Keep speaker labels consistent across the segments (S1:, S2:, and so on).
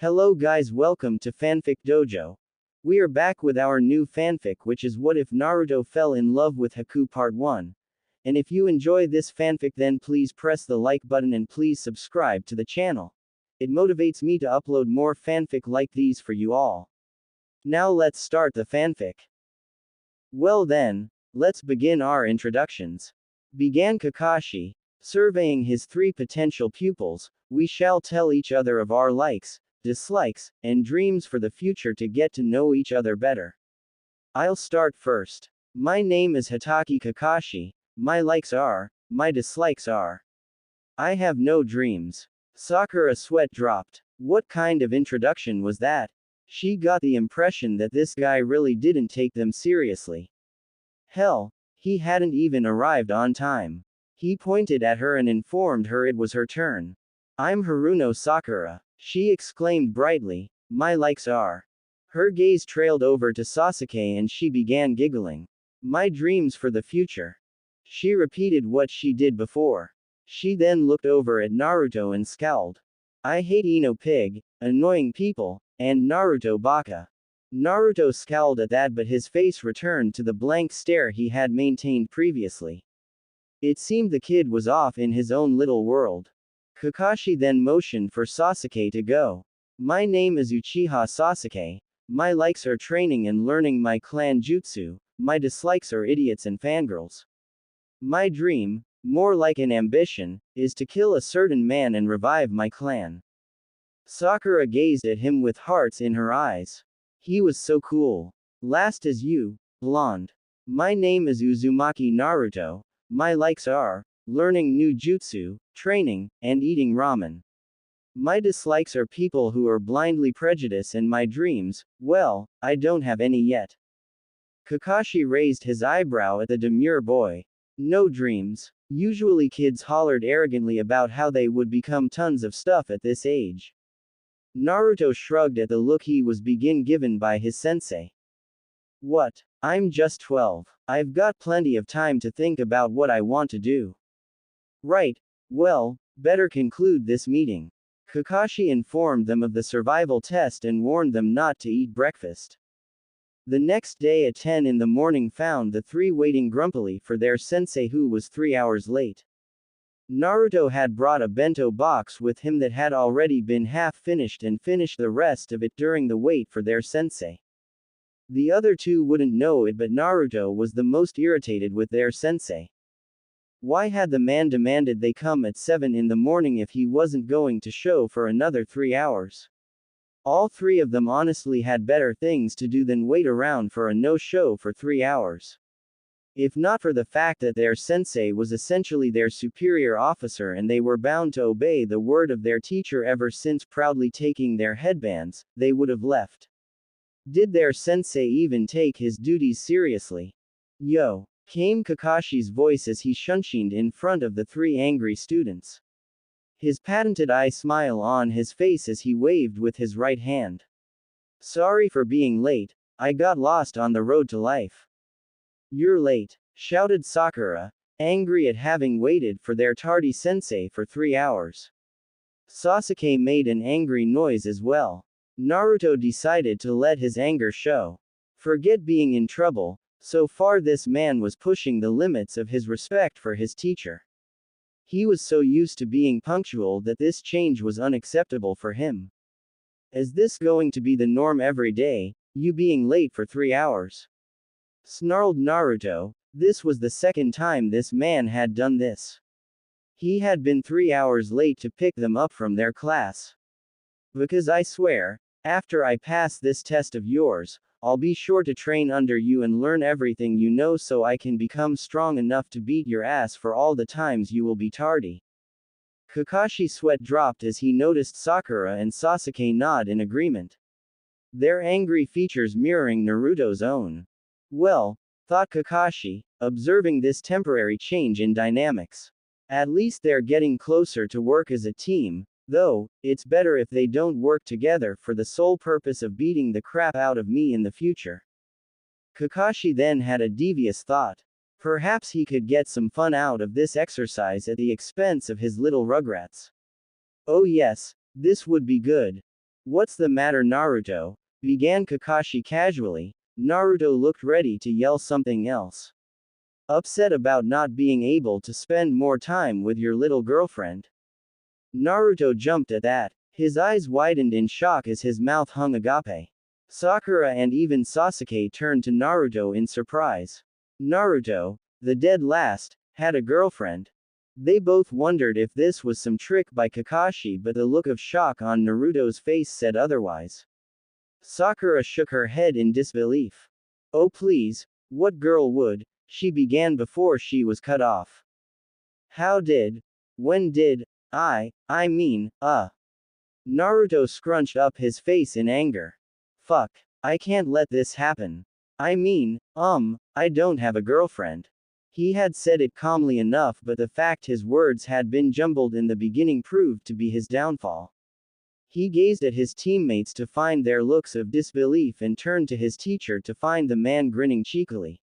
S1: Hello guys, welcome to Fanfic Dojo. We are back with our new fanfic, which is What If Naruto Fell in Love with Haku Part 1. And if you enjoy this fanfic, then please press the like button and please subscribe to the channel. It motivates me to upload more fanfic like these for you all. Now let's start the fanfic. Well then, let's begin our introductions. Began Kakashi, surveying his three potential pupils. We shall tell each other of our likes, dislikes, and dreams for the future to get to know each other better. I'll start first. My name is Hatake Kakashi. My likes are, my dislikes are. I have no dreams. Sakura sweat dropped. What kind of introduction was that? She got the impression that this guy really didn't take them seriously. Hell, he hadn't even arrived on time. He pointed at her and informed her it was her turn. I'm Haruno Sakura, she exclaimed brightly. My likes are. Her gaze trailed over to Sasuke and she began giggling. My dreams for the future. She repeated what she did before. She then looked over at Naruto and scowled. I hate Ino Pig, annoying people, and Naruto Baka. Naruto scowled at that, but his face returned to the blank stare he had maintained previously. It seemed the kid was off in his own little world. Kakashi then motioned for Sasuke to go. My name is Uchiha Sasuke. My likes are training and learning my clan jutsu. My dislikes are idiots and fangirls. My dream, more like an ambition, is to kill a certain man and revive my clan. Sakura gazed at him with hearts in her eyes. He was so cool. Last is you, blonde. My name is Uzumaki Naruto. My likes are learning new jutsu, training, and eating ramen. My dislikes are people who are blindly prejudiced, and my dreams, well, I don't have any yet. Kakashi raised his eyebrow at the demure boy. No dreams. Usually kids hollered arrogantly about how they would become tons of stuff at this age. Naruto shrugged at the look he was being given by his sensei. What? I'm just 12. I've got plenty of time to think about what I want to do. Right. Well, better conclude this meeting. Kakashi informed them of the survival test and warned them not to eat breakfast. The next day at 10 in the morning found the three waiting grumpily for their sensei, who was 3 hours late. Naruto had brought a bento box with him that had already been half finished and finished the rest of it during the wait for their sensei. The other two wouldn't know it, but Naruto was the most irritated with their sensei. Why had the man demanded they come at 7 in the morning if he wasn't going to show for another 3 hours? All three of them honestly had better things to do than wait around for a no-show for 3 hours. If not for the fact that their sensei was essentially their superior officer and they were bound to obey the word of their teacher ever since proudly taking their headbands, they would have left. Did their sensei even take his duties seriously? Yo! Came Kakashi's voice as he shunshined in front of the three angry students. His patented eye smile on his face as he waved with his right hand. Sorry for being late, I got lost on the road to life. You're late, shouted Sakura, angry at having waited for their tardy sensei for 3 hours. Sasuke made an angry noise as well. Naruto decided to let his anger show. Forget being in trouble. So far this man was pushing the limits of his respect for his teacher. He was so used to being punctual that this change was unacceptable for him. Is this going to be the norm every day, you being late for 3 hours? Snarled Naruto. This was the second time this man had done this. He had been 3 hours late to pick them up from their class. Because I swear, after I pass this test of yours, I'll be sure to train under you and learn everything you know so I can become strong enough to beat your ass for all the times you will be tardy. Kakashi's sweat dropped as he noticed Sakura and Sasuke nod in agreement. Their angry features mirroring Naruto's own. Well, thought Kakashi, observing this temporary change in dynamics. At least they're getting closer to work as a team. Though, it's better if they don't work together for the sole purpose of beating the crap out of me in the future. Kakashi then had a devious thought. Perhaps he could get some fun out of this exercise at the expense of his little rugrats. Oh yes, this would be good. What's the matter, Naruto? Began Kakashi casually. Naruto looked ready to yell something else. Upset about not being able to spend more time with your little girlfriend? Naruto jumped at that. His eyes widened in shock as his mouth hung agape. Sakura and even Sasuke turned to Naruto in surprise. Naruto, the dead last, had a girlfriend. They both wondered if this was some trick by Kakashi, but the look of shock on Naruto's face said otherwise. Sakura shook her head in disbelief. Oh please, what girl would? She began before she was cut off. How did? When did? I mean, Naruto scrunched up his face in anger. Fuck. I can't let this happen. I mean, I don't have a girlfriend. He had said it calmly enough, but the fact his words had been jumbled in the beginning proved to be his downfall. He gazed at his teammates to find their looks of disbelief and turned to his teacher to find the man grinning cheekily.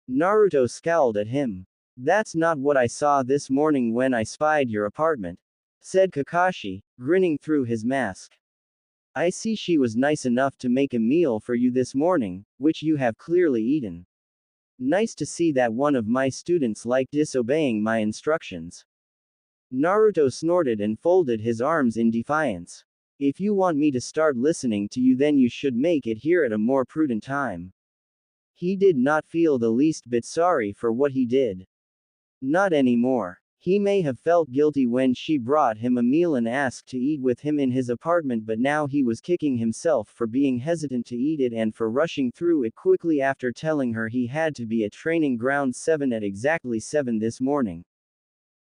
S1: Naruto scowled at him. That's not what I saw this morning when I spied your apartment, said Kakashi, grinning through his mask. I see she was nice enough to make a meal for you this morning, which you have clearly eaten. Nice to see that one of my students liked disobeying my instructions. Naruto snorted and folded his arms in defiance. If you want me to start listening to you, then you should make it here at a more prudent time. He did not feel the least bit sorry for what he did. Not anymore. He may have felt guilty when she brought him a meal and asked to eat with him in his apartment, but now he was kicking himself for being hesitant to eat it and for rushing through it quickly after telling her he had to be at training ground 7 at exactly 7 this morning.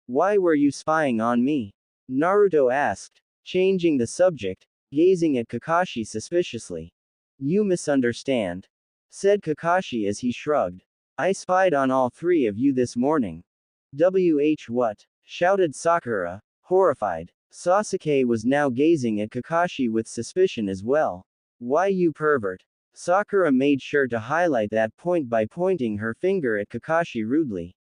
S1: Why were you spying on me? Naruto asked, changing the subject, gazing at Kakashi suspiciously. You misunderstand, said Kakashi as he shrugged. I spied on all three of you this morning. What? Shouted Sakura, horrified. Sasuke was now gazing at Kakashi with suspicion as well. Why, you pervert? Sakura made sure to highlight that point by pointing her finger at Kakashi rudely.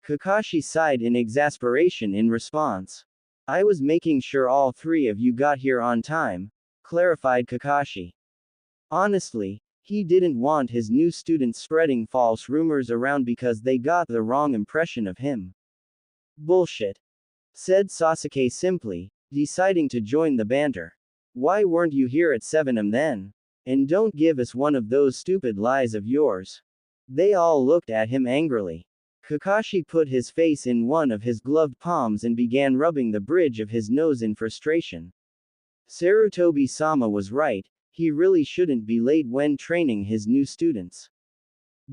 S1: Kakashi sighed in exasperation in response. I was making sure all three of you got here on time, clarified Kakashi. Honestly, he didn't want his new students spreading false rumors around because they got the wrong impression of him. Bullshit, said Sasuke simply, deciding to join the banter. Why weren't you here at 7 am then? And don't give us one of those stupid lies of yours. They all looked at him angrily. Kakashi put his face in one of his gloved palms and began rubbing the bridge of his nose in frustration. Sarutobi-sama was right. He really shouldn't be late when training his new students.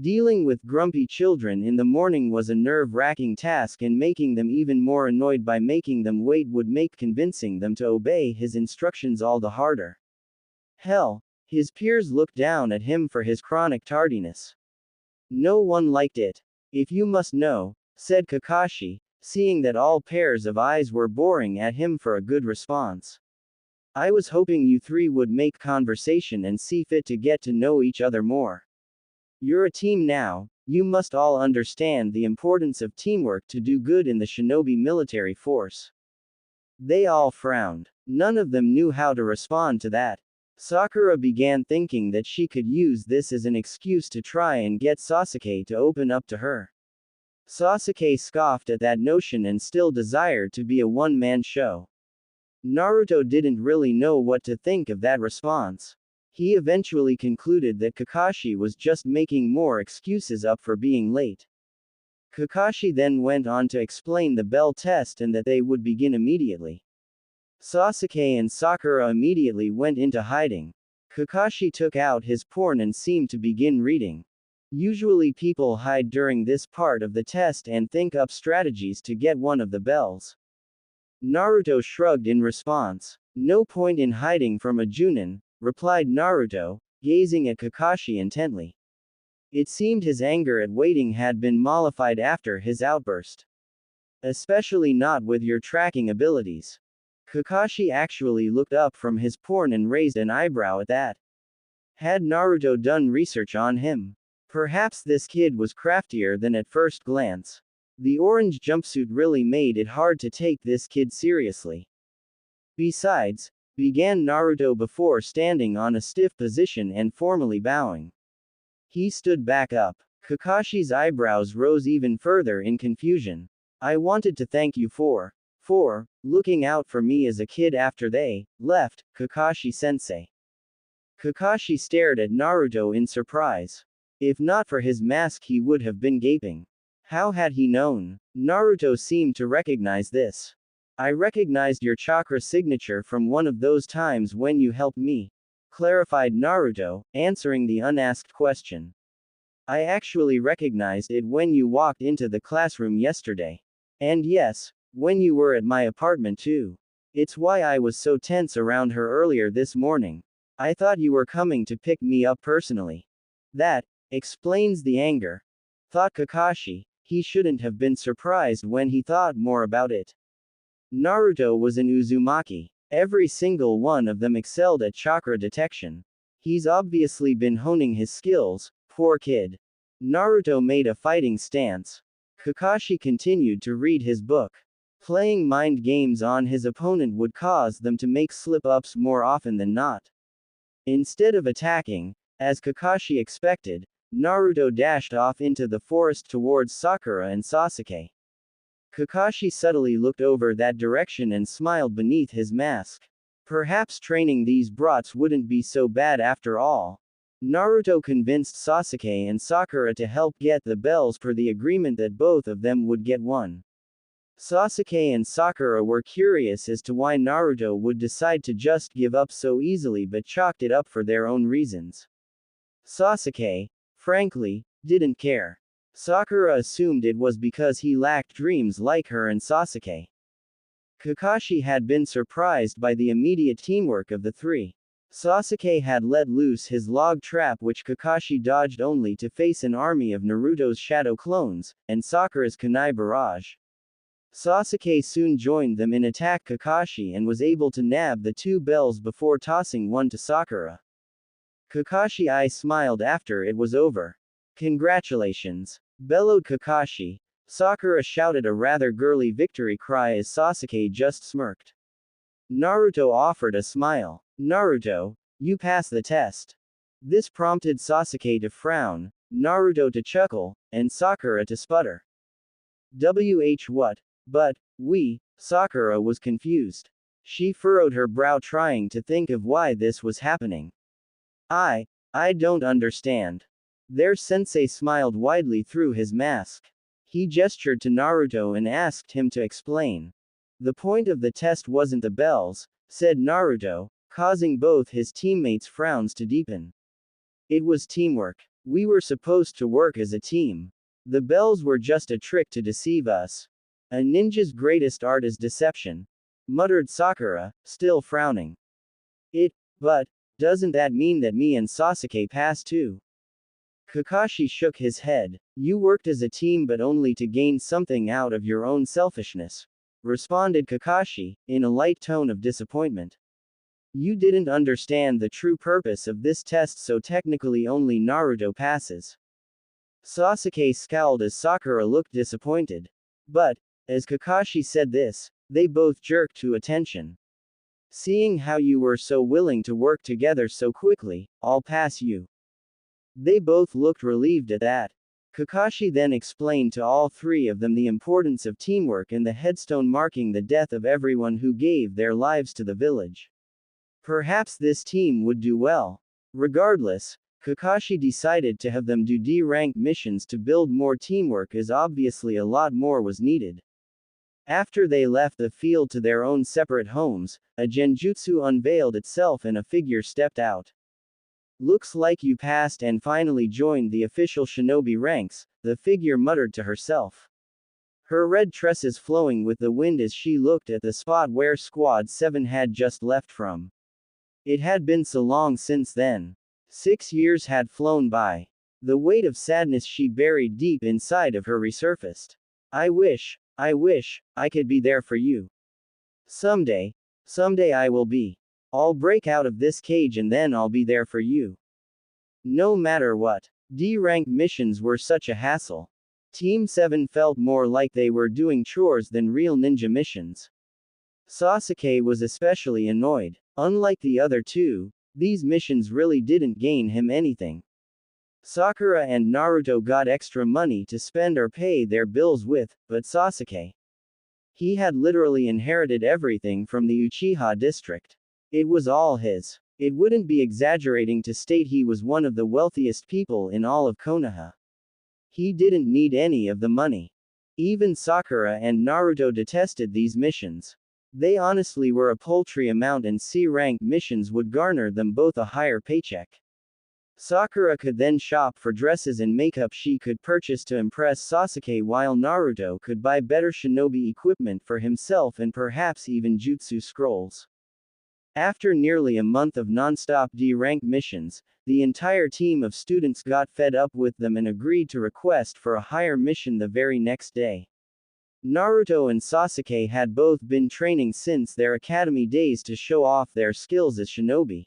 S1: Dealing with grumpy children in the morning was a nerve-wracking task, and making them even more annoyed by making them wait would make convincing them to obey his instructions all the harder. Hell, his peers looked down at him for his chronic tardiness. No one liked it. If you must know, said Kakashi, seeing that all pairs of eyes were boring at him for a good response. I was hoping you three would make conversation and see fit to get to know each other more. You're a team now, you must all understand the importance of teamwork to do good in the shinobi military force. They all frowned. None of them knew how to respond to that. Sakura began thinking that she could use this as an excuse to try and get Sasuke to open up to her. Sasuke scoffed at that notion and still desired to be a one-man show. Naruto didn't really know what to think of that response. He eventually concluded that Kakashi was just making more excuses up for being late. Kakashi then went on to explain the bell test and that they would begin immediately. Sasuke and Sakura immediately went into hiding. Kakashi took out his porn and seemed to begin reading. Usually people hide during this part of the test and think up strategies to get one of the bells. Naruto shrugged in response. No point in hiding from a Junin, replied Naruto, gazing at Kakashi intently. It seemed his anger at waiting had been mollified after his outburst. Especially not with your tracking abilities. Kakashi actually looked up from his porn and raised an eyebrow at that. Had Naruto done research on him? Perhaps this kid was craftier than at first glance. The orange jumpsuit really made it hard to take this kid seriously. Besides, began Naruto before standing on a stiff position and formally bowing. He stood back up. Kakashi's eyebrows rose even further in confusion. I wanted to thank you for looking out for me as a kid after they left, Kakashi-sensei. Kakashi stared at Naruto in surprise. If not for his mask, he would have been gaping. How had he known? Naruto seemed to recognize this. I recognized your chakra signature from one of those times when you helped me, clarified Naruto, answering the unasked question. I actually recognized it when you walked into the classroom yesterday. And yes, when you were at my apartment too. It's why I was so tense around her earlier this morning. I thought you were coming to pick me up personally. That explains the anger, thought Kakashi. He shouldn't have been surprised when he thought more about it. Naruto was an Uzumaki. Every single one of them excelled at chakra detection. He's obviously been honing his skills, poor kid. Naruto made a fighting stance. Kakashi continued to read his book. Playing mind games on his opponent would cause them to make slip-ups more often than not. Instead of attacking, as Kakashi expected, Naruto dashed off into the forest towards Sakura and Sasuke. Kakashi subtly looked over that direction and smiled beneath his mask. Perhaps training these brats wouldn't be so bad after all. Naruto convinced Sasuke and Sakura to help get the bells per the agreement that both of them would get one. Sasuke and Sakura were curious as to why Naruto would decide to just give up so easily, but chalked it up for their own reasons. Sasuke, frankly, didn't care. Sakura assumed it was because he lacked dreams like her and Sasuke. Kakashi had been surprised by the immediate teamwork of the three. Sasuke had let loose his log trap, which Kakashi dodged only to face an army of Naruto's shadow clones, and Sakura's kunai barrage. Sasuke soon joined them in attack Kakashi and was able to nab the two bells before tossing one to Sakura. Kakashi smiled after it was over. Congratulations, bellowed Kakashi. Sakura shouted a rather girly victory cry as Sasuke just smirked. Naruto offered a smile. Naruto, you passed the test. This prompted Sasuke to frown, Naruto to chuckle, and Sakura to sputter. What? But, Sakura was confused. She furrowed her brow trying to think of why this was happening. I don't understand. Their sensei smiled widely through his mask. He gestured to Naruto and asked him to explain. The point of the test wasn't the bells, said Naruto, causing both his teammates' frowns to deepen. It was teamwork. We were supposed to work as a team. The bells were just a trick to deceive us. A ninja's greatest art is deception, muttered Sakura, still frowning. But, doesn't that mean that me and Sasuke passed too? Kakashi shook his head. You worked as a team but only to gain something out of your own selfishness, responded Kakashi, in a light tone of disappointment. You didn't understand the true purpose of this test, so technically only Naruto passes. Sasuke scowled as Sakura looked disappointed. But, as Kakashi said this, they both jerked to attention. Seeing how you were so willing to work together so quickly, I'll pass you. They both looked relieved at that. Kakashi then explained to all three of them the importance of teamwork and the headstone marking the death of everyone who gave their lives to the village. Perhaps this team would do well. Regardless, Kakashi decided to have them do D-rank missions to build more teamwork, as obviously a lot more was needed. After they left the field to their own separate homes, a genjutsu unveiled itself and a figure stepped out. Looks like you passed and finally joined the official shinobi ranks, the figure muttered to herself. Her red tresses flowing with the wind as she looked at the spot where Squad 7 had just left from. It had been so long since then. 6 years had flown by. The weight of sadness she buried deep inside of her resurfaced. I wish I could be there for you. Someday I will be. I'll break out of this cage and then I'll be there for you. No matter what. D-rank missions were such a hassle. Team 7 felt more like they were doing chores than real ninja missions. Sasuke was especially annoyed. Unlike the other two, these missions really didn't gain him anything. Sakura and Naruto got extra money to spend or pay their bills with, but Sasuke, he had literally inherited everything from the Uchiha district. It was all his. It wouldn't be exaggerating to state he was one of the wealthiest people in all of Konoha. He didn't need any of the money. Even Sakura and Naruto detested these missions. They honestly were a paltry amount, and C-rank missions would garner them both a higher paycheck. Sakura could then shop for dresses and makeup she could purchase to impress Sasuke, while Naruto could buy better shinobi equipment for himself and perhaps even jutsu scrolls. After nearly a month of non-stop D-rank missions, the entire team of students got fed up with them and agreed to request for a higher mission the very next day. Naruto and Sasuke had both been training since their academy days to show off their skills as shinobi.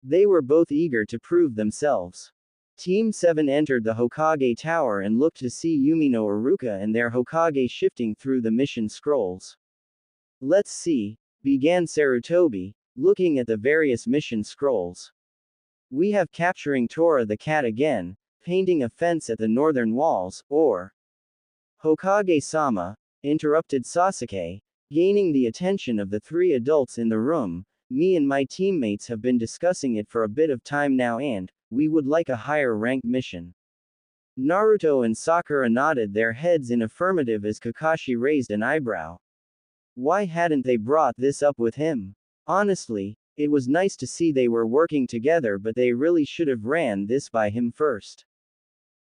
S1: They were both eager to prove themselves. Team 7 entered the Hokage Tower and looked to see Yumino Iruka and their Hokage shifting through the mission scrolls. "Let's see," began Sarutobi, looking at the various mission scrolls. "We have capturing Tora the cat again, painting a fence at the northern walls, or..." "Hokage-sama," interrupted Sasuke, gaining the attention of the three adults in the room. "Me and my teammates have been discussing it for a bit of time now, and we would like a higher rank mission." Naruto and Sakura nodded their heads in affirmative as Kakashi raised an eyebrow. Why hadn't they brought this up with him? Honestly, it was nice to see they were working together, but they really should have ran this by him first.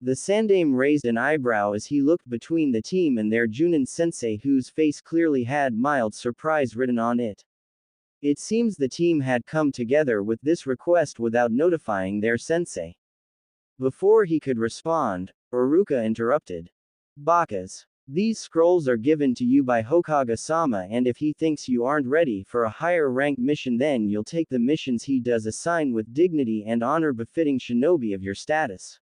S1: The Sandaime raised an eyebrow as he looked between the team and their Junin sensei, whose face clearly had mild surprise written on it. It seems the team had come together with this request without notifying their sensei. Before he could respond, Iruka interrupted. "Bakas. These scrolls are given to you by Hokage-sama, and if he thinks you aren't ready for a higher rank mission, then you'll take the missions he does assign with dignity and honor befitting shinobi of your status."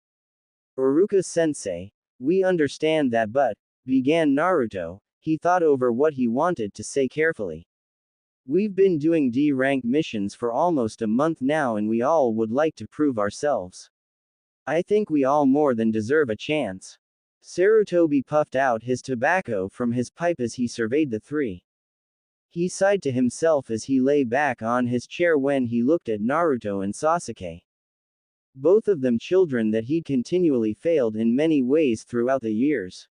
S1: "Iruka-sensei, we understand that, but," began Naruto. He thought over what he wanted to say carefully. "We've been doing D-rank missions for almost a month now, and we all would like to prove ourselves. I think we all more than deserve a chance." Sarutobi puffed out his tobacco from his pipe as he surveyed the three. He sighed to himself as he lay back on his chair when he looked at Naruto and Sasuke. Both of them children that he'd continually failed in many ways throughout the years.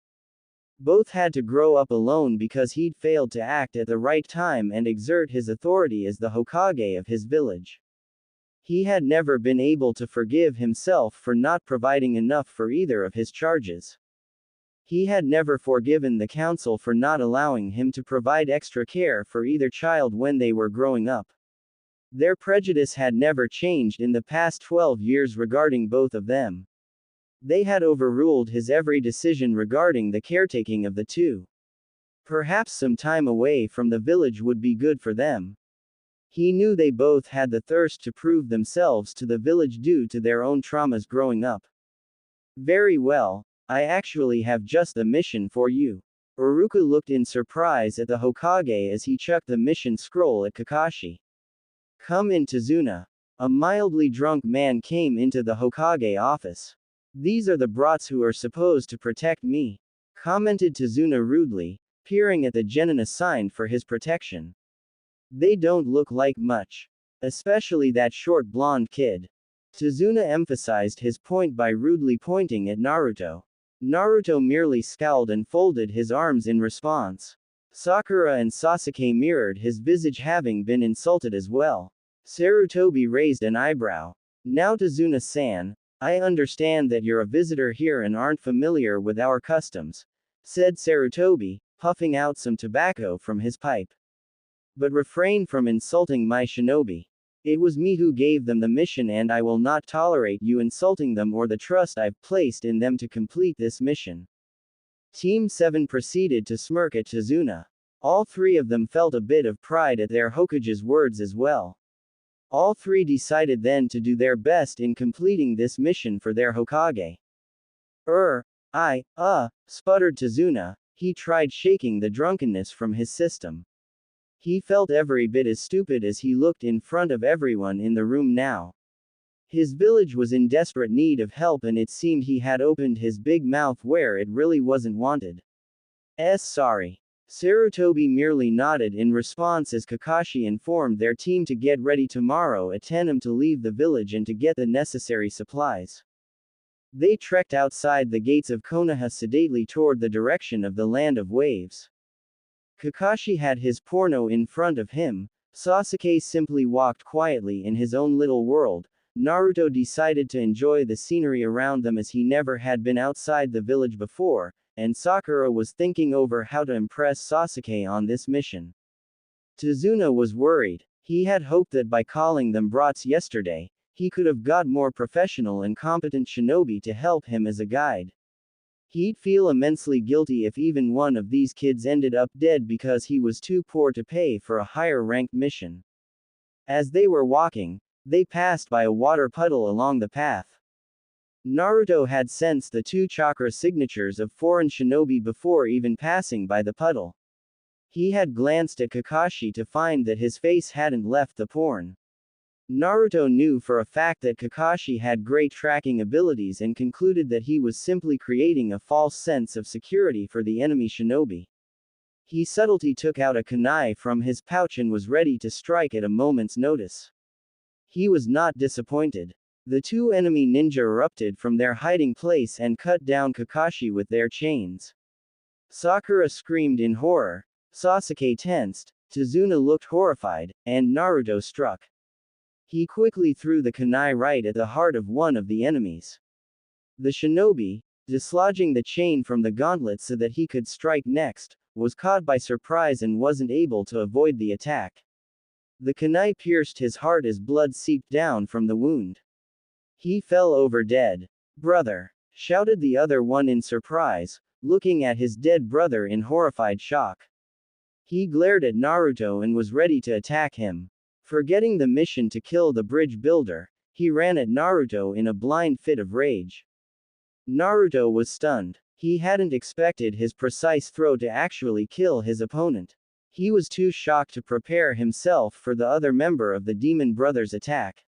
S1: Both had to grow up alone because he'd failed to act at the right time and exert his authority as the Hokage of his village. He had never been able to forgive himself for not providing enough for either of his charges. He had never forgiven the council for not allowing him to provide extra care for either child when they were growing up. Their prejudice had never changed in the past 12 years regarding both of them. They had overruled his every decision regarding the caretaking of the two. Perhaps some time away from the village would be good for them. He knew they both had the thirst to prove themselves to the village due to their own traumas growing up. "Very well, I actually have just the mission for you." Iruka looked in surprise at the Hokage as he chucked the mission scroll at Kakashi. "Come in, Tazuna." A mildly drunk man came into the Hokage office. "These are the brats who are supposed to protect me," commented Tazuna rudely, peering at the genin assigned for his protection. "They don't look like much. Especially that short blonde kid." Tazuna emphasized his point by rudely pointing at Naruto. Naruto merely scowled and folded his arms in response. Sakura and Sasuke mirrored his visage, having been insulted as well. Sarutobi raised an eyebrow. "Now Tazuna-san, I understand that you're a visitor here and aren't familiar with our customs," said Sarutobi, puffing out some tobacco from his pipe. "But refrain from insulting my shinobi. It was me who gave them the mission, and I will not tolerate you insulting them or the trust I've placed in them to complete this mission." Team 7 proceeded to smirk at Tazuna. All three of them felt a bit of pride at their Hokage's words as well. All three decided then to do their best in completing this mission for their Hokage. Sputtered Tazuna. He tried shaking the drunkenness from his system. He felt every bit as stupid as he looked in front of everyone in the room now. His village was in desperate need of help and it seemed he had opened his big mouth where it really wasn't wanted. Sorry. Sarutobi merely nodded in response as Kakashi informed their team to get ready tomorrow at 10 am to leave the village and to get the necessary supplies. They trekked outside the gates of Konoha sedately toward the direction of the Land of Waves. Kakashi had his porno in front of him, Sasuke simply walked quietly in his own little world, Naruto decided to enjoy the scenery around them as he never had been outside the village before, and Sakura was thinking over how to impress Sasuke on this mission. Tazuna was worried. He had hoped that by calling them brats yesterday, he could have got more professional and competent shinobi to help him as a guide. He'd feel immensely guilty if even one of these kids ended up dead because he was too poor to pay for a higher-ranked mission. As they were walking, they passed by a water puddle along the path. Naruto had sensed the 2 chakra signatures of foreign shinobi before even passing by the puddle. He had glanced at Kakashi to find that his face hadn't left the porn. Naruto knew for a fact that Kakashi had great tracking abilities and concluded that he was simply creating a false sense of security for the enemy shinobi. He subtly took out a kunai from his pouch and was ready to strike at a moment's notice. He was not disappointed. The 2 enemy ninja erupted from their hiding place and cut down Kakashi with their chains. Sakura screamed in horror, Sasuke tensed, Tazuna looked horrified, and Naruto struck. He quickly threw the kunai right at the heart of one of the enemies. The shinobi, dislodging the chain from the gauntlet so that he could strike next, was caught by surprise and wasn't able to avoid the attack. The kunai pierced his heart as blood seeped down from the wound. He fell over dead. Brother! Shouted the other one in surprise, looking at his dead brother in horrified shock. He glared at Naruto and was ready to attack him. Forgetting the mission to kill the bridge builder, he ran at Naruto in a blind fit of rage. Naruto was stunned. He hadn't expected his precise throw to actually kill his opponent. He was too shocked to prepare himself for the other member of the Demon Brothers' attack.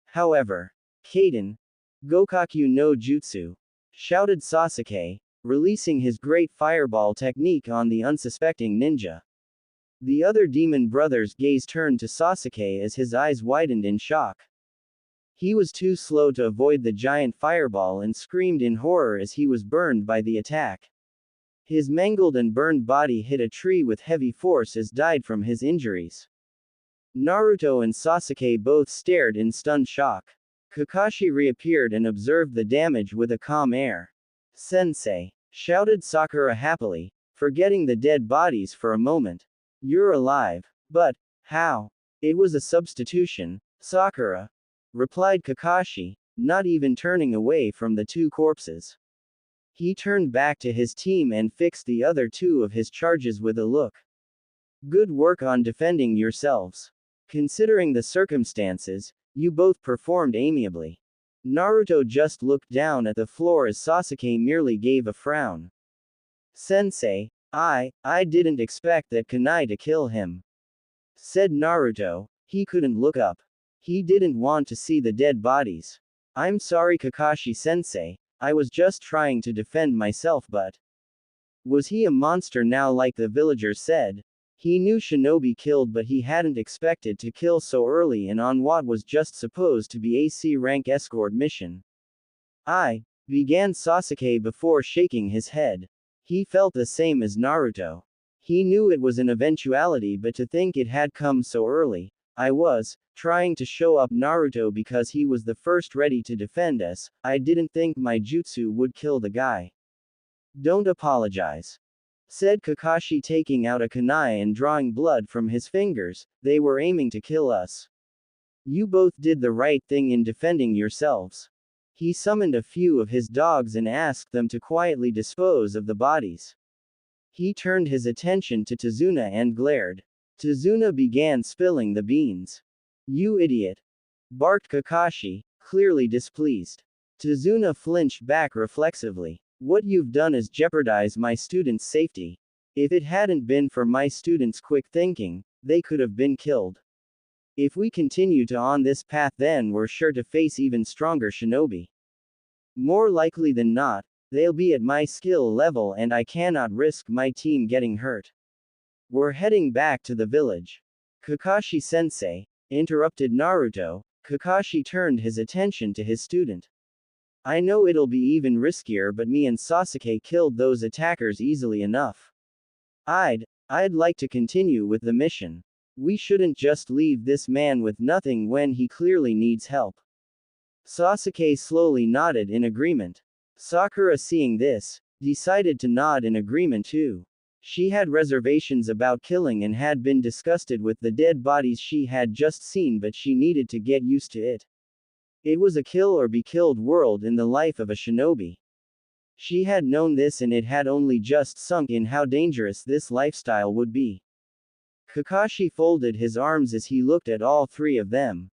S1: However, Kaden, Gokaku no Jutsu, shouted Sasuke, releasing his great fireball technique on the unsuspecting ninja. The other demon brother's gaze turned to Sasuke as his eyes widened in shock. He was too slow to avoid the giant fireball and screamed in horror as he was burned by the attack. His mangled and burned body hit a tree with heavy force as died from his injuries. Naruto and Sasuke both stared in stunned shock. Kakashi reappeared and observed the damage with a calm air. Sensei, shouted Sakura happily, forgetting the dead bodies for a moment. You're alive. But, how? It was a substitution, Sakura, replied Kakashi, not even turning away from the 2 corpses. He turned back to his team and fixed the other 2 of his charges with a look. Good work on defending yourselves. Considering the circumstances, you both performed amiably. Naruto just looked down at the floor as Sasuke merely gave a frown. Sensei, I didn't expect that kunai to kill him, said Naruto. He couldn't look up. He didn't want to see the dead bodies. I'm sorry Kakashi-sensei, I was just trying to defend myself but... Was he a monster now like the villagers said? He knew shinobi killed but he hadn't expected to kill so early and on what was just supposed to be a C rank escort mission. Began Sasuke before shaking his head. He felt the same as Naruto. He knew it was an eventuality but to think it had come so early. I was trying to show up Naruto because he was the first ready to defend us. I didn't think my jutsu would kill the guy. Don't apologize, said Kakashi taking out a kunai and drawing blood from his fingers. They were aiming to kill us. You both did the right thing in defending yourselves. He summoned a few of his dogs and asked them to quietly dispose of the bodies. He turned his attention to Tazuna and glared. Tazuna began spilling the beans. You idiot! Barked Kakashi, clearly displeased. Tazuna flinched back reflexively. What you've done is jeopardize my students' safety. If it hadn't been for my students' quick thinking, they could have been killed. If we continue on this path, then we're sure to face even stronger shinobi. More likely than not, they'll be at my skill level and I cannot risk my team getting hurt. We're heading back to the village. Kakashi-sensei, interrupted Naruto. Kakashi turned his attention to his student. I know it'll be even riskier, but me and Sasuke killed those attackers easily enough. I'd like to continue with the mission. We shouldn't just leave this man with nothing when he clearly needs help. Sasuke slowly nodded in agreement. Sakura, seeing this, decided to nod in agreement too. She had reservations about killing and had been disgusted with the dead bodies she had just seen, but she needed to get used to it. It was a kill or be killed world in the life of a shinobi. She had known this, and it had only just sunk in how dangerous this lifestyle would be. Kakashi folded his arms as he looked at all three of them.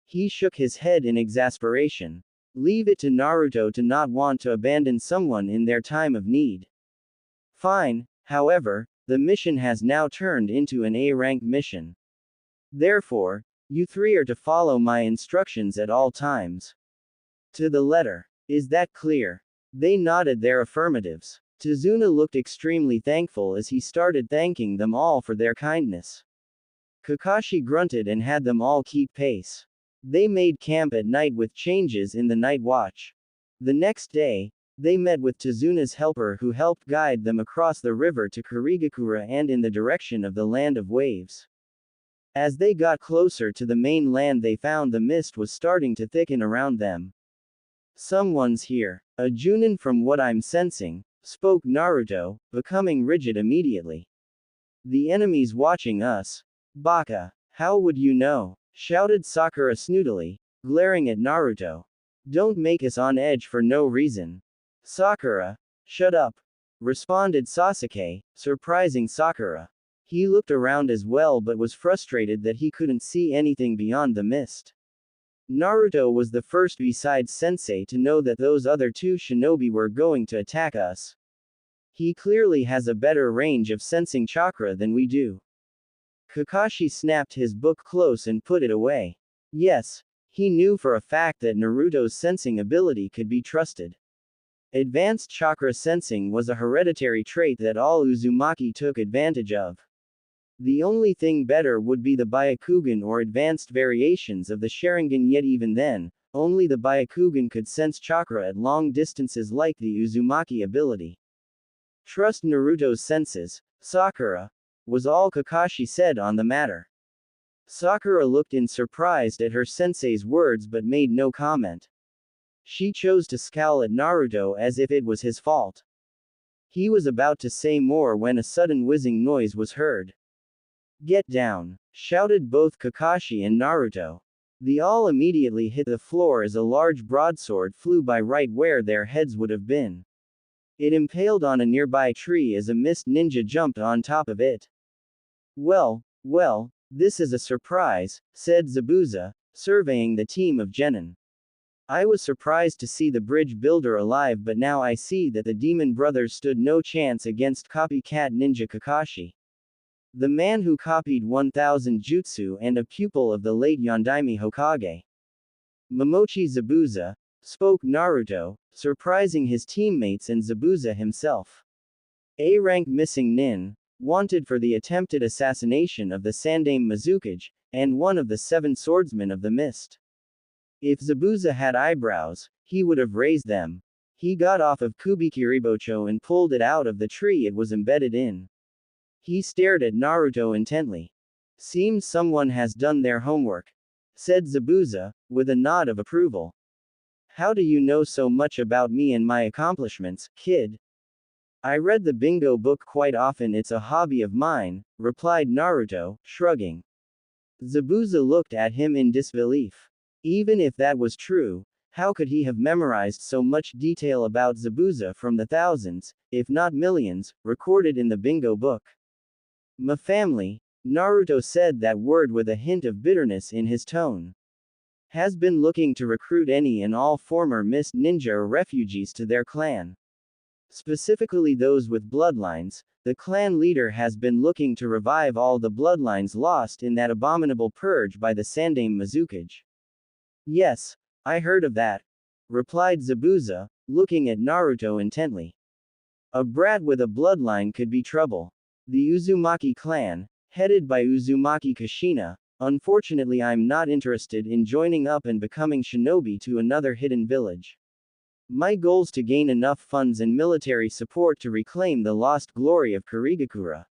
S1: He shook his head in exasperation. Leave it to Naruto to not want to abandon someone in their time of need. Fine, however, the mission has now turned into an A-rank mission. Therefore, you three are to follow my instructions at all times. To the letter. Is that clear? They nodded their affirmatives. Tazuna looked extremely thankful as he started thanking them all for their kindness. Kakashi grunted and had them all keep pace. They made camp at night with changes in the night watch. The next day, they met with Tazuna's helper who helped guide them across the river to Kirigakura and in the direction of the land of waves. As they got closer to the main land, they found the mist was starting to thicken around them. Someone's here. A Junin, from what I'm sensing, spoke Naruto, becoming rigid immediately. The enemy's watching us. Baka. How would you know? Shouted Sakura snootily, glaring at Naruto. Don't make us on edge for no reason. Sakura. Shut up. Responded Sasuke, surprising Sakura. He looked around as well but was frustrated that he couldn't see anything beyond the mist. Naruto was the first besides Sensei to know that those other two shinobi were going to attack us. He clearly has a better range of sensing chakra than we do. Kakashi snapped his book close and put it away. Yes, he knew for a fact that Naruto's sensing ability could be trusted. Advanced chakra sensing was a hereditary trait that all Uzumaki took advantage of. The only thing better would be the Byakugan or advanced variations of the Sharingan, yet even then, only the Byakugan could sense chakra at long distances like the Uzumaki ability. Trust Naruto's senses, Sakura, was all Kakashi said on the matter. Sakura looked in surprised at her sensei's words but made no comment. She chose to scowl at Naruto as if it was his fault. He was about to say more when a sudden whizzing noise was heard. Get down! Shouted both Kakashi and Naruto. They all immediately hit the floor as a large broadsword flew by right where their heads would have been. It impaled on a nearby tree as a mist ninja jumped on top of it. Well, this is a surprise, said Zabuza, surveying the team of genin. I was surprised to see the bridge builder alive, but now I see that the demon brothers stood no chance against copycat ninja Kakashi. The man who copied 1000 jutsu and a pupil of the late Yondaime Hokage. Momochi Zabuza, spoke Naruto, surprising his teammates and Zabuza himself. A-rank missing nin, wanted for the attempted assassination of the Sandaime Mizukage, and one of the 7 swordsmen of the mist. If Zabuza had eyebrows, he would have raised them. He got off of Kubikiribocho and pulled it out of the tree it was embedded in. He stared at Naruto intently. Seems someone has done their homework, said Zabuza, with a nod of approval. How do you know so much about me and my accomplishments, kid? I read the bingo book quite often, it's a hobby of mine, replied Naruto, shrugging. Zabuza looked at him in disbelief. Even if that was true, how could he have memorized so much detail about Zabuza from the thousands, if not millions, recorded in the bingo book? My family, Naruto said that word with a hint of bitterness in his tone. Has been looking to recruit any and all former mist ninja or refugees to their clan. Specifically those with bloodlines, The clan leader has been looking to revive all the bloodlines lost in that abominable purge by the Sandaime Mizukage. Yes, I heard of that, replied Zabuza, looking at Naruto intently. A brat with a bloodline could be trouble. The Uzumaki clan, headed by Uzumaki Kushina. Unfortunately, I'm not interested in joining up and becoming shinobi to another hidden village. My goal's to gain enough funds and military support to reclaim the lost glory of Kirigakura.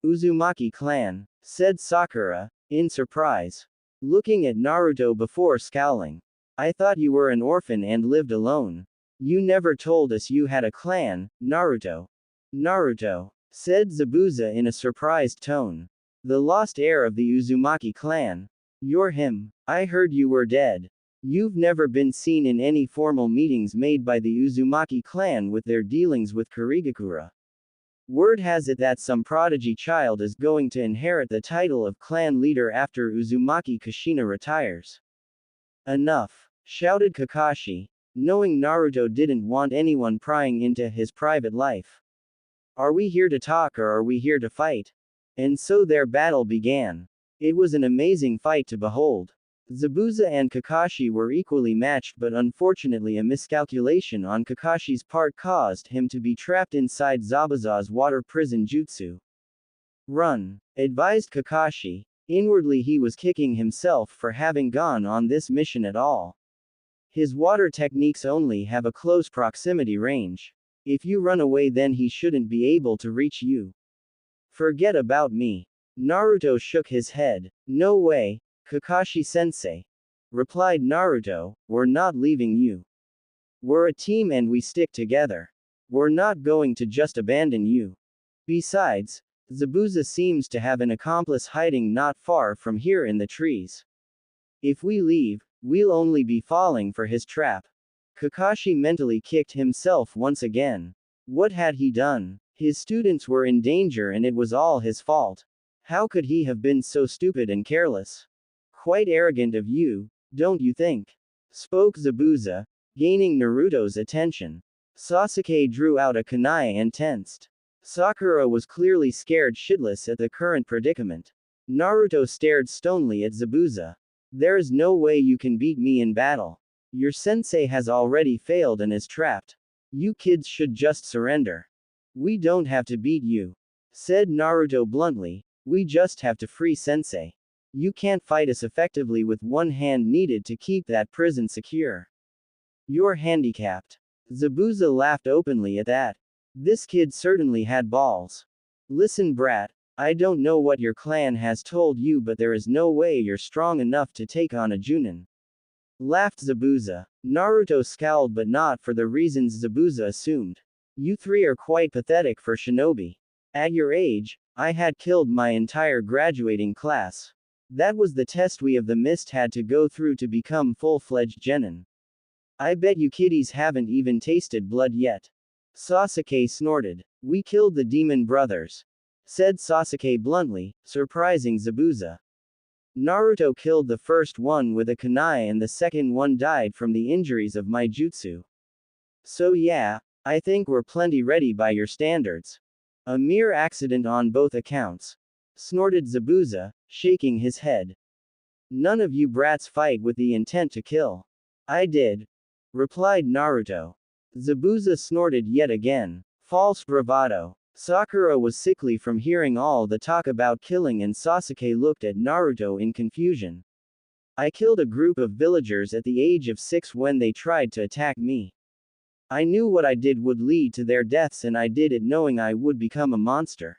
S1: Uzumaki clan, said Sakura, in surprise. Looking at Naruto before scowling. I thought you were an orphan and lived alone. You never told us you had a clan, Naruto. Naruto, said Zabuza in a surprised tone. The lost heir of the Uzumaki clan. You're him. I heard you were dead. You've never been seen in any formal meetings made by the Uzumaki clan with their dealings with Kirigakura. Word has it that some prodigy child is going to inherit the title of clan leader after Uzumaki Kushina retires. Enough, shouted Kakashi, knowing Naruto didn't want anyone prying into his private life. Are we here to talk or are we here to fight? And so their battle began. It was an amazing fight to behold. Zabuza and Kakashi were equally matched, but unfortunately a miscalculation on Kakashi's part caused him to be trapped inside Zabuza's water prison jutsu. Run, advised Kakashi. Inwardly he was kicking himself for having gone on this mission at all. His water techniques only have a close proximity range. If you run away then he shouldn't be able to reach you. Forget about me. Naruto shook his head. No way, Kakashi-sensei, replied Naruto, we're not leaving you. We're a team and we stick together. We're not going to just abandon you. Besides, Zabuza seems to have an accomplice hiding not far from here in the trees. If we leave, we'll only be falling for his trap. Kakashi mentally kicked himself once again. What had he done? His students were in danger and it was all his fault. How could he have been so stupid and careless? Quite arrogant of you, don't you think? Spoke Zabuza, gaining Naruto's attention. Sasuke drew out a kunai and tensed. Sakura was clearly scared shitless at the current predicament. Naruto stared stonily at Zabuza. There is no way you can beat me in battle. Your sensei has already failed and is trapped. You kids should just surrender. We don't have to beat you, said Naruto bluntly, we just have to free sensei. You can't fight us effectively with one hand needed to keep that prison secure. You're handicapped. Zabuza laughed openly at that. This kid certainly had balls. Listen brat, I don't know what your clan has told you but there is no way you're strong enough to take on a Junin. Laughed Zabuza. Naruto scowled but not for the reasons Zabuza assumed. You three are quite pathetic for shinobi. At your age, I had killed my entire graduating class. That was the test we of the mist had to go through to become full-fledged genin. I bet you kiddies haven't even tasted blood yet. Sasuke snorted. We killed the demon brothers, said Sasuke bluntly, surprising Zabuza. Naruto killed the first one with a kunai and the second one died from the injuries of my jutsu. So yeah, I think we're plenty ready by your standards. A mere accident on both accounts, snorted Zabuza, shaking his head. None of you brats fight with the intent to kill. I did, replied Naruto. Zabuza snorted yet again. False bravado. Sakura was sickly from hearing all the talk about killing and Sasuke looked at Naruto in confusion. I killed a group of villagers at the age of 6 when they tried to attack me. I knew what I did would lead to their deaths and I did it knowing I would become a monster.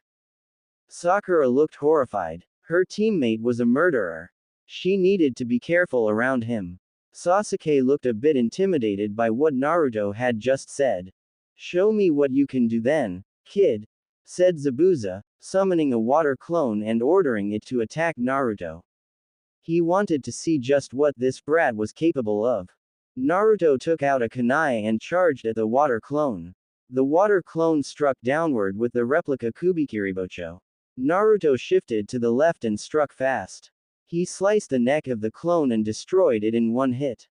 S1: Sakura looked horrified. Her teammate was a murderer. She needed to be careful around him. Sasuke looked a bit intimidated by what Naruto had just said. Show me what you can do then, kid, said Zabuza, summoning a water clone and ordering it to attack Naruto. He wanted to see just what this brat was capable of. Naruto took out a kunai and charged at the water clone. The water clone struck downward with the replica Kubikiribocho. Naruto shifted to the left and struck fast. He sliced the neck of the clone and destroyed it in one hit.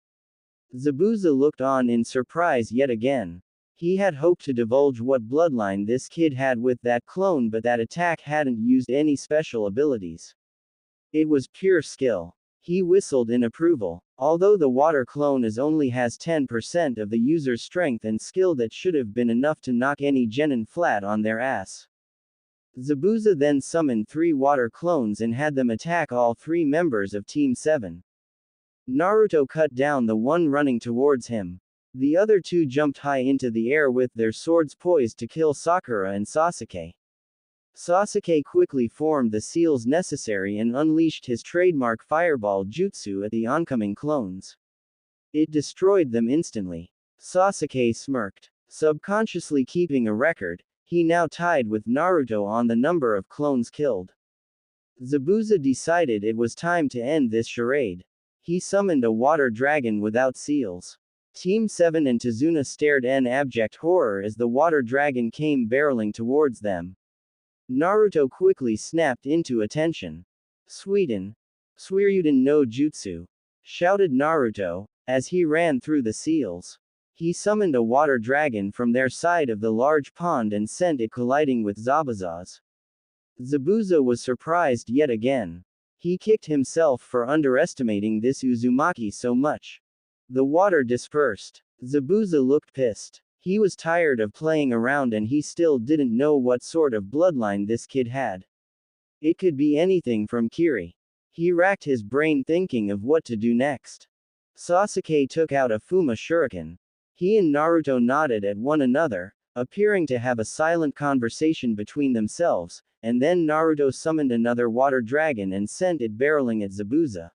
S1: Zabuza looked on in surprise yet again. He had hoped to divulge what bloodline this kid had with that clone, but that attack hadn't used any special abilities. It was pure skill. He whistled in approval. Although the water clone only has 10% of the user's strength and skill, that should have been enough to knock any genin flat on their ass. Zabuza then summoned 3 water clones and had them attack all 3 members of Team 7. Naruto cut down the one running towards him. The other 2 jumped high into the air with their swords poised to kill Sakura and Sasuke. Sasuke quickly formed the seals necessary and unleashed his trademark fireball jutsu at the oncoming clones. It destroyed them instantly. Sasuke smirked. Subconsciously keeping a record, he now tied with Naruto on the number of clones killed. Zabuza decided it was time to end this charade. He summoned a water dragon without seals. Team 7 and Tazuna stared in abject horror as the water dragon came barreling towards them. Naruto quickly snapped into attention. Suryuden no Jutsu, shouted Naruto, as he ran through the seals. He summoned a water dragon from their side of the large pond and sent it colliding with Zabuza's. Zabuza was surprised yet again. He kicked himself for underestimating this Uzumaki so much. The water dispersed. Zabuza looked pissed. He was tired of playing around and he still didn't know what sort of bloodline this kid had. It could be anything from Kiri. He racked his brain thinking of what to do next. Sasuke took out a Fuma Shuriken. He and Naruto nodded at one another, appearing to have a silent conversation between themselves, and then Naruto summoned another water dragon and sent it barreling at Zabuza.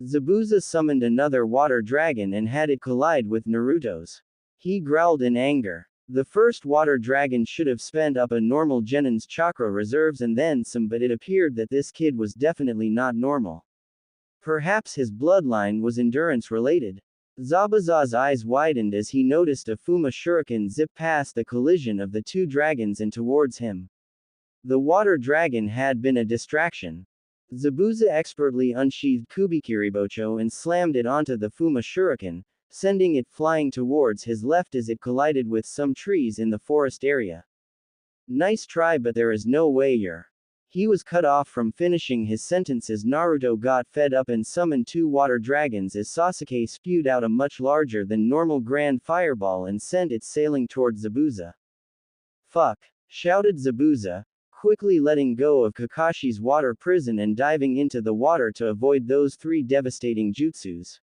S1: Zabuza summoned another water dragon and had it collide with Naruto's. He growled in anger. The first water dragon should have spent up a normal genin's chakra reserves and then some, but it appeared that this kid was definitely not normal. Perhaps his bloodline was endurance related. Zabuza's eyes widened as he noticed a Fuma Shuriken zip past the collision of the 2 dragons and towards him. The water dragon had been a distraction. Zabuza expertly unsheathed Kubikiribocho and slammed it onto the Fuma Shuriken, sending it flying towards his left as it collided with some trees in the forest area. Nice try, but there is no way you're. He was cut off from finishing his sentence as Naruto got fed up and summoned 2 water dragons as Sasuke spewed out a much larger than normal grand fireball and sent it sailing towards Zabuza. Fuck! Shouted Zabuza, quickly letting go of Kakashi's water prison and diving into the water to avoid those 3 devastating jutsus.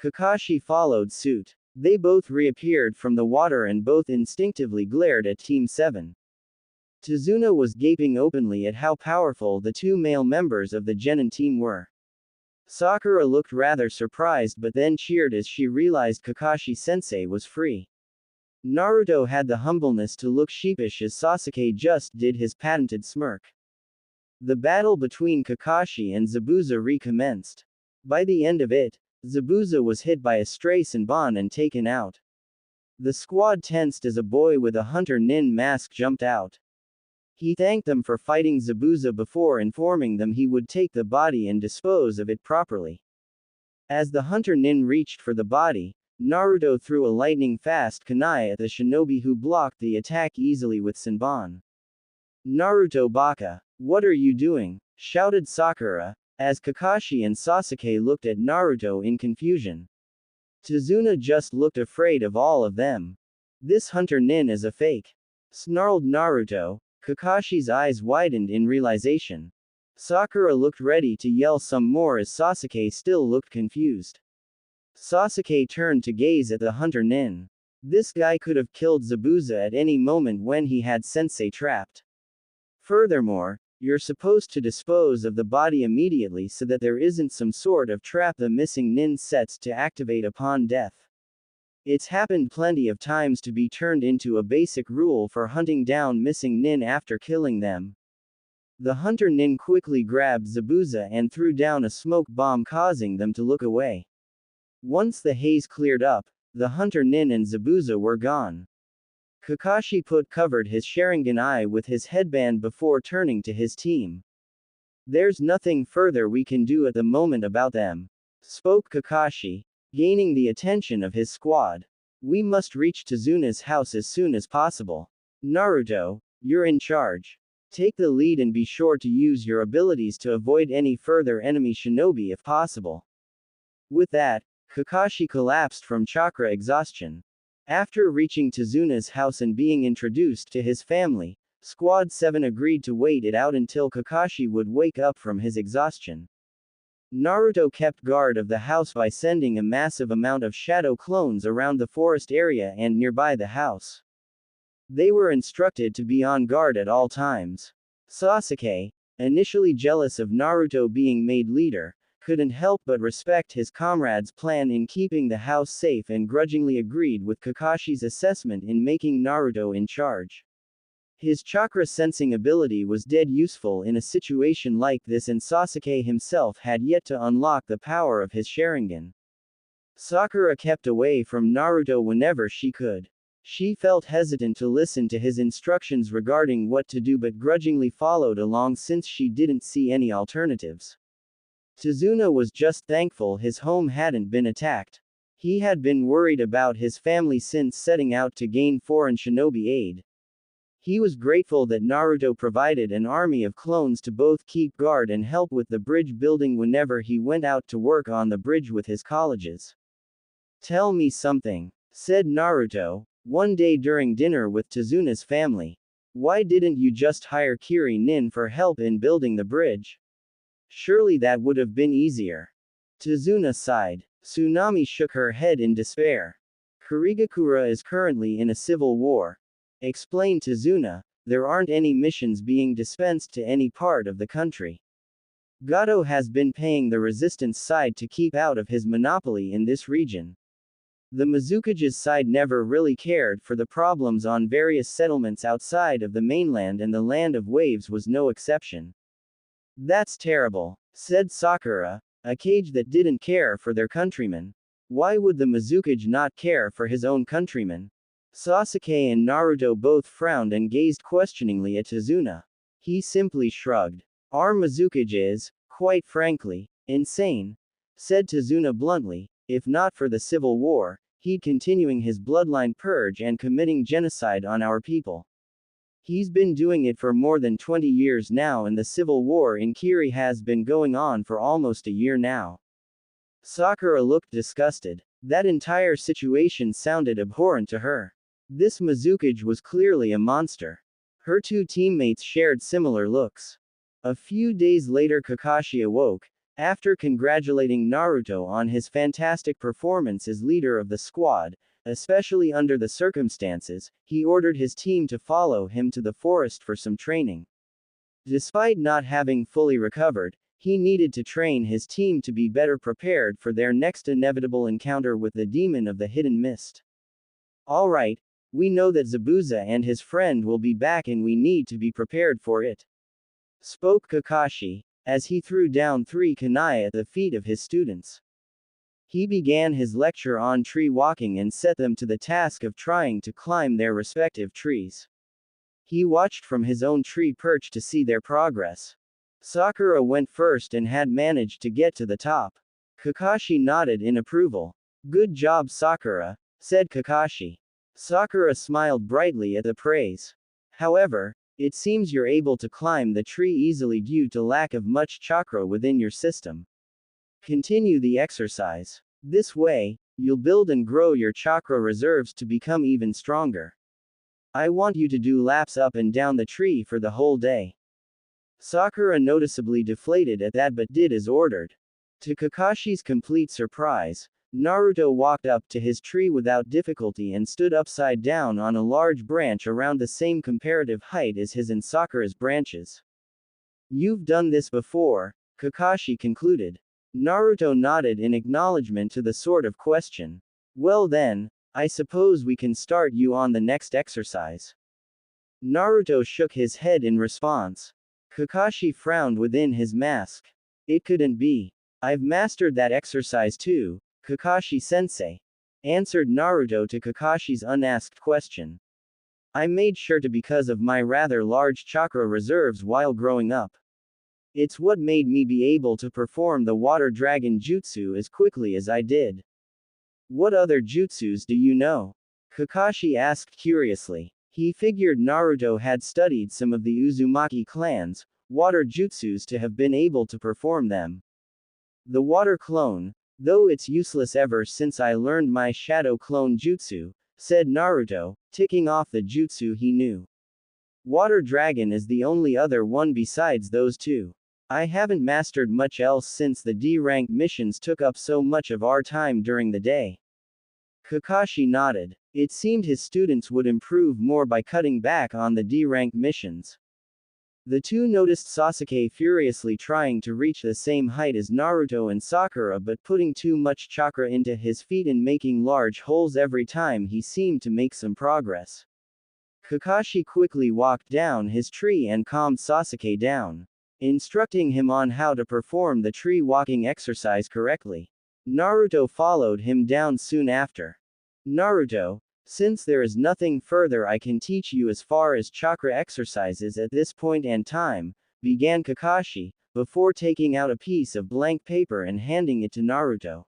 S1: Kakashi followed suit. They both reappeared from the water and both instinctively glared at Team 7. Tazuna was gaping openly at how powerful the 2 male members of the genin team were. Sakura looked rather surprised but then cheered as she realized Kakashi-sensei was free. Naruto had the humbleness to look sheepish as Sasuke just did his patented smirk. The battle between Kakashi and Zabuza recommenced. By the end of it, Zabuza was hit by a stray Senbon and taken out. The squad tensed as a boy with a Hunter Nin mask jumped out. He thanked them for fighting Zabuza before informing them he would take the body and dispose of it properly. As the Hunter Nin reached for the body, Naruto threw a lightning-fast kunai at the shinobi who blocked the attack easily with Senbon. Naruto Baka, what are you doing? Shouted Sakura, as Kakashi and Sasuke looked at Naruto in confusion. Tazuna just looked afraid of all of them. This Hunter Nin is a fake. Snarled Naruto. Kakashi's eyes widened in realization. Sakura looked ready to yell some more as Sasuke still looked confused. Sasuke turned to gaze at the Hunter Nin. This guy could have killed Zabuza at any moment when he had Sensei trapped. Furthermore, you're supposed to dispose of the body immediately so that there isn't some sort of trap the missing nin sets to activate upon death. It's happened plenty of times to be turned into a basic rule for hunting down missing nin after killing them. The Hunter Nin quickly grabbed Zabuza and threw down a smoke bomb, causing them to look away. Once the haze cleared up, the Hunter Nin and Zabuza were gone. Kakashi covered his Sharingan eye with his headband before turning to his team. There's nothing further we can do at the moment about them, spoke Kakashi, gaining the attention of his squad. We must reach Tazuna's house as soon as possible. Naruto, you're in charge. Take the lead and be sure to use your abilities to avoid any further enemy shinobi if possible. With that, Kakashi collapsed from chakra exhaustion. After reaching Tazuna's house and being introduced to his family, Squad 7 agreed to wait it out until Kakashi would wake up from his exhaustion. Naruto kept guard of the house by sending a massive amount of shadow clones around the forest area and nearby the house. They were instructed to be on guard at all times. Sasuke, initially jealous of Naruto being made leader, couldn't help but respect his comrade's plan in keeping the house safe and grudgingly agreed with Kakashi's assessment in making Naruto in charge. His chakra sensing ability was dead useful in a situation like this, and Sasuke himself had yet to unlock the power of his Sharingan. Sakura kept away from Naruto whenever she could. She felt hesitant to listen to his instructions regarding what to do but grudgingly followed along since she didn't see any alternatives. Tazuna was just thankful his home hadn't been attacked. He had been worried about his family since setting out to gain foreign shinobi aid. He was grateful that Naruto provided an army of clones to both keep guard and help with the bridge building whenever he went out to work on the bridge with his colleges. "Tell me something," said Naruto, one day during dinner with Tazuna's family. "Why didn't you just hire Kiri-nin for help in building the bridge? Surely that would have been easier." Tazuna sighed. Tsunami shook her head in despair. "Kirigakura is currently in a civil war," explained Tazuna. "There aren't any missions being dispensed to any part of the country. Gato has been paying the resistance side to keep out of his monopoly in this region. The Mizukage's side never really cared for the problems on various settlements outside of the mainland, and the Land of Waves was no exception." "That's terrible," said Sakura. "A cage that didn't care for their countrymen. Why would the Mizukage not care for his own countrymen?" Sasuke and Naruto both frowned and gazed questioningly at Tazuna. He simply shrugged. "Our Mizukage is, quite frankly, insane," said Tazuna bluntly. "If not for the civil war, he'd continuing his bloodline purge and committing genocide on our people. He's been doing it for more than 20 years now, and the civil war in Kiri has been going on for almost a year now." Sakura looked disgusted. That entire situation sounded abhorrent to her. This Mizukage was clearly a monster. Her two teammates shared similar looks. A few days later, Kakashi awoke. After congratulating Naruto on his fantastic performance as leader of the squad, especially under the circumstances, he ordered his team to follow him to the forest for some training. Despite not having fully recovered, he needed to train his team to be better prepared for their next inevitable encounter with the demon of the hidden mist. "All right, we know that Zabuza and his friend will be back and we need to be prepared for it," spoke Kakashi, as he threw down 3 kunai at the feet of his students. He began his lecture on tree walking and set them to the task of trying to climb their respective trees. He watched from his own tree perch to see their progress. Sakura went first and had managed to get to the top. Kakashi nodded in approval. "Good job, Sakura," said Kakashi. Sakura smiled brightly at the praise. "However, it seems you're able to climb the tree easily due to lack of much chakra within your system. Continue the exercise. This way, you'll build and grow your chakra reserves to become even stronger. I want you to do laps up and down the tree for the whole day." Sakura noticeably deflated at that but did as ordered. To Kakashi's complete surprise, Naruto walked up to his tree without difficulty and stood upside down on a large branch around the same comparative height as his and Sakura's branches. "You've done this before," Kakashi concluded. Naruto nodded in acknowledgement to the sort of question. "Well then, I suppose we can start you on the next exercise." Naruto shook his head in response. Kakashi frowned within his mask. "It couldn't be. I've mastered that exercise too, Kakashi-sensei," answered Naruto to Kakashi's unasked question. "I made sure to because of my rather large chakra reserves while growing up. It's what made me be able to perform the water dragon jutsu as quickly as I did." "What other jutsus do you know?" Kakashi asked curiously. He figured Naruto had studied some of the Uzumaki clan's water jutsus to have been able to perform them. The water clone, though it's useless ever since I learned my shadow clone jutsu, said Naruto, ticking off the jutsu he knew. Water dragon is the only other one besides those two. I haven't mastered much else since the D-rank missions took up so much of our time during the day. Kakashi nodded. It seemed his students would improve more by cutting back on the D-rank missions. The two noticed Sasuke furiously trying to reach the same height as Naruto and Sakura but putting too much chakra into his feet and making large holes every time he seemed to make some progress. Kakashi quickly walked down his tree and calmed Sasuke down, instructing him on how to perform the tree walking exercise correctly. Naruto followed him down soon after. Naruto, since there is nothing further I can teach you as far as chakra exercises at this point and time, began Kakashi, before taking out a piece of blank paper and handing it to Naruto.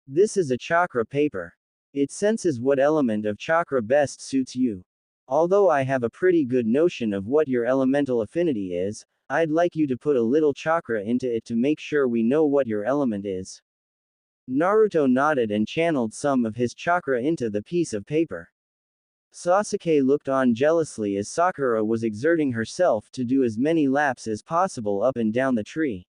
S1: This is a chakra paper. It senses what element of chakra best suits you. Although I have a pretty good notion of what your elemental affinity is, I'd like you to put a little chakra into it to make sure we know what your element is. Naruto nodded and channeled some of his chakra into the piece of paper. Sasuke looked on jealously as Sakura was exerting herself to do as many laps as possible up and down the tree.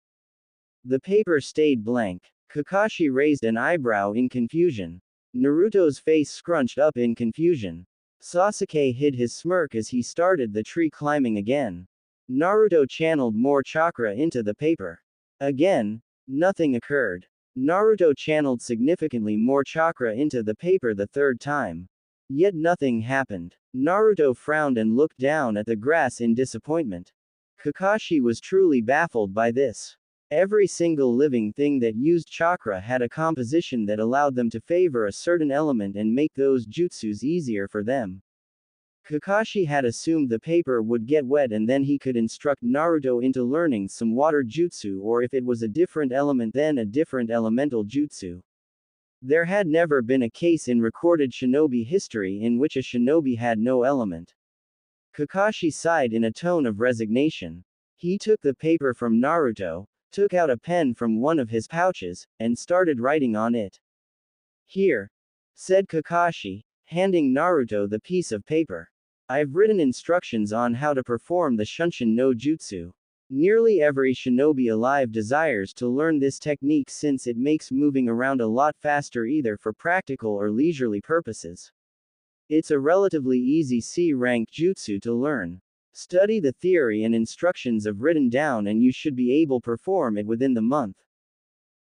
S1: The paper stayed blank. Kakashi raised an eyebrow in confusion. Naruto's face scrunched up in confusion. Sasuke hid his smirk as he started the tree climbing again. Naruto channeled more chakra into the paper. Again, nothing occurred. Naruto channeled significantly more chakra into the paper the third time. Yet nothing happened. Naruto frowned and looked down at the grass in disappointment. Kakashi was truly baffled by this. Every single living thing that used chakra had a composition that allowed them to favor a certain element and make those jutsus easier for them. Kakashi had assumed the paper would get wet and then he could instruct Naruto into learning some water jutsu, or if it was a different element then a different elemental jutsu. There had never been a case in recorded shinobi history in which a shinobi had no element. Kakashi sighed in a tone of resignation. He took the paper from Naruto, took out a pen from one of his pouches, and started writing on it. Here, said Kakashi, handing Naruto the piece of paper. I've written instructions on how to perform the Shunshin no Jutsu. Nearly every shinobi alive desires to learn this technique since it makes moving around a lot faster either for practical or leisurely purposes. It's a relatively easy C-rank jutsu to learn. Study the theory and instructions of written down and you should be able to perform it within the month.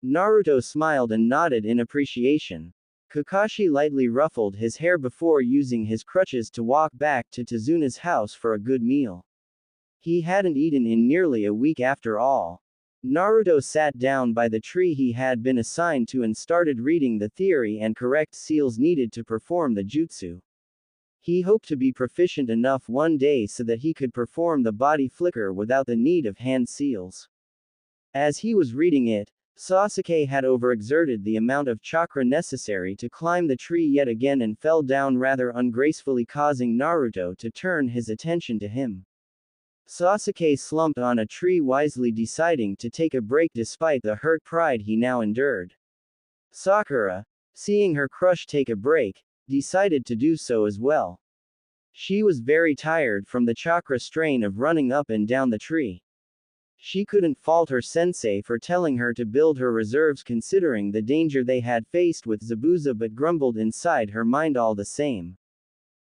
S1: Naruto smiled and nodded in appreciation. Kakashi lightly ruffled his hair before using his crutches to walk back to Tazuna's house for a good meal. He hadn't eaten in nearly a week after all. Naruto sat down by the tree he had been assigned to and started reading the theory and correct seals needed to perform the jutsu. He hoped to be proficient enough one day so that he could perform the body flicker without the need of hand seals. As he was reading it, Sasuke had overexerted the amount of chakra necessary to climb the tree yet again and fell down rather ungracefully, causing Naruto to turn his attention to him. Sasuke slumped on a tree, wisely deciding to take a break despite the hurt pride he now endured. Sakura, seeing her crush take a break, decided to do so as well. She was very tired from the chakra strain of running up and down the tree. She couldn't fault her sensei for telling her to build her reserves considering the danger they had faced with Zabuza, but grumbled inside her mind all the same.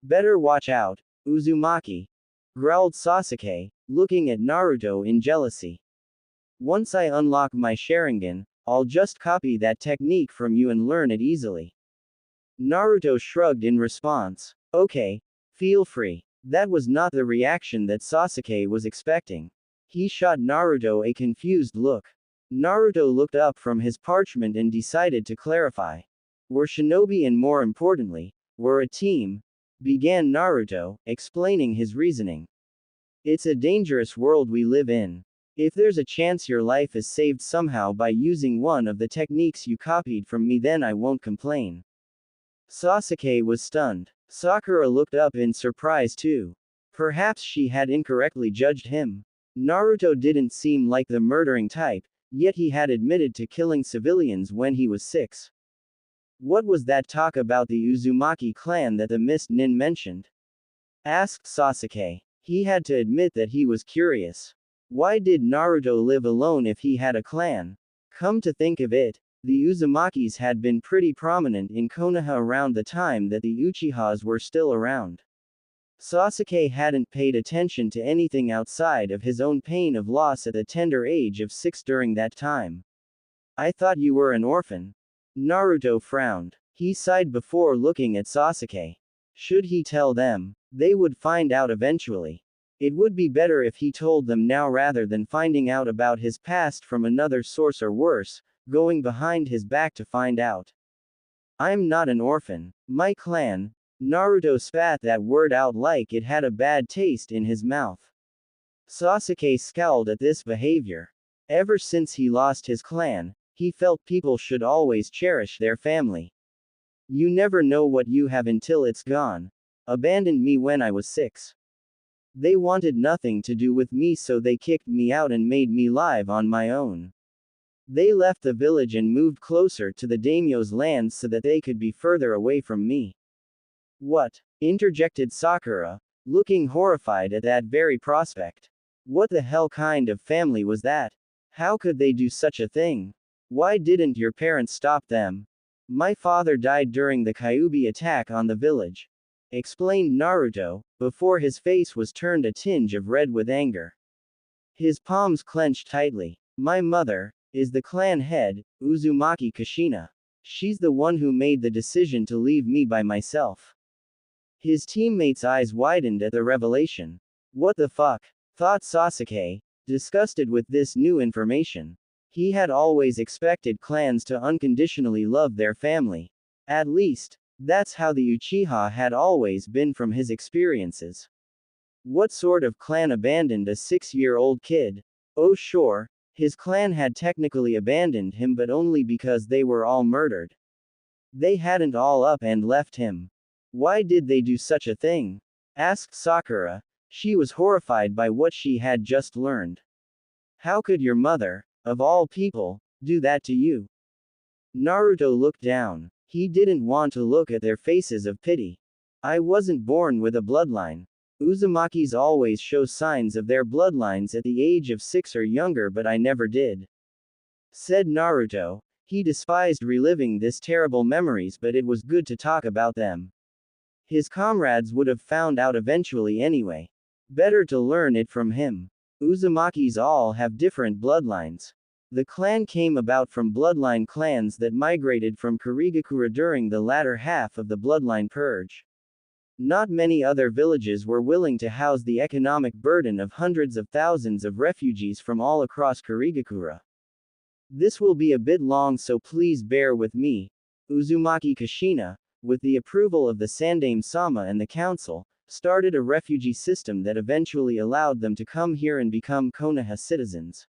S1: Better watch out, Uzumaki, growled Sasuke, looking at Naruto in jealousy. Once I unlock my Sharingan, I'll just copy that technique from you and learn it easily. Naruto shrugged in response. Okay, feel free. That was not the reaction that Sasuke was expecting. He shot Naruto a confused look. Naruto looked up from his parchment and decided to clarify. We're shinobi and more importantly, we're a team, began Naruto, explaining his reasoning. It's a dangerous world we live in. If there's a chance your life is saved somehow by using one of the techniques you copied from me, then I won't complain. Sasuke was stunned. Sakura looked up in surprise too. Perhaps she had incorrectly judged him. Naruto didn't seem like the murdering type, yet he had admitted to killing civilians when he was 6. What was that talk about the Uzumaki clan that the Mist Nin mentioned? Asked Sasuke. He had to admit that he was curious. Why did Naruto live alone if he had a clan? Come to think of it, the Uzumakis had been pretty prominent in Konoha around the time that the Uchihas were still around. Sasuke hadn't paid attention to anything outside of his own pain of loss at the tender age of 6 during that time. I thought you were an orphan. Naruto frowned. He sighed before looking at Sasuke. Should he tell them? They would find out eventually. It would be better if he told them now rather than finding out about his past from another source or worse, going behind his back to find out. I'm not an orphan. My clan. Naruto spat that word out like it had a bad taste in his mouth. Sasuke scowled at this behavior. Ever since he lost his clan, he felt people should always cherish their family. You never know what you have until it's gone. Abandoned me when I was 6. They wanted nothing to do with me, so they kicked me out and made me live on my own. They left the village and moved closer to the daimyo's lands so that they could be further away from me. What? Interjected Sakura, looking horrified at that very prospect. What the hell kind of family was that? How could they do such a thing? Why didn't your parents stop them? My father died during the Kyuubi attack on the village, explained Naruto, before his face was turned a tinge of red with anger. His palms clenched tightly. My mother is the clan head, Uzumaki Kushina. She's the one who made the decision to leave me by myself. His teammates' eyes widened at the revelation. What the fuck? Thought Sasuke, disgusted with this new information. He had always expected clans to unconditionally love their family. At least, that's how the Uchiha had always been from his experiences. What sort of clan abandoned a 6-year-old kid? Oh sure, his clan had technically abandoned him, but only because they were all murdered. They hadn't all up and left him. Why did they do such a thing? Asked Sakura. She was horrified by what she had just learned. How could your mother, of all people, do that to you? Naruto looked down. He didn't want to look at their faces of pity. I wasn't born with a bloodline. Uzumakis always show signs of their bloodlines at the age of 6 or younger, but I never did. Said Naruto. He despised reliving this terrible memories, but it was good to talk about them. His comrades would have found out eventually anyway. Better to learn it from him. Uzumakis all have different bloodlines. The clan came about from bloodline clans that migrated from Karigakura during the latter half of the bloodline purge. Not many other villages were willing to house the economic burden of hundreds of thousands of refugees from all across Karigakura. This will be a bit long, so please bear with me. Uzumaki Kushina, with the approval of the Sandaime-sama and the council, started a refugee system that eventually allowed them to come here and become Konoha citizens.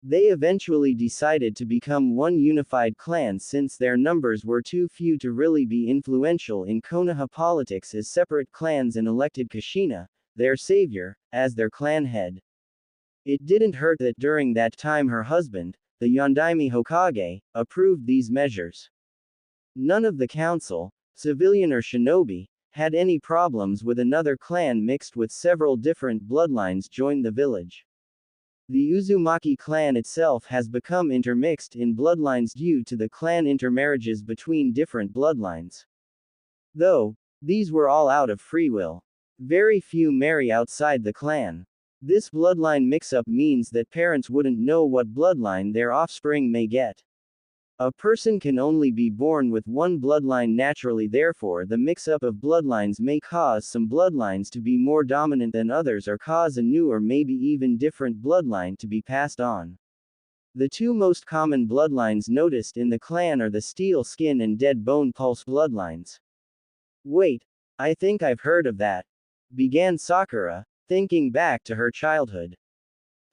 S1: They eventually decided to become one unified clan since their numbers were too few to really be influential in Konoha politics as separate clans, and elected Kushina, their savior, as their clan head. It didn't hurt that during that time her husband, the Yondaime Hokage, approved these measures. None of the council, civilian or shinobi, had any problems with another clan mixed with several different bloodlines join the village. The Uzumaki clan itself has become intermixed in bloodlines due to the clan intermarriages between different bloodlines. Though, these were all out of free will. Very few marry outside the clan. This bloodline mix-up means that parents wouldn't know what bloodline their offspring may get. A person can only be born with one bloodline naturally, therefore the mix-up of bloodlines may cause some bloodlines to be more dominant than others, or cause a new or maybe even different bloodline to be passed on. The two most common bloodlines noticed in the clan are the steel skin and dead bone pulse bloodlines. Wait, I think I've heard of that, began Sakura, thinking back to her childhood.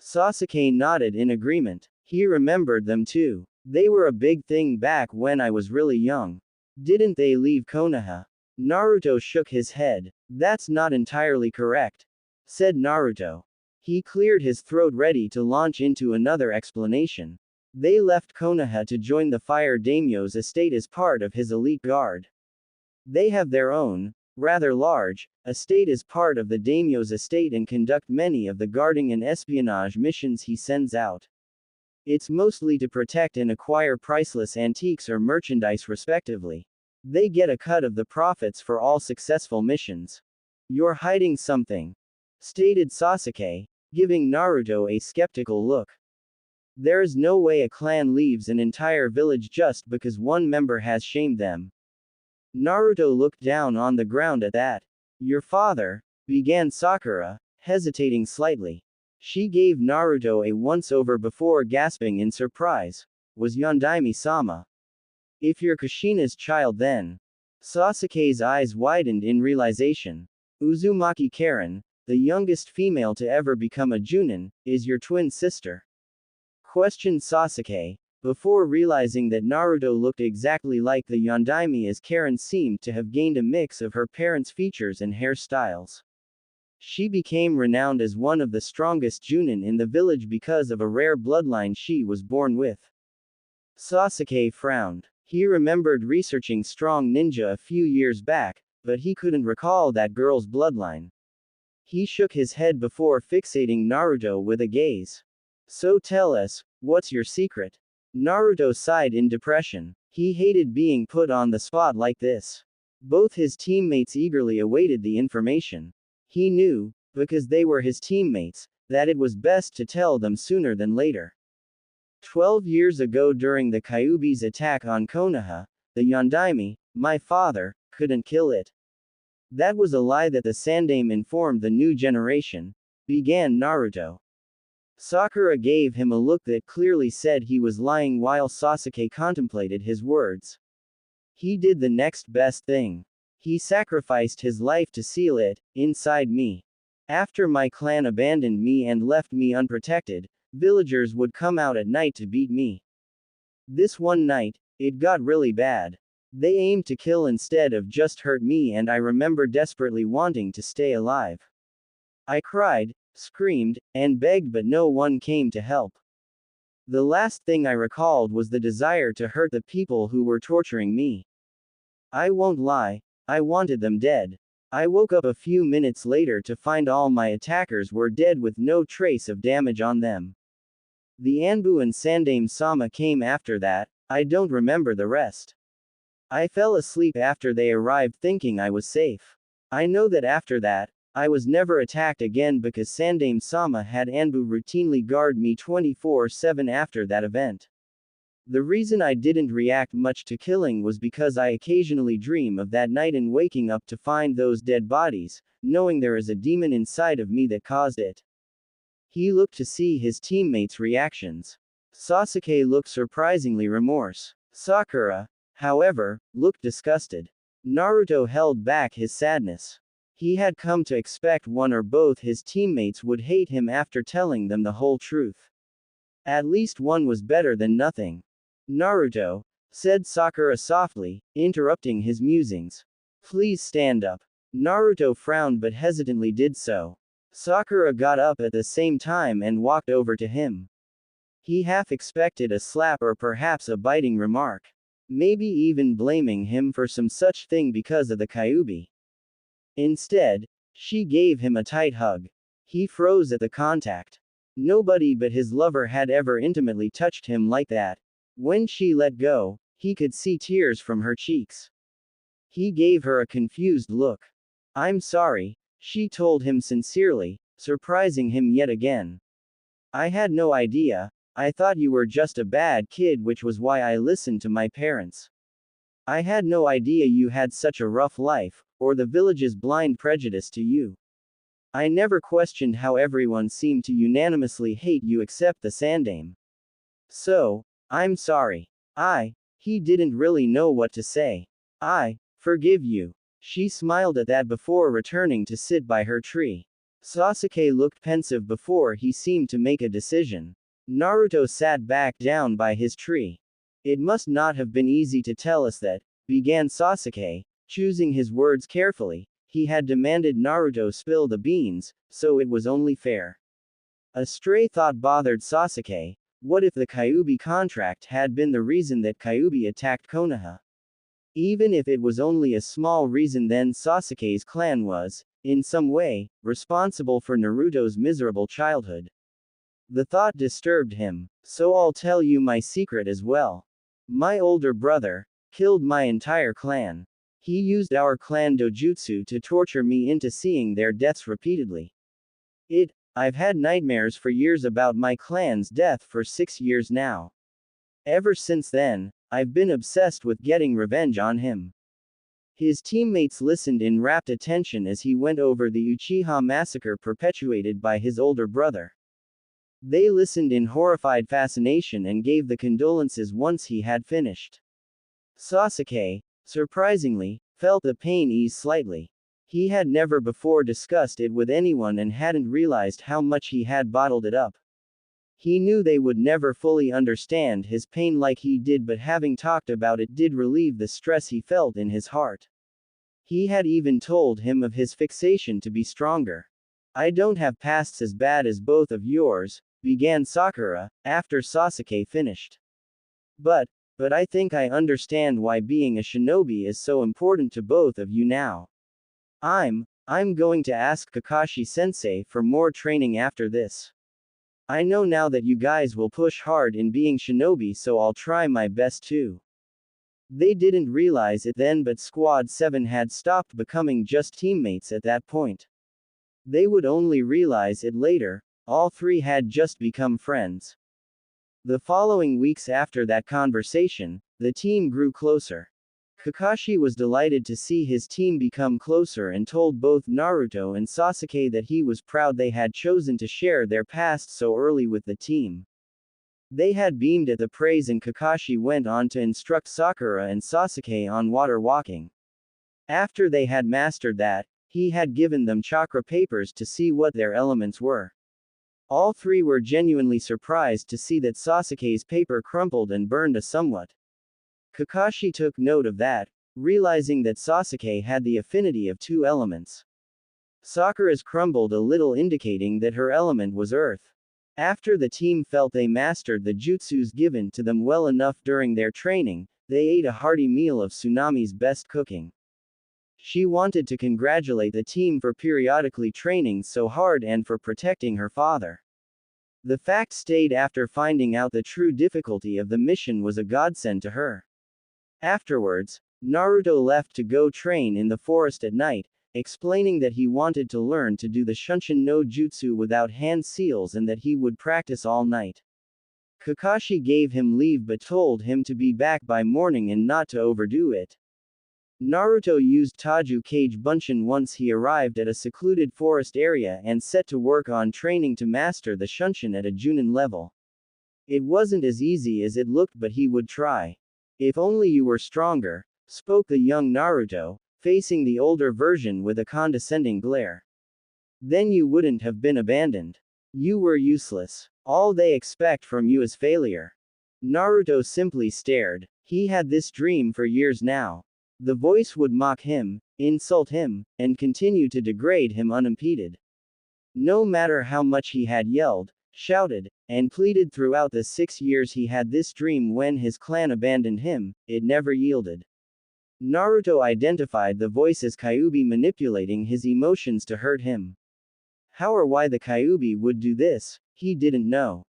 S1: Sasuke nodded in agreement. He remembered them too. They were a big thing back when I was really young. Didn't they leave Konoha? Naruto shook his head. That's not entirely correct, said Naruto. He cleared his throat ready to launch into another explanation. They left Konoha to join the Fire Daimyo's estate as part of his elite guard. They have their own, rather large, estate as part of the daimyo's estate and conduct many of the guarding and espionage missions he sends out. It's mostly to protect and acquire priceless antiques or merchandise respectively. They get a cut of the profits for all successful missions. You're hiding something, stated Sasuke, giving Naruto a skeptical look. There is no way a clan leaves an entire village just because one member has shamed them. Naruto looked down on the ground at that. Your father, began Sakura, hesitating slightly. She gave Naruto a once-over before gasping in surprise. Was Yondaime-sama? If you're Kushina's child then. Sasuke's eyes widened in realization. Uzumaki Karen, the youngest female to ever become a Junin, is your twin sister? Questioned Sasuke, before realizing that Naruto looked exactly like the Yondaime as Karen seemed to have gained a mix of her parents' features and hairstyles. She became renowned as one of the strongest Junin in the village because of a rare bloodline she was born with. Sasuke frowned. He remembered researching strong ninja a few years back, but he couldn't recall that girl's bloodline. He shook his head before fixating Naruto with a gaze. So tell us, what's your secret? Naruto sighed in depression. He hated being put on the spot like this. Both his teammates eagerly awaited the information. He knew, because they were his teammates, that it was best to tell them sooner than later. 12 years ago during the Kyuubi's attack on Konoha, the Yondaime, my father, couldn't kill it. That was a lie that the Sandaime informed the new generation, began Naruto. Sakura gave him a look that clearly said he was lying while Sasuke contemplated his words. He did the next best thing. He sacrificed his life to seal it, inside me. After my clan abandoned me and left me unprotected, villagers would come out at night to beat me. This one night, it got really bad. They aimed to kill instead of just hurt me, and I remember desperately wanting to stay alive. I cried, screamed, and begged, but no one came to help. The last thing I recalled was the desire to hurt the people who were torturing me. I won't lie, I wanted them dead. I woke up a few minutes later to find all my attackers were dead with no trace of damage on them. The Anbu and Sandaime-sama came after that. I don't remember the rest. I fell asleep after they arrived thinking I was safe. I know that after that, I was never attacked again because Sandaime-sama had Anbu routinely guard me 24/7 after that event. The reason I didn't react much to killing was because I occasionally dream of that night and waking up to find those dead bodies, knowing there is a demon inside of me that caused it. He looked to see his teammates' reactions. Sasuke looked surprisingly remorse. Sakura, however, looked disgusted. Naruto held back his sadness. He had come to expect one or both his teammates would hate him after telling them the whole truth. At least one was better than nothing. Naruto, said Sakura softly, interrupting his musings. Please stand up. Naruto frowned but hesitantly did so. Sakura got up at the same time and walked over to him. He half expected a slap or perhaps a biting remark. Maybe even blaming him for some such thing because of the Kyuubi. Instead, she gave him a tight hug. He froze at the contact. Nobody but his lover had ever intimately touched him like that. When she let go, he could see tears from her cheeks. He gave her a confused look. I'm sorry, she told him sincerely, surprising him yet again. I had no idea. I thought you were just a bad kid, which was why I listened to my parents. I had no idea you had such a rough life, or the village's blind prejudice to you. I never questioned how everyone seemed to unanimously hate you except the Sandaime. So, I'm sorry. He didn't really know what to say. I forgive you. She smiled at that before returning to sit by her tree. Sasuke looked pensive before he seemed to make a decision. Naruto sat back down by his tree. It must not have been easy to tell us that, began Sasuke, choosing his words carefully. He had demanded Naruto spill the beans, so it was only fair. A stray thought bothered Sasuke. What if the Kyuubi contract had been the reason that Kyuubi attacked Konoha? Even if it was only a small reason, then Sasuke's clan was, in some way, responsible for Naruto's miserable childhood. The thought disturbed him. So I'll tell you my secret as well. My older brother killed my entire clan. He used our clan dojutsu to torture me into seeing their deaths repeatedly. I've had nightmares for years about my clan's death for 6 years now. Ever since then, I've been obsessed with getting revenge on him. His teammates listened in rapt attention as he went over the Uchiha massacre perpetuated by his older brother. They listened in horrified fascination and gave the condolences once he had finished. Sasuke, surprisingly, felt the pain ease slightly. He had never before discussed it with anyone and hadn't realized how much he had bottled it up. He knew they would never fully understand his pain like he did, but having talked about it did relieve the stress he felt in his heart. He had even told him of his fixation to be stronger. I don't have pasts as bad as both of yours, began Sakura, after Sasuke finished. But I think I understand why being a shinobi is so important to both of you now. I'm going to ask Kakashi-sensei for more training after this. I know now that you guys will push hard in being shinobi, so I'll try my best too. They didn't realize it then, but Squad 7 had stopped becoming just teammates at that point. They would only realize it later. All three had just become friends. The following weeks after that conversation, the team grew closer. Kakashi was delighted to see his team become closer and told both Naruto and Sasuke that he was proud they had chosen to share their past so early with the team. They had beamed at the praise, and Kakashi went on to instruct Sakura and Sasuke on water walking. After they had mastered that, he had given them chakra papers to see what their elements were. All three were genuinely surprised to see that Sasuke's paper crumpled and burned somewhat. Kakashi took note of that, realizing that Sasuke had the affinity of 2 elements. Sakura's crumbled a little, indicating that her element was earth. After the team felt they mastered the jutsus given to them well enough during their training, they ate a hearty meal of Tsunami's best cooking. She wanted to congratulate the team for periodically training so hard and for protecting her father. The fact stayed after finding out the true difficulty of the mission was a godsend to her. Afterwards, Naruto left to go train in the forest at night, explaining that he wanted to learn to do the Shunshin no Jutsu without hand seals and that he would practice all night. Kakashi gave him leave but told him to be back by morning and not to overdo it. Naruto used Taju Kage Bunshin once he arrived at a secluded forest area and set to work on training to master the Shunshin at a Junin level. It wasn't as easy as it looked, but he would try. If only you were stronger, spoke the young Naruto, facing the older version with a condescending glare. Then you wouldn't have been abandoned. You were useless. All they expect from you is failure. Naruto simply stared. He had this dream for years now. The voice would mock him, insult him, and continue to degrade him unimpeded. No matter how much he had yelled, shouted, and pleaded throughout the 6 years he had this dream, when his clan abandoned him, it never yielded. Naruto identified the voice as Kyuubi manipulating his emotions to hurt him. How or why the Kyuubi would do this, he didn't know.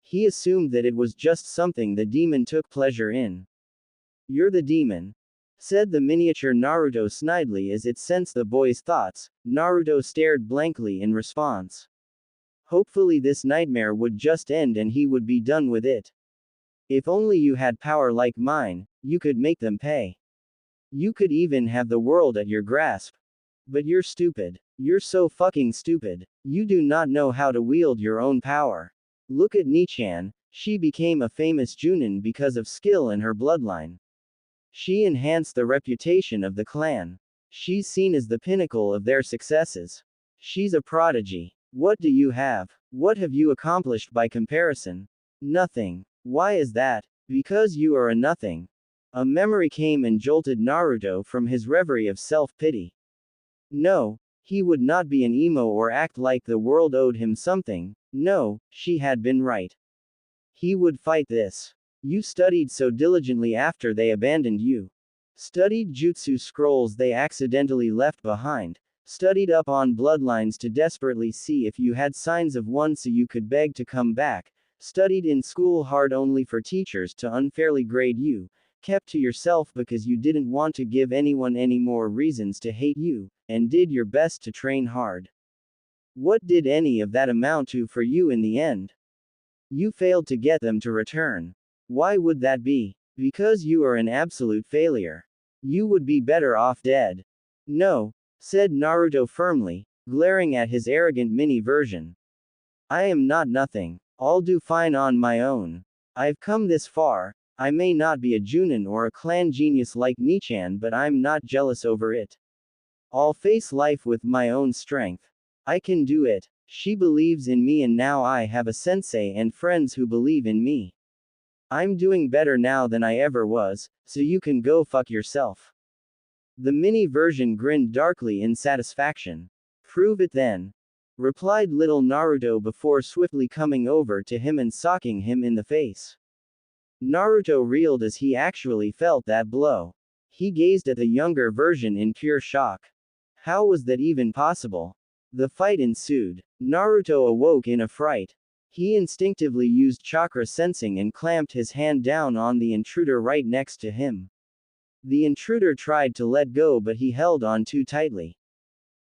S1: He assumed that it was just something the demon took pleasure in. You're the demon, said the miniature Naruto snidely as it sensed the boy's thoughts. Naruto stared blankly in response. Hopefully this nightmare would just end and he would be done with it. If only you had power like mine, you could make them pay. You could even have the world at your grasp. But you're stupid. You're so fucking stupid. You do not know how to wield your own power. Look at Nichan, she became a famous Junin because of skill in her bloodline. She enhanced the reputation of the clan. She's seen as the pinnacle of their successes. She's a prodigy. What do you have? What have you accomplished by comparison? Nothing. Why is that? Because you are a nothing. A memory came and jolted Naruto from his reverie of self-pity. No, he would not be an emo or act like the world owed him something. No, she had been right. He would fight this. You studied so diligently after they abandoned you. Studied jutsu scrolls they accidentally left behind. Studied up on bloodlines to desperately see if you had signs of one so you could beg to come back. Studied in school hard only for teachers to unfairly grade you. Kept to yourself because you didn't want to give anyone any more reasons to hate you, and did your best to train hard. What did any of that amount to for you in the end? You failed to get them to return. Why would that be? Because you are an absolute failure. You would be better off dead. No, said Naruto firmly, glaring at his arrogant mini version. I am not nothing. I'll do fine on my own. I've come this far. I may not be a Junin or a clan genius like Nichan, but I'm not jealous over it. I'll face life with my own strength. I can do it. She believes in me and now I have a sensei and friends who believe in me. I'm doing better now than I ever was, so you can go fuck yourself. The mini version grinned darkly in satisfaction. Prove it then, replied little Naruto before swiftly coming over to him and socking him in the face. Naruto reeled as he actually felt that blow. He gazed at the younger version in pure shock. How was that even possible? The fight ensued. Naruto awoke in a fright. He instinctively used chakra sensing and clamped his hand down on the intruder right next to him. The intruder tried to let go but he held on too tightly.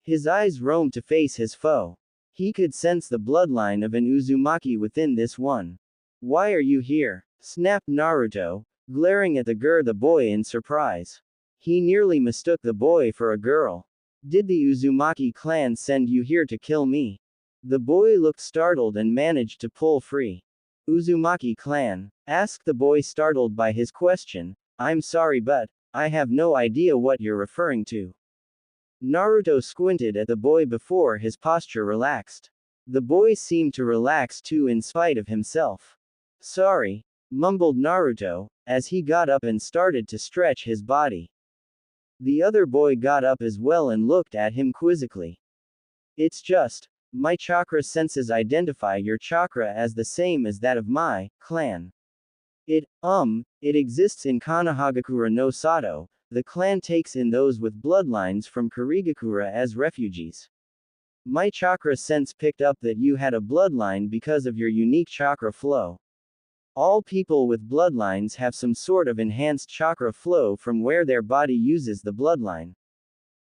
S1: His eyes roamed to face his foe. He could sense the bloodline of an Uzumaki within this one. Why are you here? Snapped Naruto, glaring at the boy in surprise. He nearly mistook the boy for a girl. Did the Uzumaki clan send you here to kill me? The boy looked startled and managed to pull free. Uzumaki clan? Asked the boy, startled by his question. I'm sorry, but I have no idea what you're referring to. Naruto squinted at the boy before his posture relaxed. The boy seemed to relax too in spite of himself. Sorry, mumbled Naruto, as he got up and started to stretch his body. The other boy got up as well and looked at him quizzically. It's just, my chakra senses identify your chakra as the same as that of my clan. It exists in Konohagakure no Sato. The clan takes in those with bloodlines from Kirigakure as refugees. My chakra sense picked up that you had a bloodline because of your unique chakra flow. All people with bloodlines have some sort of enhanced chakra flow from where their body uses the bloodline.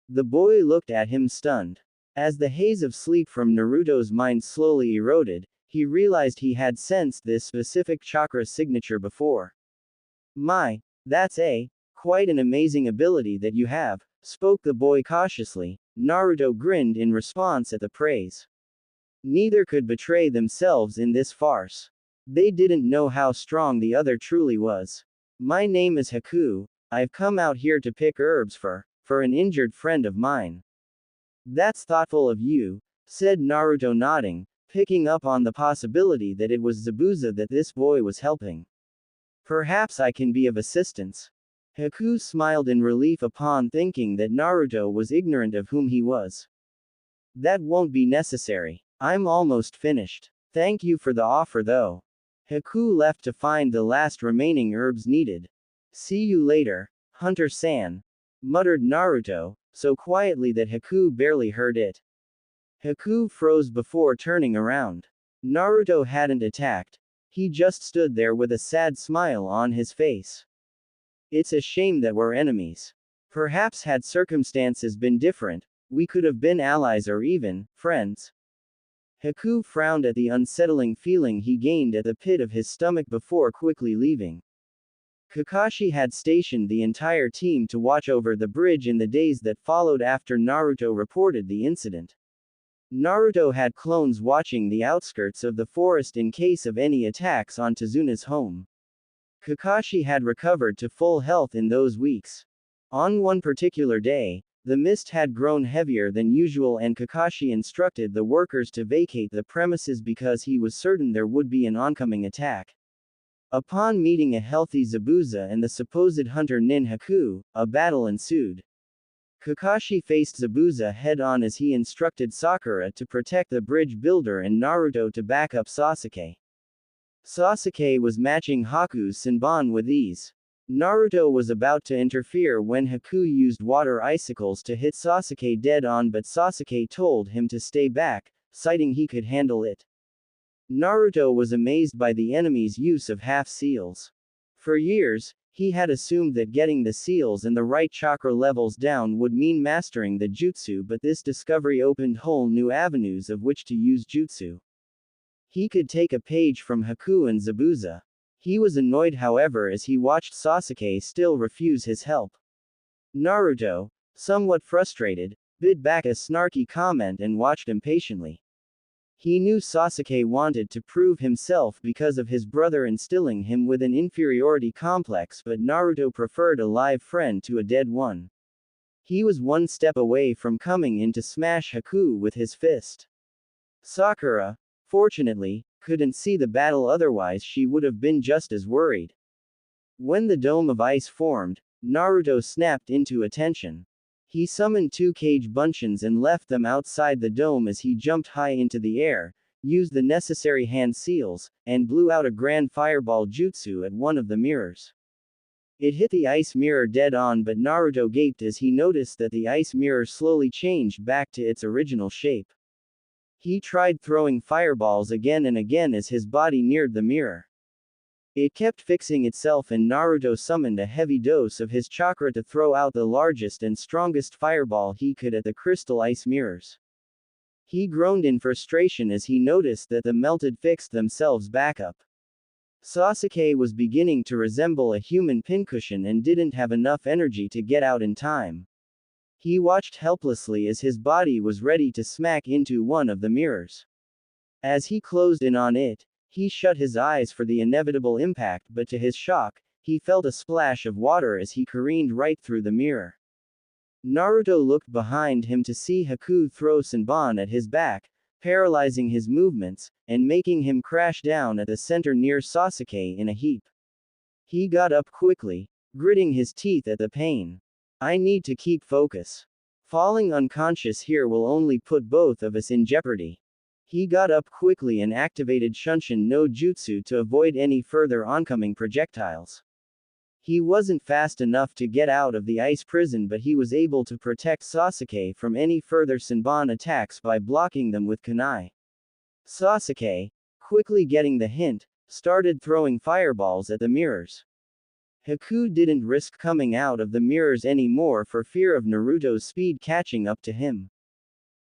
S1: The boy looked at him stunned. As the haze of sleep from Naruto's mind slowly eroded, he realized he had sensed this specific chakra signature before. That's quite an amazing ability that you have, spoke the boy cautiously. Naruto grinned in response at the praise. Neither could betray themselves in this farce. They didn't know how strong the other truly was. My name is Haku. I've come out here to pick herbs for an injured friend of mine. That's thoughtful of you, said Naruto, nodding, picking up on the possibility that it was Zabuza that this boy was helping. Perhaps I can be of assistance. Haku smiled in relief upon thinking that Naruto was ignorant of whom he was. That won't be necessary. I'm almost finished. Thank you for the offer though. Haku left to find the last remaining herbs needed. See you later, Hunter-san, muttered Naruto, so quietly that Haku barely heard it. Haku froze before turning around. Naruto hadn't attacked. He just stood there with a sad smile on his face. It's a shame that we're enemies. Perhaps had circumstances been different, we could have been allies or even friends. Haku frowned at the unsettling feeling he gained at the pit of his stomach before quickly leaving. Kakashi had stationed the entire team to watch over the bridge in the days that followed after Naruto reported the incident. Naruto had clones watching the outskirts of the forest in case of any attacks on Tezuna's home. Kakashi had recovered to full health in those weeks. On one particular day, the mist had grown heavier than usual and Kakashi instructed the workers to vacate the premises because he was certain there would be an oncoming attack. Upon meeting a healthy Zabuza and the supposed hunter Nin Haku, a battle ensued. Kakashi faced Zabuza head-on as he instructed Sakura to protect the bridge builder and Naruto to back up Sasuke. Sasuke was matching Haku's Senbon with ease. Naruto was about to interfere when Haku used water icicles to hit Sasuke dead-on, but Sasuke told him to stay back, citing he could handle it. Naruto was amazed by the enemy's use of half-seals. For years, he had assumed that getting the seals and the right chakra levels down would mean mastering the jutsu, but this discovery opened whole new avenues of which to use jutsu. He could take a page from Haku and Zabuza. He was annoyed, however, as he watched Sasuke still refuse his help. Naruto, somewhat frustrated, bit back a snarky comment and watched impatiently. He knew Sasuke wanted to prove himself because of his brother instilling him with an inferiority complex, but Naruto preferred a live friend to a dead one. He was one step away from coming in to smash Haku with his fist. Sakura, fortunately, couldn't see the battle, otherwise she would have been just as worried. When the dome of ice formed, Naruto snapped into attention. He summoned 2 cage bunchins and left them outside the dome as he jumped high into the air, used the necessary hand seals, and blew out a grand fireball jutsu at one of the mirrors. It hit the ice mirror dead on, but Naruto gaped as he noticed that the ice mirror slowly changed back to its original shape. He tried throwing fireballs again and again as his body neared the mirror. It kept fixing itself, and Naruto summoned a heavy dose of his chakra to throw out the largest and strongest fireball he could at the crystal ice mirrors. He groaned in frustration as he noticed that the melted fixed themselves back up. Sasuke was beginning to resemble a human pincushion and didn't have enough energy to get out in time. He watched helplessly as his body was ready to smack into one of the mirrors. As he closed in on it, he shut his eyes for the inevitable impact, but to his shock, he felt a splash of water as he careened right through the mirror. Naruto looked behind him to see Haku throw Senbon at his back, paralyzing his movements, and making him crash down at the center near Sasuke in a heap. He got up quickly, gritting his teeth at the pain. I need to keep focus. Falling unconscious here will only put both of us in jeopardy. He got up quickly and activated Shunshin no Jutsu to avoid any further oncoming projectiles. He wasn't fast enough to get out of the ice prison, but he was able to protect Sasuke from any further Senbon attacks by blocking them with kunai. Sasuke, quickly getting the hint, started throwing fireballs at the mirrors. Haku didn't risk coming out of the mirrors anymore for fear of Naruto's speed catching up to him.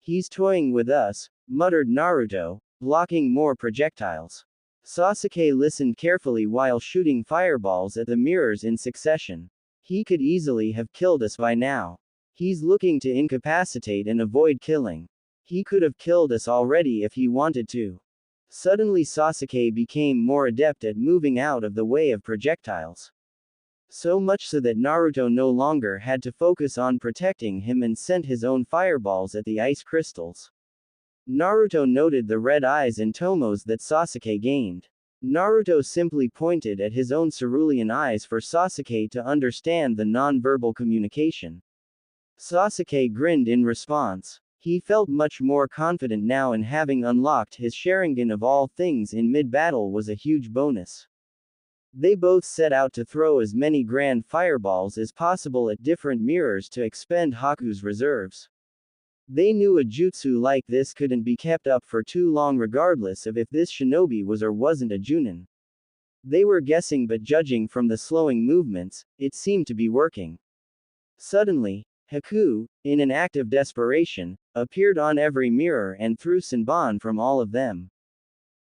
S1: He's toying with us, muttered Naruto, blocking more projectiles. Sasuke listened carefully while shooting fireballs at the mirrors in succession. He could easily have killed us by now. He's looking to incapacitate and avoid killing. He could have killed us already if he wanted to. Suddenly Sasuke became more adept at moving out of the way of projectiles. So much so that Naruto no longer had to focus on protecting him and sent his own fireballs at the ice crystals. Naruto noted the red eyes and tomos that Sasuke gained. Naruto simply pointed at his own cerulean eyes for Sasuke to understand the non-verbal communication. Sasuke grinned in response. He felt much more confident now, and having unlocked his Sharingan of all things in mid-battle was a huge bonus. They both set out to throw as many grand fireballs as possible at different mirrors to expend Haku's reserves. They knew a jutsu like this couldn't be kept up for too long, regardless of if this shinobi was or wasn't a Junin. They were guessing, but judging from the slowing movements, it seemed to be working. Suddenly, Haku, in an act of desperation, appeared on every mirror and threw Senbon from all of them.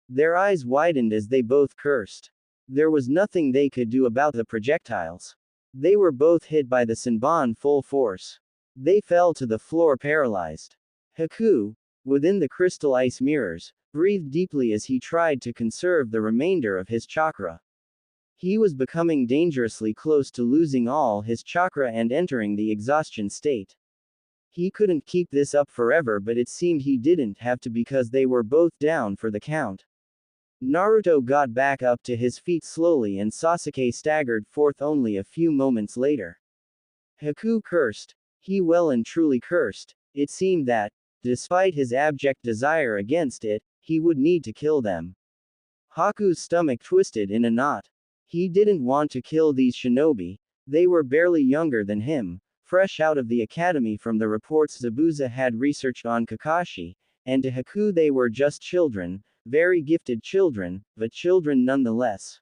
S1: Their eyes widened as they both cursed. There was nothing they could do about the projectiles. They were both hit by the Senbon full force. They fell to the floor paralyzed. Haku, within the crystal ice mirrors, breathed deeply as he tried to conserve the remainder of his chakra. He was becoming dangerously close to losing all his chakra and entering the exhaustion state. He couldn't keep this up forever, but it seemed he didn't have to because they were both down for the count. Naruto got back up to his feet slowly and Sasuke staggered forth only a few moments later. Haku cursed. He well and truly cursed. It seemed that, despite his abject desire against it, he would need to kill them. Haku's stomach twisted in a knot. He didn't want to kill these shinobi. They were barely younger than him, fresh out of the academy from the reports Zabuza had researched on Kakashi, and to Haku they were just children, very gifted children, but children nonetheless.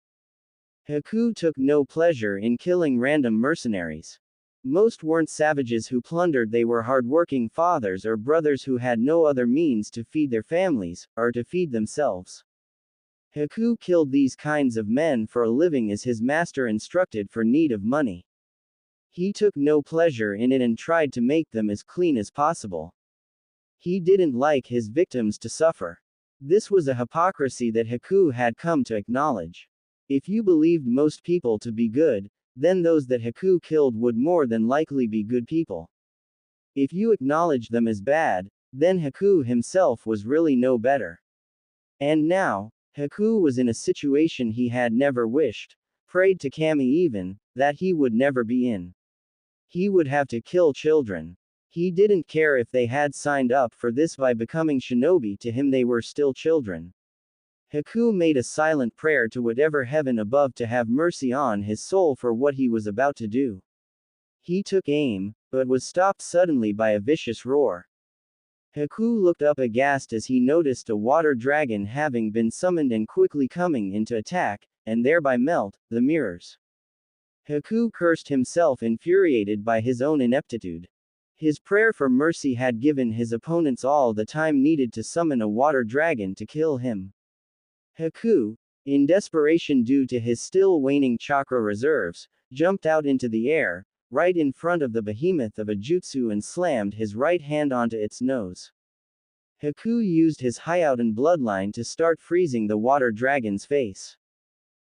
S1: Haku took no pleasure in killing random mercenaries. Most weren't savages who plundered, they were hardworking fathers or brothers who had no other means to feed their families, or to feed themselves. Haku killed these kinds of men for a living as his master instructed for need of money. He took no pleasure in it and tried to make them as clean as possible. He didn't like his victims to suffer. This was a hypocrisy that Haku had come to acknowledge. If you believed most people to be good, then those that Haku killed would more than likely be good people. If you acknowledged them as bad, then Haku himself was really no better. And now, Haku was in a situation he had never wished, prayed to Kami even, that he would never be in. He would have to kill children. He didn't care if they had signed up for this by becoming shinobi, to him they were still children. Haku made a silent prayer to whatever heaven above to have mercy on his soul for what he was about to do. He took aim, but was stopped suddenly by a vicious roar. Haku looked up aghast as he noticed a water dragon having been summoned and quickly coming into attack, and thereby melt the mirrors. Haku cursed himself, infuriated by his own ineptitude. His prayer for mercy had given his opponents all the time needed to summon a water dragon to kill him. Haku, in desperation due to his still waning chakra reserves, jumped out into the air, right in front of the behemoth of a jutsu and slammed his right hand onto its nose. Haku used his Hyouten bloodline to start freezing the water dragon's face.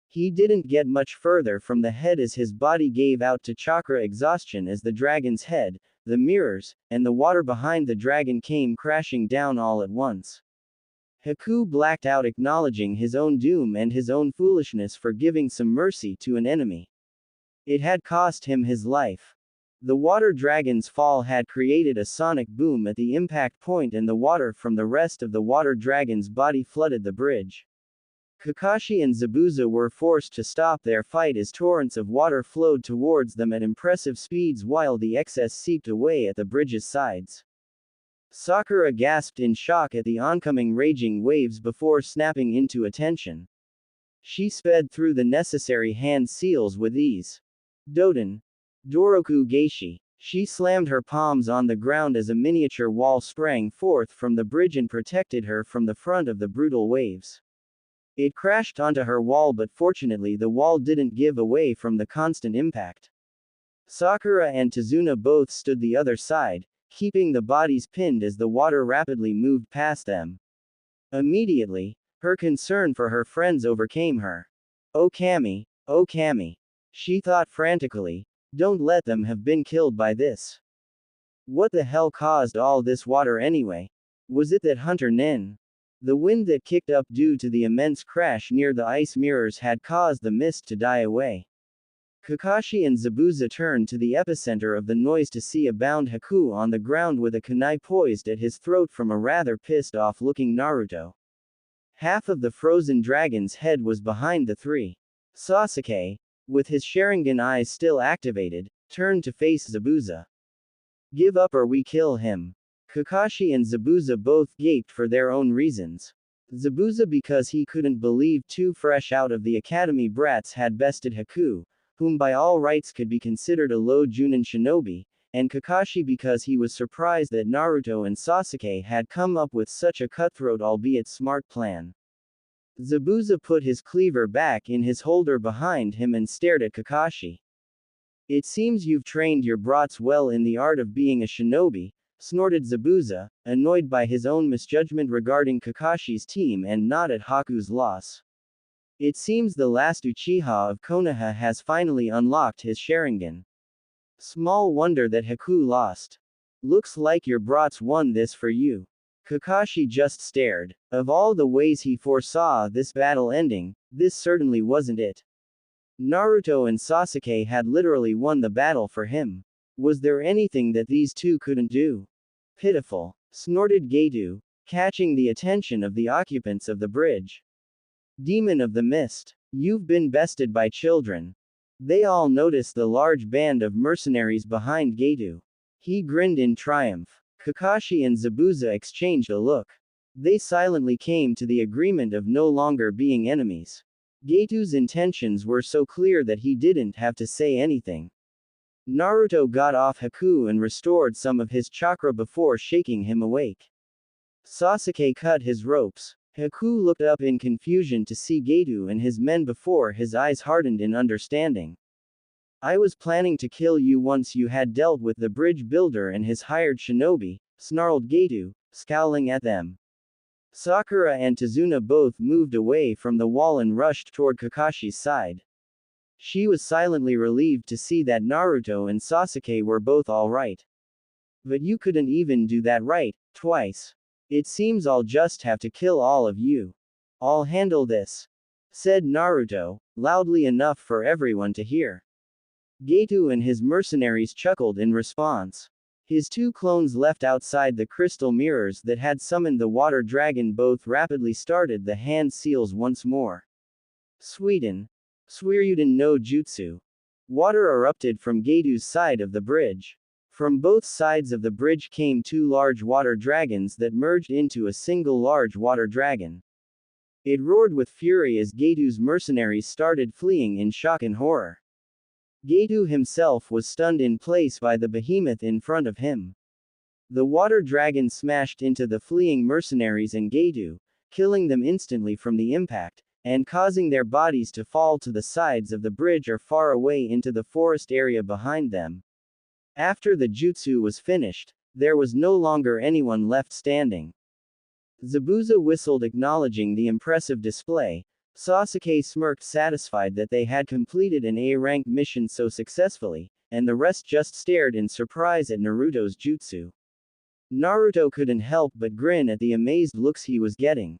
S1: He didn't get much further from the head as his body gave out to chakra exhaustion as the dragon's head, the mirrors, and the water behind the dragon came crashing down all at once. Haku blacked out, acknowledging his own doom and his own foolishness for giving some mercy to an enemy. It had cost him his life. The water dragon's fall had created a sonic boom at the impact point, and the water from the rest of the water dragon's body flooded the bridge. Kakashi and Zabuza were forced to stop their fight as torrents of water flowed towards them at impressive speeds while the excess seeped away at the bridge's sides. Sakura gasped in shock at the oncoming raging waves before snapping into attention. She sped through the necessary hand seals with ease. Doden. Doroku Geishi. She slammed her palms on the ground as a miniature wall sprang forth from the bridge and protected her from the front of the brutal waves. It crashed onto her wall, but fortunately the wall didn't give away from the constant impact. Sakura and Tazuna both stood the other side, keeping the bodies pinned as the water rapidly moved past them. Immediately, her concern for her friends overcame her. Oh Kami, she thought frantically, don't let them have been killed by this. What the hell caused all this water anyway? Was it that Hunter Nin? The wind that kicked up due to the immense crash near the ice mirrors had caused the mist to die away. Kakashi and Zabuza turned to the epicenter of the noise to see a bound Haku on the ground with a kunai poised at his throat from a rather pissed-off-looking Naruto. Half of the frozen dragon's head was behind the three. Sasuke, with his Sharingan eyes still activated, turned to face Zabuza. Give up or we kill him. Kakashi and Zabuza both gaped for their own reasons. Zabuza because he couldn't believe two fresh out of the academy brats had bested Haku, whom by all rights could be considered a low Junin shinobi, and Kakashi because he was surprised that Naruto and Sasuke had come up with such a cutthroat albeit smart plan. Zabuza put his cleaver back in his holder behind him and stared at Kakashi. It seems you've trained your brats well in the art of being a shinobi, snorted Zabuza, annoyed by his own misjudgment regarding Kakashi's team and not at Haku's loss. It seems the last Uchiha of Konoha has finally unlocked his Sharingan. Small wonder that Haku lost. Looks like your brats won this for you. Kakashi just stared. Of all the ways he foresaw this battle ending, this certainly wasn't it. Naruto and Sasuke had literally won the battle for him. Was there anything that these two couldn't do? Pitiful, snorted Gato, catching the attention of the occupants of the bridge. Demon of the Mist, you've been bested by children. They all noticed the large band of mercenaries behind Gato. He grinned in triumph. Kakashi and Zabuza exchanged a look. They silently came to the agreement of no longer being enemies. Gato's intentions were so clear that he didn't have to say anything. Naruto got off Haku and restored some of his chakra before shaking him awake. Sasuke cut his ropes. Haku looked up in confusion to see Gato and his men before his eyes hardened in understanding. I was planning to kill you once you had dealt with the bridge builder and his hired shinobi, snarled Gato, scowling at them. Sakura and Tazuna both moved away from the wall and rushed toward Kakashi's side. She was silently relieved to see that Naruto and Sasuke were both alright. But you couldn't even do that right, twice. It seems I'll just have to kill all of you. I'll handle this, said Naruto, loudly enough for everyone to hear. Gato and his mercenaries chuckled in response. His two clones left outside the crystal mirrors that had summoned the water dragon both rapidly started the hand seals once more. Suryuden no Jutsu. Water erupted from Gato's side of the bridge. From both sides of the bridge came two large water dragons that merged into a single large water dragon. It roared with fury as Gato's mercenaries started fleeing in shock and horror. Gato himself was stunned in place by the behemoth in front of him. The water dragon smashed into the fleeing mercenaries and Gato, killing them instantly from the impact, and causing their bodies to fall to the sides of the bridge or far away into the forest area behind them. After the jutsu was finished, there was no longer anyone left standing. Zabuza whistled acknowledging the impressive display. Sasuke smirked satisfied that they had completed an A-rank mission so successfully, and the rest just stared in surprise at Naruto's jutsu. Naruto couldn't help but grin at the amazed looks he was getting.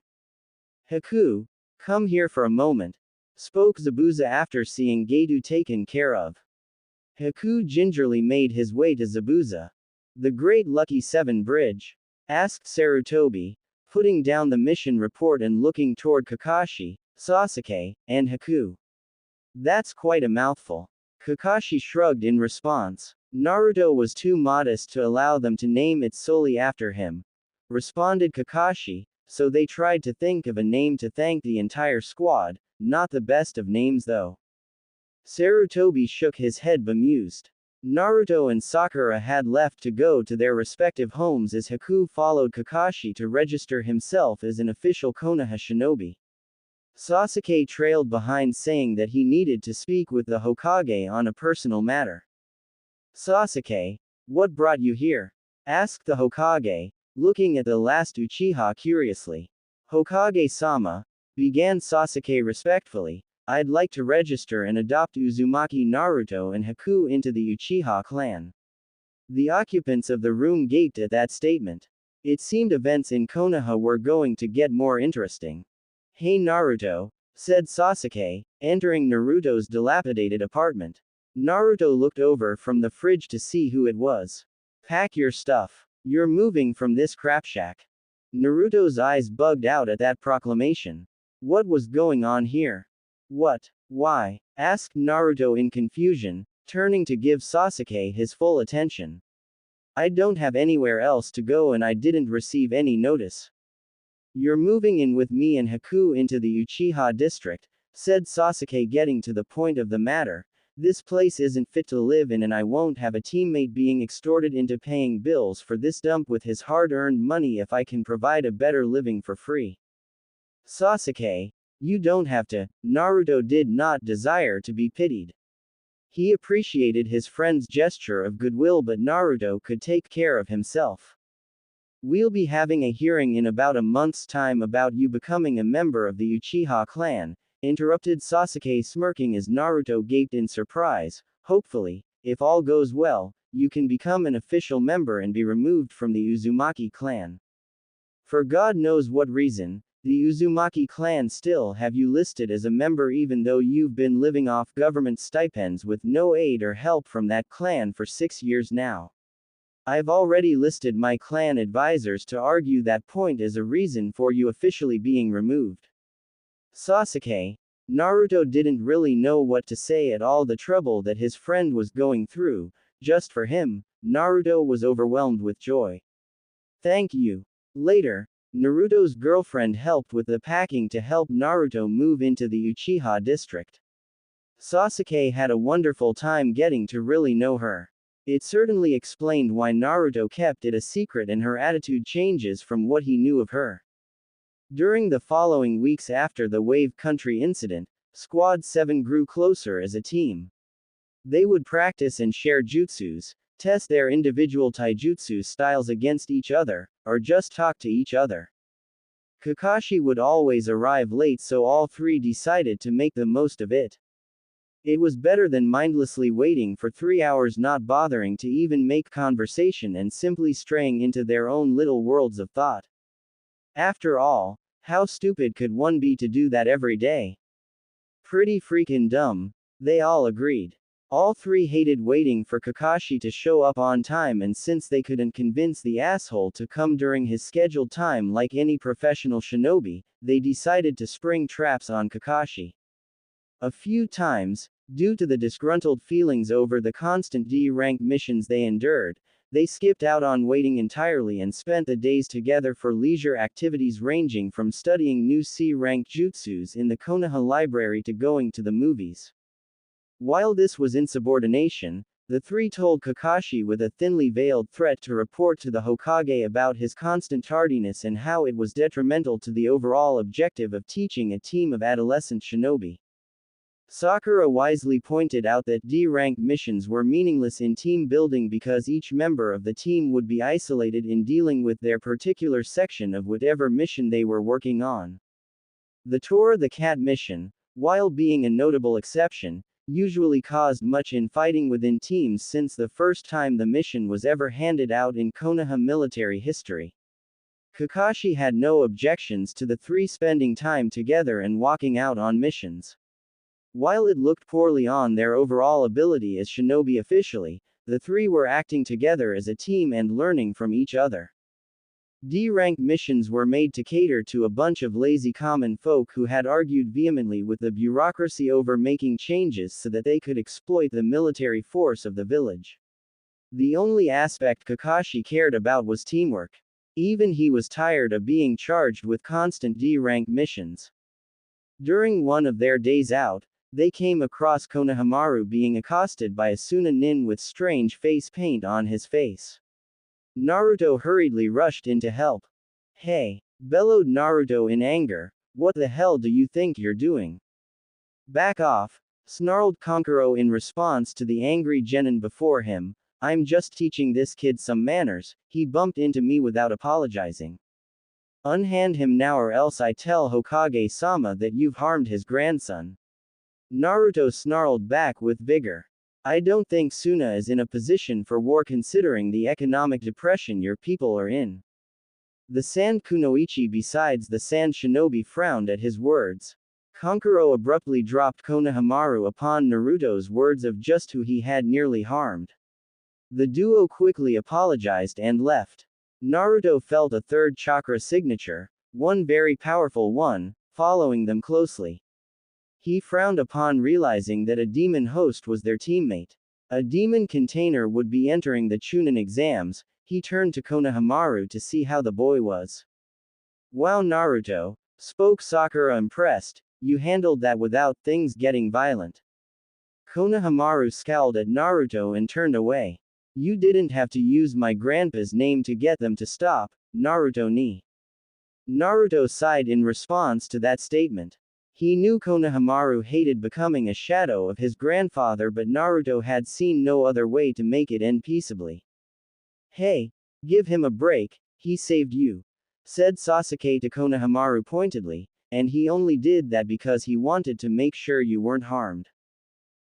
S1: Haku, come here for a moment, spoke Zabuza after seeing Gato taken care of. Haku gingerly made his way to Zabuza. The Great Lucky Seven Bridge? Asked Sarutobi, putting down the mission report and looking toward Kakashi, Sasuke, and Haku. That's quite a mouthful. Kakashi shrugged in response. Naruto was too modest to allow them to name it solely after him, responded Kakashi, so they tried to think of a name to thank the entire squad, not the best of names though. Sarutobi shook his head bemused. Naruto and Sakura had left to go to their respective homes as Haku followed Kakashi to register himself as an official Konoha shinobi. Sasuke trailed behind saying that he needed to speak with the Hokage on a personal matter. Sasuke, what brought you here? Asked the Hokage, looking at the last Uchiha curiously. Hokage-sama, began Sasuke respectfully, I'd like to register and adopt Uzumaki Naruto and Haku into the Uchiha clan. The occupants of the room gaped at that statement. It seemed events in Konoha were going to get more interesting. Hey Naruto, said Sasuke, entering Naruto's dilapidated apartment. Naruto looked over from the fridge to see who it was. Pack your stuff. You're moving from this crap shack. Naruto's eyes bugged out at that proclamation. What was going on here? What? Why? Asked Naruto in confusion, turning to give Sasuke his full attention. I don't have anywhere else to go and I didn't receive any notice. You're moving in with me and Haku into the Uchiha district, said Sasuke getting to the point of the matter. This place isn't fit to live in and I won't have a teammate being extorted into paying bills for this dump with his hard-earned money if I can provide a better living for free. Sasuke, you don't have to. Naruto did not desire to be pitied. He appreciated his friend's gesture of goodwill but Naruto could take care of himself. We'll be having a hearing in about a month's time about you becoming a member of the Uchiha clan, interrupted Sasuke smirking as Naruto gaped in surprise. Hopefully, if all goes well, you can become an official member and be removed from the Uzumaki clan. For God knows what reason, the Uzumaki clan still have you listed as a member even though you've been living off government stipends with no aid or help from that clan for 6 years now. I've already listed my clan advisors to argue that point as a reason for you officially being removed. Sasuke. Naruto didn't really know what to say at all the trouble that his friend was going through. Just for him, Naruto was overwhelmed with joy. Thank you. Later, Naruto's girlfriend helped with the packing to help Naruto move into the Uchiha district. Sasuke had a wonderful time getting to really know her. It certainly explained why Naruto kept it a secret and her attitude changes from what he knew of her. During the following weeks after the Wave Country incident, Squad 7 grew closer as a team. They would practice and share jutsus, test their individual taijutsu styles against each other, or just talk to each other. Kakashi would always arrive late, so all three decided to make the most of it. It was better than mindlessly waiting for 3 hours not bothering to even make conversation and simply straying into their own little worlds of thought. After all, how stupid could one be to do that every day? Pretty freaking dumb, they all agreed. All three hated waiting for Kakashi to show up on time, and since they couldn't convince the asshole to come during his scheduled time like any professional shinobi, they decided to spring traps on Kakashi. A few times, due to the disgruntled feelings over the constant D-rank missions they endured, they skipped out on waiting entirely and spent the days together for leisure activities ranging from studying new C-rank jutsus in the Konoha library to going to the movies. While this was insubordination, the three told Kakashi with a thinly veiled threat to report to the Hokage about his constant tardiness and how it was detrimental to the overall objective of teaching a team of adolescent shinobi. Sakura wisely pointed out that D-rank missions were meaningless in team building because each member of the team would be isolated in dealing with their particular section of whatever mission they were working on. The Tora the Cat mission, while being a notable exception, usually caused much infighting within teams since the first time the mission was ever handed out in Konoha military history. Kakashi had no objections to the three spending time together and walking out on missions. While it looked poorly on their overall ability as shinobi officially, the three were acting together as a team and learning from each other. D-rank missions were made to cater to a bunch of lazy common folk who had argued vehemently with the bureaucracy over making changes so that they could exploit the military force of the village. The only aspect Kakashi cared about was teamwork. Even he was tired of being charged with constant D-rank missions. During one of their days out, they came across Konohamaru being accosted by a Suna nin with strange face paint on his face. Naruto hurriedly rushed in to help. "Hey!" bellowed Naruto in anger, "what the hell do you think you're doing?" "Back off!" snarled Kankuro in response to the angry genin before him. "I'm just teaching this kid some manners, he bumped into me without apologizing. Unhand him now or else I tell Hokage-sama that you've harmed his grandson." Naruto snarled back with vigor. "I don't think Suna is in a position for war considering the economic depression your people are in." The Sand Kunoichi besides the Sand Shinobi frowned at his words. Kankuro abruptly dropped Konohamaru upon Naruto's words of just who he had nearly harmed. The duo quickly apologized and left. Naruto felt a third chakra signature, one very powerful one, following them closely. He frowned upon realizing that a demon host was their teammate. A demon container would be entering the Chunin exams. He turned to Konohamaru to see how the boy was. "Wow, Naruto," spoke Sakura impressed, "you handled that without things getting violent." Konohamaru scowled at Naruto and turned away. "You didn't have to use my grandpa's name to get them to stop, Naruto ni." Naruto sighed in response to that statement. He knew Konohamaru hated becoming a shadow of his grandfather, but Naruto had seen no other way to make it end peaceably. "Hey, give him a break, he saved you," said Sasuke to Konohamaru pointedly, "and he only did that because he wanted to make sure you weren't harmed."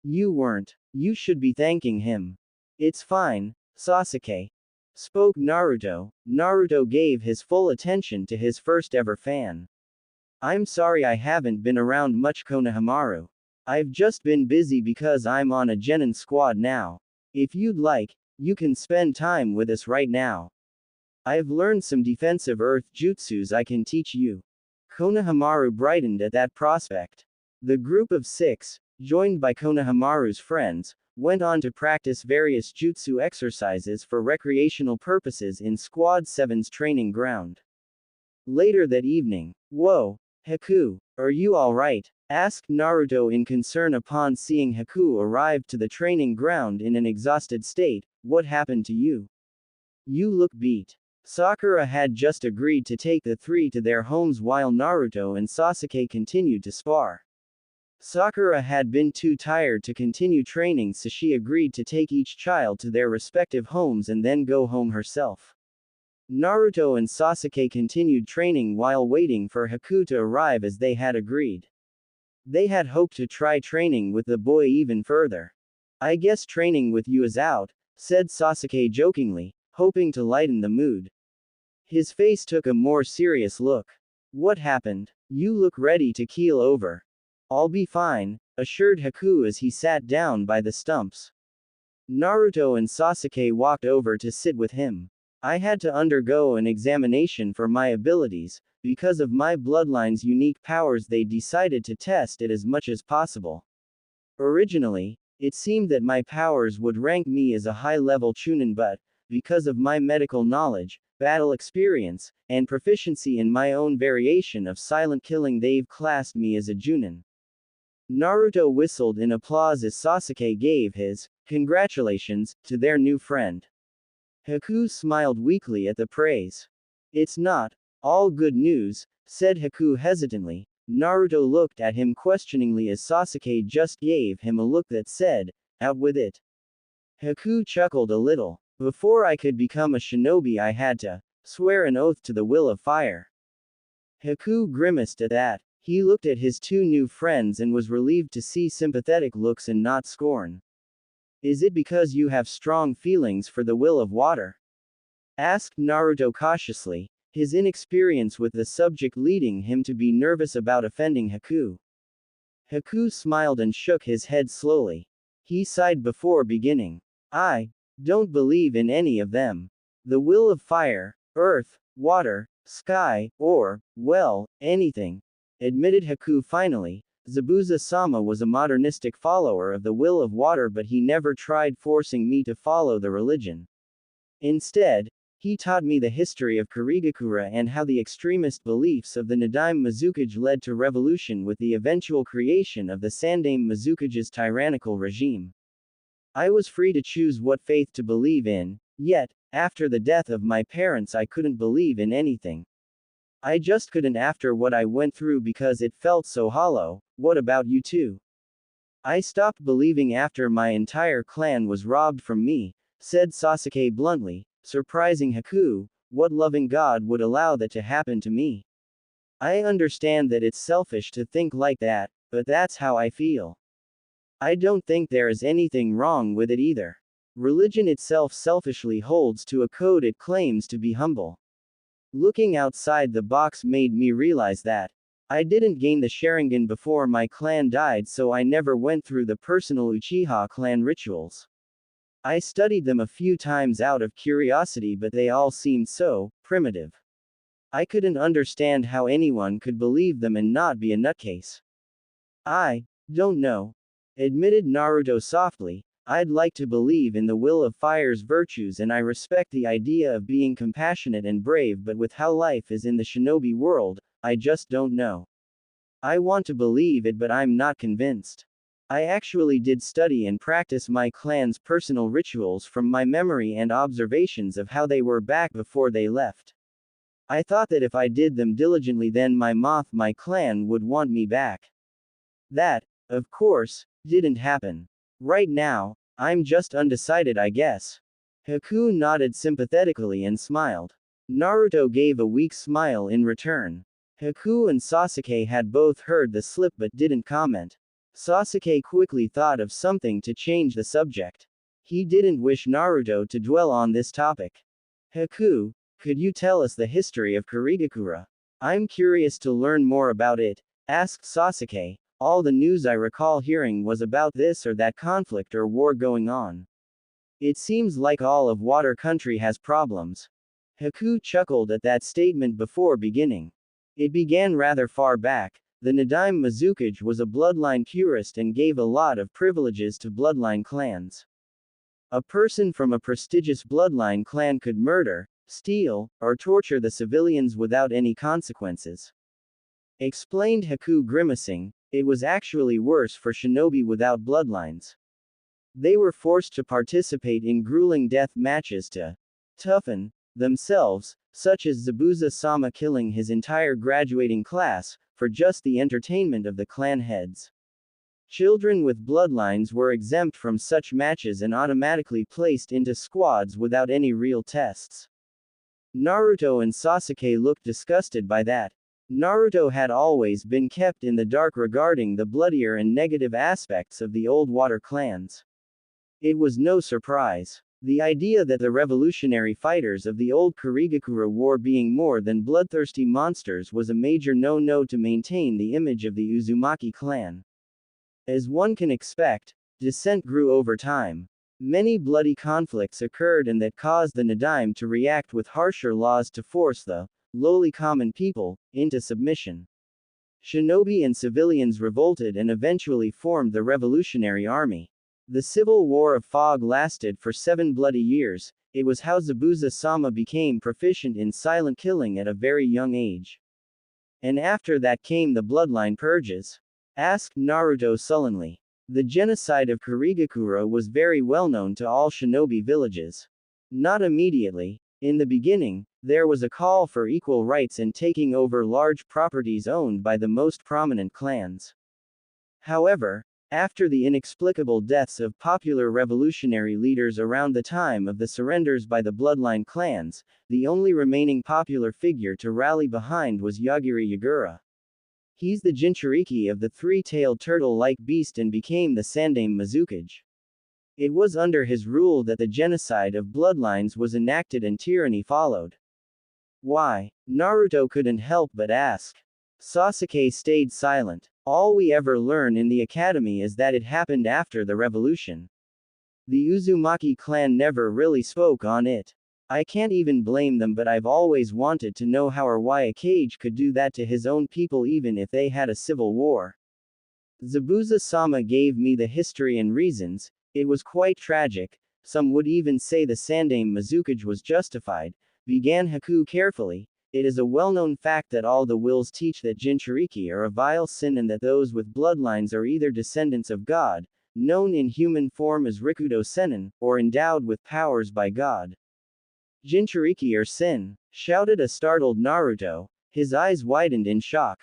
S1: "You weren't. You should be thanking him." "It's fine, Sasuke." spoke Naruto. Naruto gave his full attention to his first ever fan. I'm sorry I haven't been around much, Konohamaru. I've just been busy because I'm on a genin squad now. If you'd like, you can spend time with us right now. I've learned some defensive earth jutsus I can teach you. Konohamaru brightened at that prospect. The group of 6, joined by Konohamaru's friends, went on to practice various jutsu exercises for recreational purposes in Squad 7's training ground. Later that evening, "Whoa, Haku, are you alright?" asked Naruto in concern upon seeing Haku arrive to the training ground in an exhausted state. "What happened to you? You look beat." Sakura had just agreed to take the 3 to their homes while Naruto and Sasuke continued to spar. Sakura had been too tired to continue training, so she agreed to take each child to their respective homes and then go home herself. Naruto and Sasuke continued training while waiting for Haku to arrive as they had agreed. They had hoped to try training with the boy even further. "I guess training with you is out," said Sasuke jokingly, hoping to lighten the mood. His face took a more serious look. "What happened? You look ready to keel over." "I'll be fine," assured Haku as he sat down by the stumps. Naruto and Sasuke walked over to sit with him. "I had to undergo an examination for my abilities. Because of my bloodline's unique powers, they decided to test it as much as possible. Originally, it seemed that my powers would rank me as a high-level chunin, but, because of my medical knowledge, battle experience, and proficiency in my own variation of silent killing, they've classed me as a junin." Naruto whistled in applause as Sasuke gave his congratulations to their new friend. Haku smiled weakly at the praise. "It's not all good news," said Haku hesitantly. Naruto looked at him questioningly as Sasuke just gave him a look that said, "Out with it." Haku chuckled a little. "Before I could become a shinobi, I had to swear an oath to the will of fire." Haku grimaced at that. He looked at his 2 new friends and was relieved to see sympathetic looks and not scorn. "Is it because you have strong feelings for the will of water?" asked Naruto cautiously, his inexperience with the subject leading him to be nervous about offending Haku. Haku smiled and shook his head slowly. He sighed before beginning. "I don't believe in any of them. The will of fire, earth, water, sky, or, well, anything," admitted Haku finally. "Zabuza-sama was a modernistic follower of the will of water, but he never tried forcing me to follow the religion. Instead, he taught me the history of Kirigakura and how the extremist beliefs of the Nadaime Mizukage led to revolution with the eventual creation of the Sandaime Mizukage's tyrannical regime. I was free to choose what faith to believe in, yet, after the death of my parents, I couldn't believe in anything. I just couldn't after what I went through because it felt so hollow." "What about you two?" "I stopped believing after my entire clan was robbed from me," said Sasuke bluntly, surprising Haku. "What loving God would allow that to happen to me? I understand that it's selfish to think like that, but that's how I feel. I don't think there is anything wrong with it either. Religion itself selfishly holds to a code it claims to be humble. Looking outside the box made me realize that I didn't gain the Sharingan before my clan died, so I never went through the personal Uchiha clan rituals. I studied them a few times out of curiosity, but they all seemed so primitive. I couldn't understand how anyone could believe them and not be a nutcase." "I don't know," admitted Naruto softly. "I'd like to believe in the will of fire's virtues, and I respect the idea of being compassionate and brave, but with how life is in the shinobi world, I just don't know. I want to believe it, but I'm not convinced. I actually did study and practice my clan's personal rituals from my memory and observations of how they were back before they left. I thought that if I did them diligently, then my clan would want me back. That, of course, didn't happen. Right now, I'm just undecided, I guess." Haku nodded sympathetically and smiled. Naruto gave a weak smile in return. Haku and Sasuke had both heard the slip but didn't comment. Sasuke quickly thought of something to change the subject. He didn't wish Naruto to dwell on this topic. Haku, could you tell us the history of Karigakura? I'm curious to learn more about it, asked Sasuke. All the news I recall hearing was about this or that conflict or war going on. It seems like all of Water Country has problems. Haku chuckled at that statement before beginning. It began rather far back. The Nadaime Mizukage was a bloodline purist and gave a lot of privileges to bloodline clans. A person from a prestigious bloodline clan could murder, steal, or torture the civilians without any consequences. Explained Haku, grimacing. It was actually worse for shinobi without bloodlines. They were forced to participate in grueling death matches to toughen themselves, such as Zabuza-sama killing his entire graduating class, for just the entertainment of the clan heads. Children with bloodlines were exempt from such matches and automatically placed into squads without any real tests. Naruto and Sasuke looked disgusted by that. Naruto had always been kept in the dark regarding the bloodier and negative aspects of the old water clans. It was no surprise. The idea that the revolutionary fighters of the old Karigakura war being more than bloodthirsty monsters was a major no-no to maintain the image of the Uzumaki clan. As one can expect, dissent grew over time. Many bloody conflicts occurred and that caused the Nadaime to react with harsher laws to force the lowly common people into submission. Shinobi and civilians revolted and eventually formed the Revolutionary Army. The Civil War of Fog lasted for 7 bloody years. It was how Zabuza-sama became proficient in silent killing at a very young age. And after that came the bloodline purges? Asked Naruto sullenly. The genocide of Karigakura was very well known to all shinobi villages. Not immediately. In the beginning, there was a call for equal rights and taking over large properties owned by the most prominent clans. However, after the inexplicable deaths of popular revolutionary leaders around the time of the surrenders by the bloodline clans, the only remaining popular figure to rally behind was Yagiri Yagura. He's the Jinchuriki of the three-tailed turtle-like beast and became the Sandaime Mizukage. It was under his rule that the genocide of bloodlines was enacted and tyranny followed. Why? Naruto couldn't help but ask. Sasuke stayed silent. All we ever learn in the academy is that it happened after the revolution. The Uzumaki clan never really spoke on it. I can't even blame them, but I've always wanted to know how or why a Kage could do that to his own people even if they had a civil war. Zabuza-sama gave me the history and reasons. It was quite tragic. Some would even say the Sandaime Mizukage was justified, began Haku carefully. It is a well-known fact that all the wills teach that Jinchuriki are a vile sin and that those with bloodlines are either descendants of God, known in human form as Rikudo Sennin, or endowed with powers by God. Jinchuriki are sin, shouted a startled Naruto. His eyes widened in shock.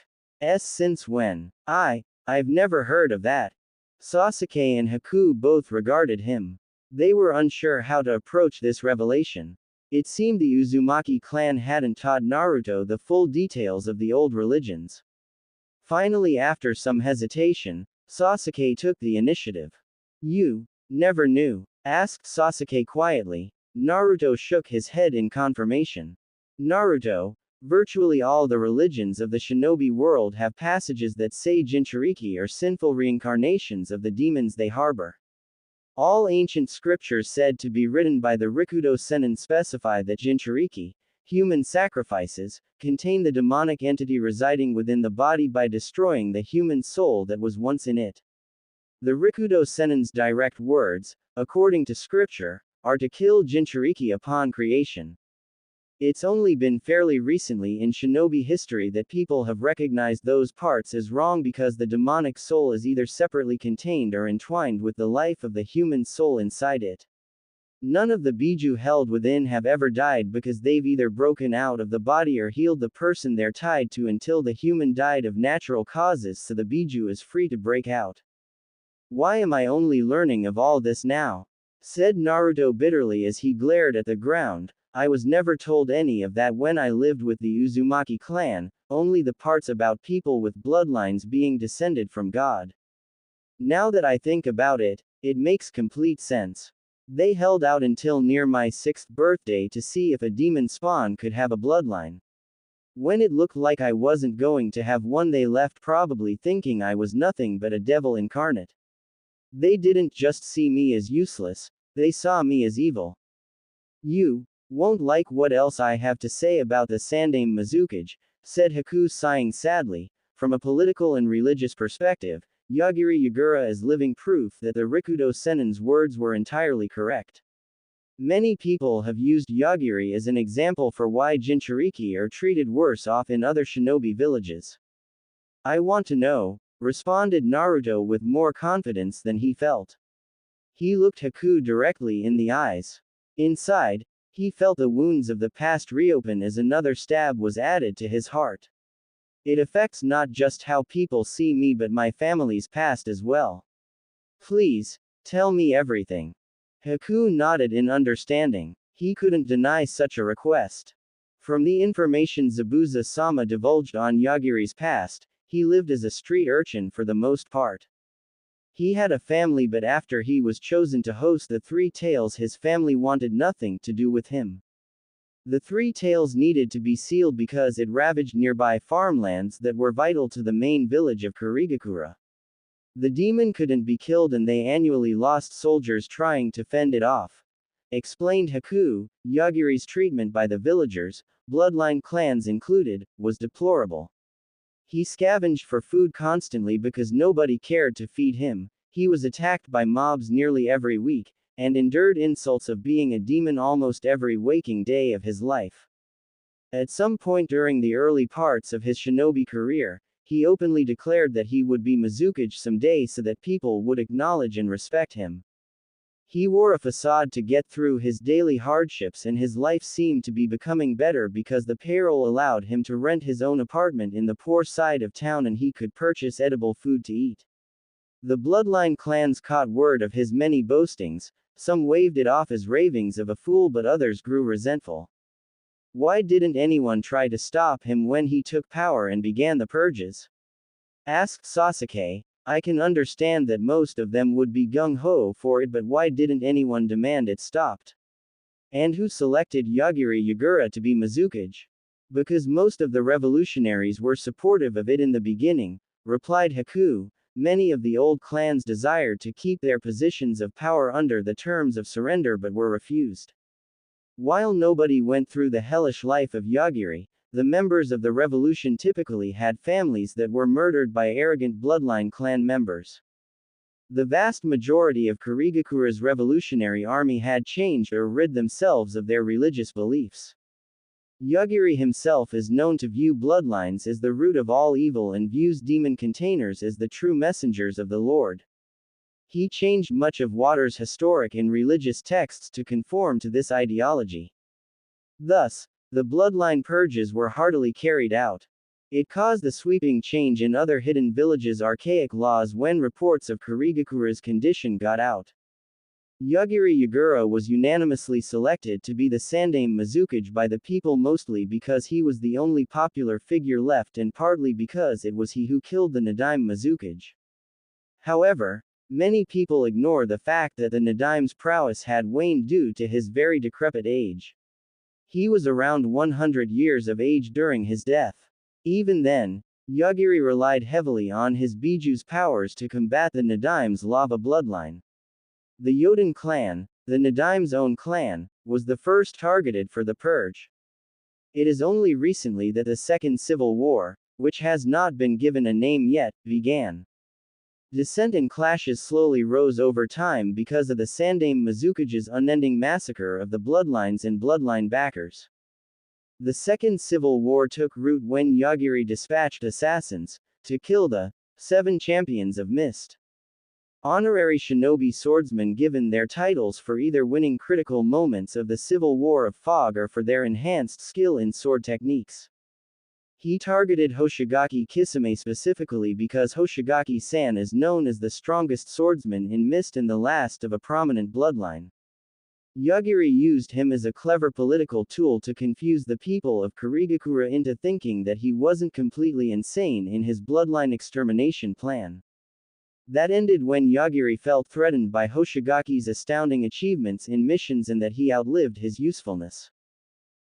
S1: Since when? I've never heard of that. Sasuke and Haku both regarded him. They were unsure how to approach this revelation. It seemed the Uzumaki clan hadn't taught Naruto the full details of the old religions. Finally, after some hesitation, Sasuke took the initiative. You never knew? Asked Sasuke quietly. Naruto shook his head in confirmation. Naruto, virtually all the religions of the shinobi world have passages that say Jinchuriki are sinful reincarnations of the demons they harbor. All ancient scriptures said to be written by the Rikudo Sennin specify that Jinchuriki, human sacrifices, contain the demonic entity residing within the body by destroying the human soul that was once in it. The Rikudo Sennin's direct words, according to scripture, are to kill Jinchuriki upon creation. It's only been fairly recently in shinobi history that people have recognized those parts as wrong because the demonic soul is either separately contained or entwined with the life of the human soul inside it. None of the biju held within have ever died because they've either broken out of the body or healed the person they're tied to until the human died of natural causes, so the biju is free to break out. Why am I only learning of all this now? Said Naruto bitterly as he glared at the ground. I was never told any of that when I lived with the Uzumaki clan, only the parts about people with bloodlines being descended from God. Now that I think about it, it makes complete sense. They held out until near my 6th birthday to see if a demon spawn could have a bloodline. When it looked like I wasn't going to have one, they left, probably thinking I was nothing but a devil incarnate. They didn't just see me as useless, they saw me as evil. You won't like what else I have to say about the Sandaime Mizukage, said Haku, sighing sadly. From a political and religious perspective, Yagiri Yagura is living proof that the Rikudo Sennin's words were entirely correct. Many people have used Yagiri as an example for why Jinchuriki are treated worse off in other shinobi villages. I want to know, responded Naruto with more confidence than he felt. He looked Haku directly in the eyes. Inside, he felt the wounds of the past reopen as another stab was added to his heart. It affects not just how people see me but my family's past as well. Please, tell me everything. Haku nodded in understanding. He couldn't deny such a request. From the information Zabuza-sama divulged on Yagiri's past, he lived as a street urchin for the most part. He had a family, but after he was chosen to host the Three Tails, his family wanted nothing to do with him. The Three Tails needed to be sealed because it ravaged nearby farmlands that were vital to the main village of Kurigakura. The demon couldn't be killed and they annually lost soldiers trying to fend it off. Explained Haku. Yagiri's treatment by the villagers, bloodline clans included, was deplorable. He scavenged for food constantly because nobody cared to feed him. He was attacked by mobs nearly every week, and endured insults of being a demon almost every waking day of his life. At some point during the early parts of his shinobi career, he openly declared that he would be Mizukage someday so that people would acknowledge and respect him. He wore a facade to get through his daily hardships, and his life seemed to be becoming better because the payroll allowed him to rent his own apartment in the poor side of town and he could purchase edible food to eat. The bloodline clans caught word of his many boastings. Some waved it off as ravings of a fool, but others grew resentful. Why didn't anyone try to stop him when he took power and began the purges? Asked Sasuke. I can understand that most of them would be gung-ho for it, but why didn't anyone demand it stopped? And who selected Yagiri Yagura to be Mizukage? Because most of the revolutionaries were supportive of it in the beginning, replied Haku. Many of the old clans desired to keep their positions of power under the terms of surrender but were refused. While nobody went through the hellish life of Yagiri, the members of the revolution typically had families that were murdered by arrogant bloodline clan members. The vast majority of Kurigakura's revolutionary army had changed or rid themselves of their religious beliefs. Yagiri himself is known to view bloodlines as the root of all evil and views demon containers as the true messengers of the Lord. He changed much of Water's historic and religious texts to conform to this ideology. Thus, the bloodline purges were heartily carried out. It caused a sweeping change in other hidden villages' archaic laws when reports of Kurigakura's condition got out. Yagiri Yagura was unanimously selected to be the Sandaime Mizukage by the people, mostly because he was the only popular figure left and partly because it was he who killed the Nadaime Mizukage. However, many people ignore the fact that the Nadaime's prowess had waned due to his very decrepit age. He was around 100 years of age during his death. Even then, Yagiri relied heavily on his Biju's powers to combat the Nadaime's lava bloodline. The Yoden clan, the Nadaime's own clan, was the first targeted for the purge. It is only recently that the Second Civil War, which has not been given a name yet, began. Dissent and clashes slowly rose over time because of the Sandaime Mizukage's unending massacre of the bloodlines and bloodline backers. The Second Civil War took root when Yagiri dispatched assassins to kill the 7 champions of Mist. Honorary shinobi swordsmen given their titles for either winning critical moments of the Civil War of Fog or for their enhanced skill in sword techniques. He targeted Hoshigaki Kisame specifically because Hoshigaki-san is known as the strongest swordsman in Mist and the last of a prominent bloodline. Yagiri used him as a clever political tool to confuse the people of Kurigakura into thinking that he wasn't completely insane in his bloodline extermination plan. That ended when Yagiri felt threatened by Hoshigaki's astounding achievements in missions and that he outlived his usefulness.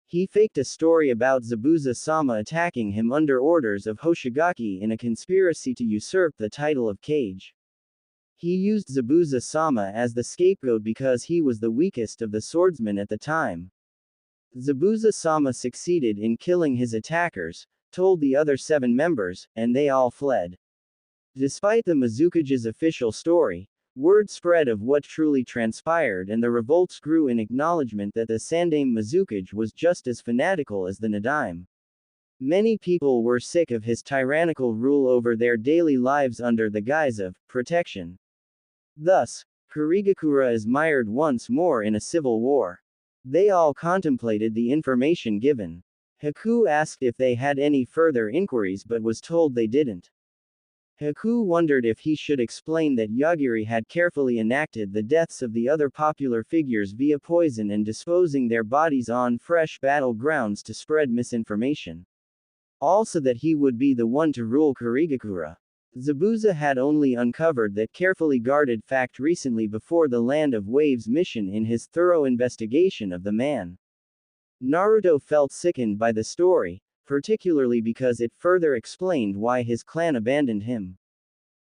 S1: He faked a story about Zabuza-sama attacking him under orders of Hoshigaki in a conspiracy to usurp the title of Kage. He used Zabuza-sama as the scapegoat because he was the weakest of the swordsmen at the time. Zabuza-sama succeeded in killing his attackers, told the other 7 members, and they all fled. Despite the Mizukage's official story, word spread of what truly transpired and the revolts grew in acknowledgement that the Sandaime Mizukage was just as fanatical as the Nadaime. Many people were sick of his tyrannical rule over their daily lives under the guise of protection. Thus, Karigakura is mired once more in a civil war. They all contemplated the information given. Haku asked if they had any further inquiries but was told they didn't. Haku wondered if he should explain that Yagiri had carefully enacted the deaths of the other popular figures via poison and disposing their bodies on fresh battlegrounds to spread misinformation. Also that he would be the one to rule Karigakura. Zabuza had only uncovered that carefully guarded fact recently before the Land of Waves mission in his thorough investigation of the man. Naruto felt sickened by the story, particularly because it further explained why his clan abandoned him.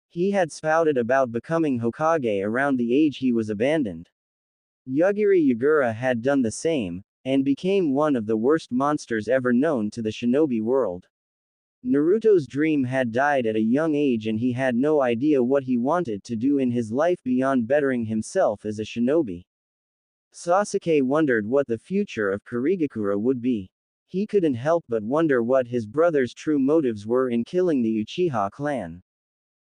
S1: He had spouted about becoming Hokage around the age he was abandoned. Yagiri Yagura had done the same, and became one of the worst monsters ever known to the shinobi world. Naruto's dream had died at a young age and he had no idea what he wanted to do in his life beyond bettering himself as a shinobi. Sasuke wondered what the future of Karigakura would be. He couldn't help but wonder what his brother's true motives were in killing the Uchiha clan.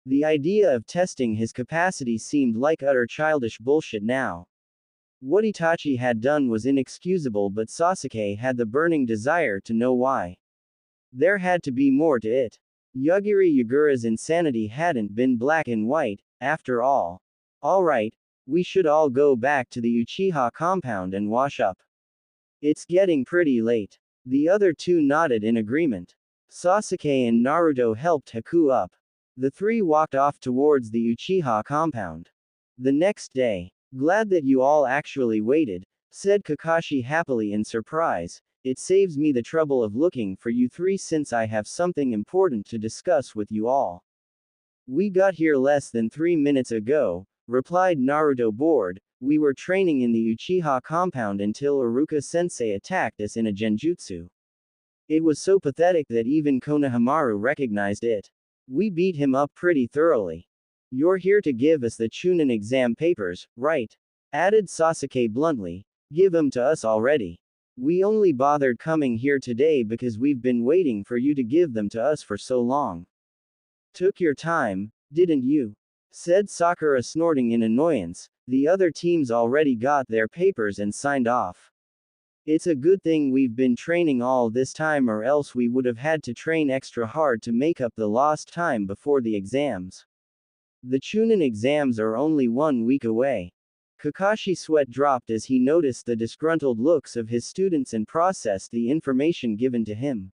S1: The idea of testing his capacity seemed like utter childish bullshit now. What Itachi had done was inexcusable, but Sasuke had the burning desire to know why. There had to be more to it. Yagiri Yagura's insanity hadn't been black and white, after all. Alright, we should all go back to the Uchiha compound and wash up. It's getting pretty late. The other 2 nodded in agreement. Sasuke and Naruto helped Haku up. The 3 walked off towards the Uchiha compound. The next day, glad that you all actually waited, said Kakashi happily in surprise. It saves me the trouble of looking for you 3 since I have something important to discuss with you all. We got here less than 3 minutes ago, replied Naruto bored. We were training in the Uchiha compound until Iruka-sensei attacked us in a genjutsu. It was so pathetic that even Konohamaru recognized it. We beat him up pretty thoroughly. You're here to give us the Chunin exam papers, right? Added Sasuke bluntly. Give 'em to us already. We only bothered coming here today because we've been waiting for you to give them to us for so long. Took your time, didn't you? Said Sakura, snorting in annoyance. The other teams already got their papers and signed off. It's a good thing we've been training all this time, or else we would have had to train extra hard to make up the lost time before the exams. The Chunin exams are only 1 week away. Kakashi's sweat dropped as he noticed the disgruntled looks of his students and processed the information given to him.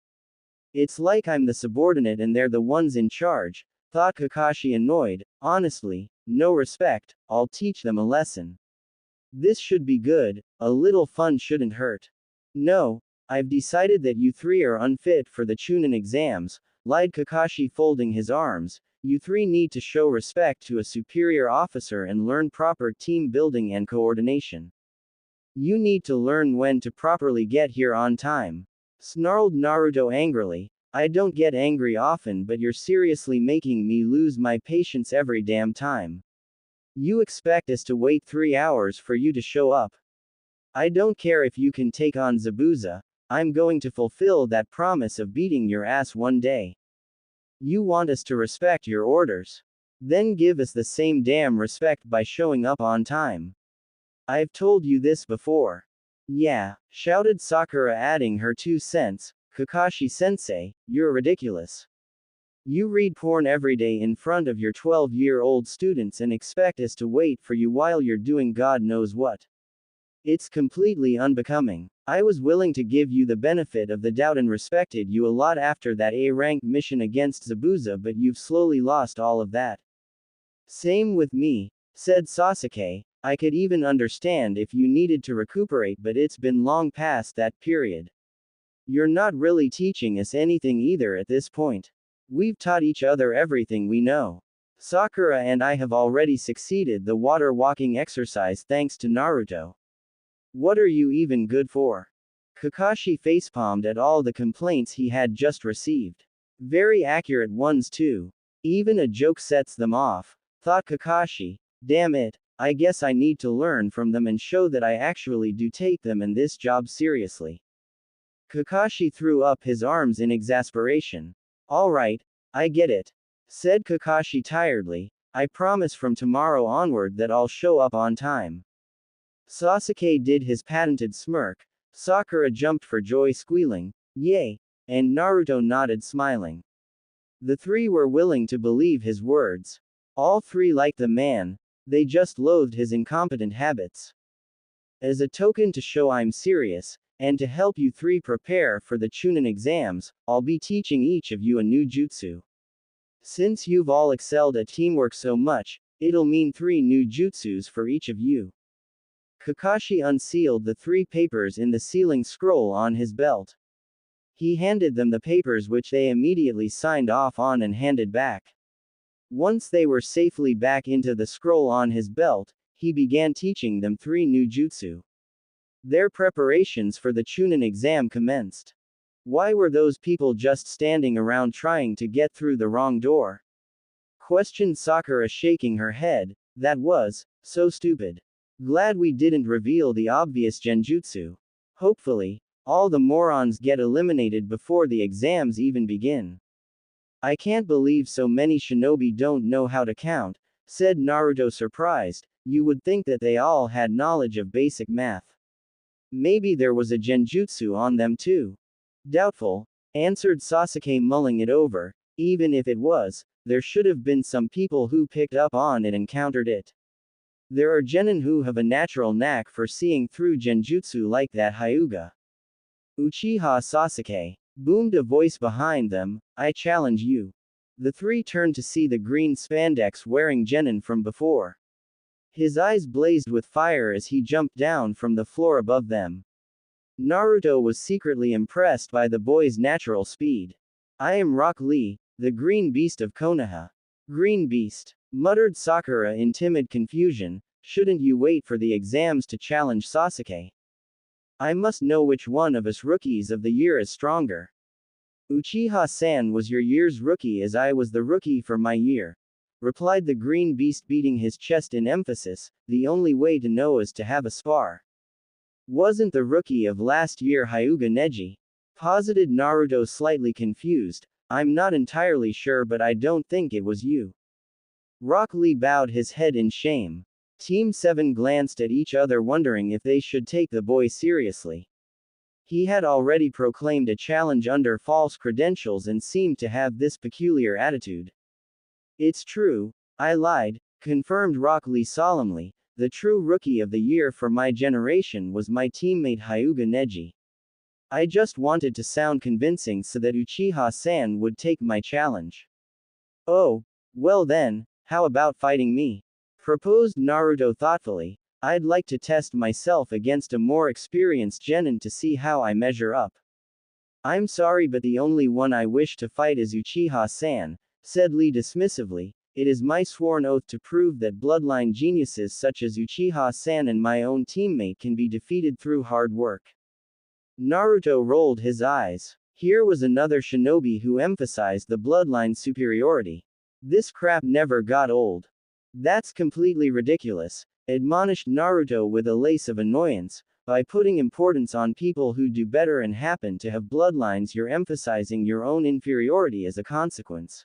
S1: It's like I'm the subordinate and they're the ones in charge, thought Kakashi, annoyed. Honestly, no respect. I'll teach them a lesson. This should be good, a little fun shouldn't hurt. No, I've decided that you 3 are unfit for the Chunin exams, lied Kakashi, folding his arms. You 3 need to show respect to a superior officer and learn proper team building and coordination. You need to learn when to properly get here on time. Snarled Naruto angrily. I don't get angry often, but you're seriously making me lose my patience every damn time. You expect us to wait 3 hours for you to show up? I don't care if you can take on Zabuza, I'm going to fulfill that promise of beating your ass one day. You want us to respect your orders? Then give us the same damn respect by showing up on time. I've told you this before. Yeah, shouted Sakura, adding her 2 cents. Kakashi-sensei, you're ridiculous. You read porn every day in front of your 12-year-old students and expect us to wait for you while you're doing God knows what. It's completely unbecoming. I was willing to give you the benefit of the doubt and respected you a lot after that A-rank mission against Zabuza, but you've slowly lost all of that. Same with me, said Sasuke. I could even understand if you needed to recuperate, but it's been long past that period. You're not really teaching us anything either at this point. We've taught each other everything we know. Sakura and I have already succeeded the water walking exercise thanks to Naruto. What are you even good for? Kakashi facepalmed at all the complaints he had just received. Very accurate ones too. Even a joke sets them off, thought Kakashi. Damn it, I guess I need to learn from them and show that I actually do take them and this job seriously. Kakashi threw up his arms in exasperation. Alright, I get it, said Kakashi tiredly. I promise from tomorrow onward that I'll show up on time. Sasuke did his patented smirk. Sakura jumped for joy, squealing, "Yay!" and Naruto nodded, smiling. The three were willing to believe his words. All three liked the man, they just loathed his incompetent habits. As a token to show I'm serious, and to help you three prepare for the Chunin exams, I'll be teaching each of you a new jutsu. Since you've all excelled at teamwork so much, it'll mean 3 new jutsus for each of you. Kakashi unsealed the 3 papers in the sealing scroll on his belt. He handed them the papers, which they immediately signed off on and handed back. Once they were safely back into the scroll on his belt, he began teaching them 3 new jutsu. Their preparations for the Chunin exam commenced. Why were those people just standing around trying to get through the wrong door? Questioned Sakura, shaking her head. That was so stupid. Glad we didn't reveal the obvious genjutsu. Hopefully, all the morons get eliminated before the exams even begin. I can't believe so many shinobi don't know how to count, said Naruto, surprised. You would think that they all had knowledge of basic math. Maybe there was a genjutsu on them too. Doubtful, answered Sasuke, mulling it over. Even if it was, there should have been some people who picked up on it and countered it. There are genin who have a natural knack for seeing through genjutsu like that Hyuga. Uchiha Sasuke, boomed a voice behind them. I challenge you. The 3 turned to see the green spandex wearing genin from before. His eyes blazed with fire as he jumped down from the floor above them. Naruto was secretly impressed by the boy's natural speed. I am Rock Lee, the green beast of Konoha. Green beast, muttered Sakura in timid confusion. Shouldn't you wait for the exams to challenge Sasuke? I must know which one of us rookies of the year is stronger. Uchiha-san was your year's rookie as I was the rookie for my year, replied the green beast, beating his chest in emphasis. The only way to know is to have a spar. Wasn't the rookie of last year Hyuga Neji? Posited Naruto, slightly confused. I'm not entirely sure, but I don't think it was you. Rock Lee bowed his head in shame. Team 7 glanced at each other, wondering if they should take the boy seriously. He had already proclaimed a challenge under false credentials and seemed to have this peculiar attitude. It's true, I lied, confirmed Rock Lee solemnly. The true rookie of the year for my generation was my teammate Hyuga Neji. I just wanted to sound convincing so that Uchiha-san would take my challenge. Oh, well then, how about fighting me? Proposed Naruto thoughtfully. I'd like to test myself against a more experienced genin to see how I measure up. I'm sorry, but the only one I wish to fight is Uchiha-san, said Lee dismissively. It is my sworn oath to prove that bloodline geniuses such as Uchiha-san and my own teammate can be defeated through hard work. Naruto rolled his eyes. Here was another shinobi who emphasized the bloodline superiority. This crap never got old. That's completely ridiculous, admonished Naruto with a lace of annoyance. By putting importance on people who do better and happen to have bloodlines, you're emphasizing your own inferiority as a consequence.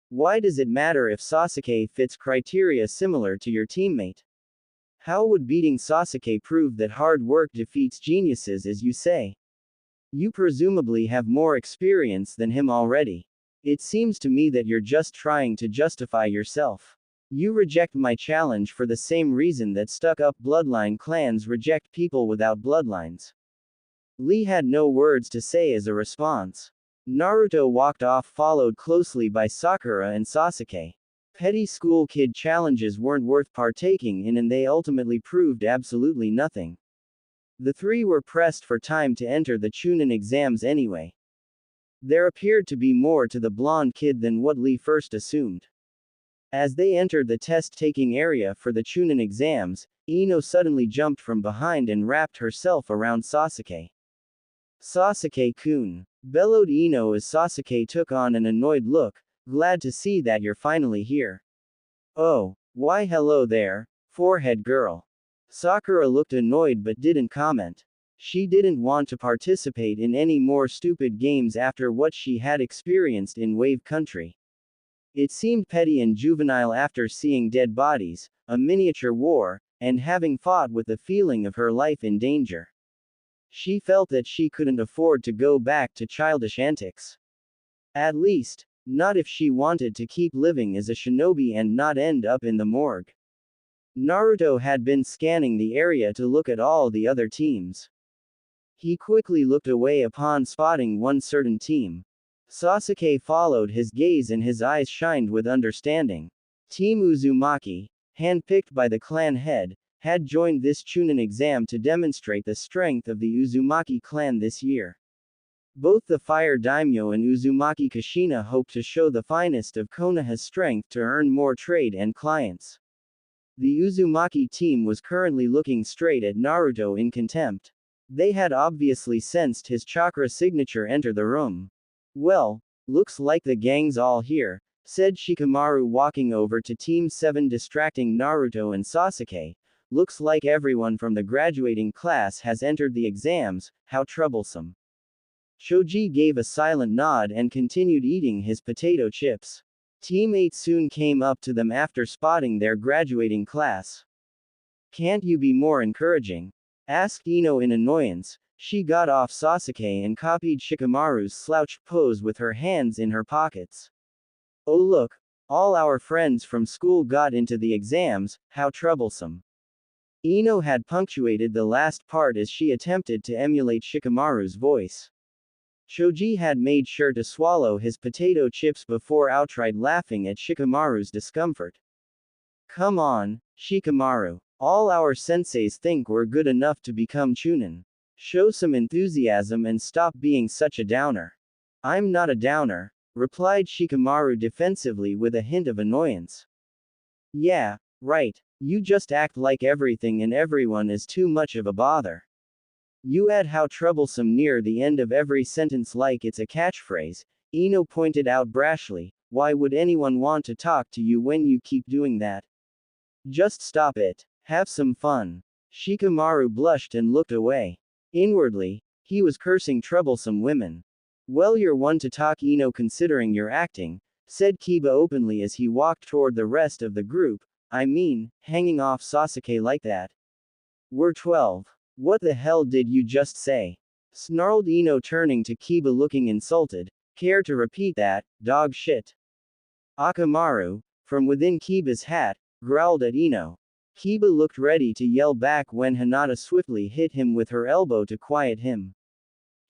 S1: Why does it matter if Sasuke fits criteria similar to your teammate? How would beating Sasuke prove that hard work defeats geniuses, as you say? You presumably have more experience than him already. It seems to me that you're just trying to justify yourself. You reject my challenge for the same reason that stuck-up bloodline clans reject people without bloodlines. Lee had no words to say as a response. Naruto walked off, followed closely by Sakura and Sasuke. Petty school kid challenges weren't worth partaking in and they ultimately proved absolutely nothing. The three were pressed for time to enter the Chunin exams anyway. There appeared to be more to the blonde kid than what Lee first assumed. As they entered the test-taking area for the Chunin exams, Ino suddenly jumped from behind and wrapped herself around Sasuke. Sasuke-kun, bellowed Ino as Sasuke took on an annoyed look, glad to see that you're finally here. Oh, why hello there, forehead girl. Sakura looked annoyed but didn't comment. She didn't want to participate in any more stupid games after what she had experienced in Wave Country. It seemed petty and juvenile after seeing dead bodies, a miniature war, and having fought with the feeling of her life in danger. She felt that she couldn't afford to go back to childish antics. At least, not if she wanted to keep living as a shinobi and not end up in the morgue. Naruto had been scanning the area to look at all the other teams. He quickly looked away upon spotting one certain team. Sasuke followed his gaze and his eyes shined with understanding. Team Uzumaki, handpicked by the clan head, had joined this Chunin exam to demonstrate the strength of the Uzumaki clan this year. Both the Fire Daimyo and Uzumaki Kushina hoped to show the finest of Konoha's strength to earn more trade and clients. The Uzumaki team was currently looking straight at Naruto in contempt. They had obviously sensed his chakra signature enter the room. Well, looks like the gang's all here, said Shikamaru walking over to Team 7 distracting Naruto and Sasuke. Looks like everyone from the graduating class has entered the exams, how troublesome. Shoji gave a silent nod and continued eating his potato chips. Team 8 soon came up to them after spotting their graduating class. Can't you be more encouraging? Asked Ino in annoyance. She got off Sasuke and copied Shikamaru's slouched pose with her hands in her pockets. Oh look, all our friends from school got into the exams, how troublesome. Ino had punctuated the last part as she attempted to emulate Shikamaru's voice. Shoji had made sure to swallow his potato chips before outright laughing at Shikamaru's discomfort. Come on, Shikamaru. All our senseis think we're good enough to become Chunin. Show some enthusiasm and stop being such a downer. I'm not a downer, replied Shikamaru defensively with a hint of annoyance. Yeah, right. You just act like everything and everyone is too much of a bother. You add how troublesome near the end of every sentence like it's a catchphrase, Ino pointed out brashly. Why would anyone want to talk to you when you keep doing that? Just stop it. Have some fun. Shikamaru blushed and looked away. Inwardly, he was cursing troublesome women. Well, you're one to talk, Ino, considering your acting, said Kiba openly as he walked toward the rest of the group. I mean, hanging off Sasuke like that. We're 12. What the hell did you just say? Snarled Ino, turning to Kiba looking insulted. Care to repeat that, dog shit? Akamaru, from within Kiba's hat, growled at Ino. Kiba looked ready to yell back when Hinata swiftly hit him with her elbow to quiet him.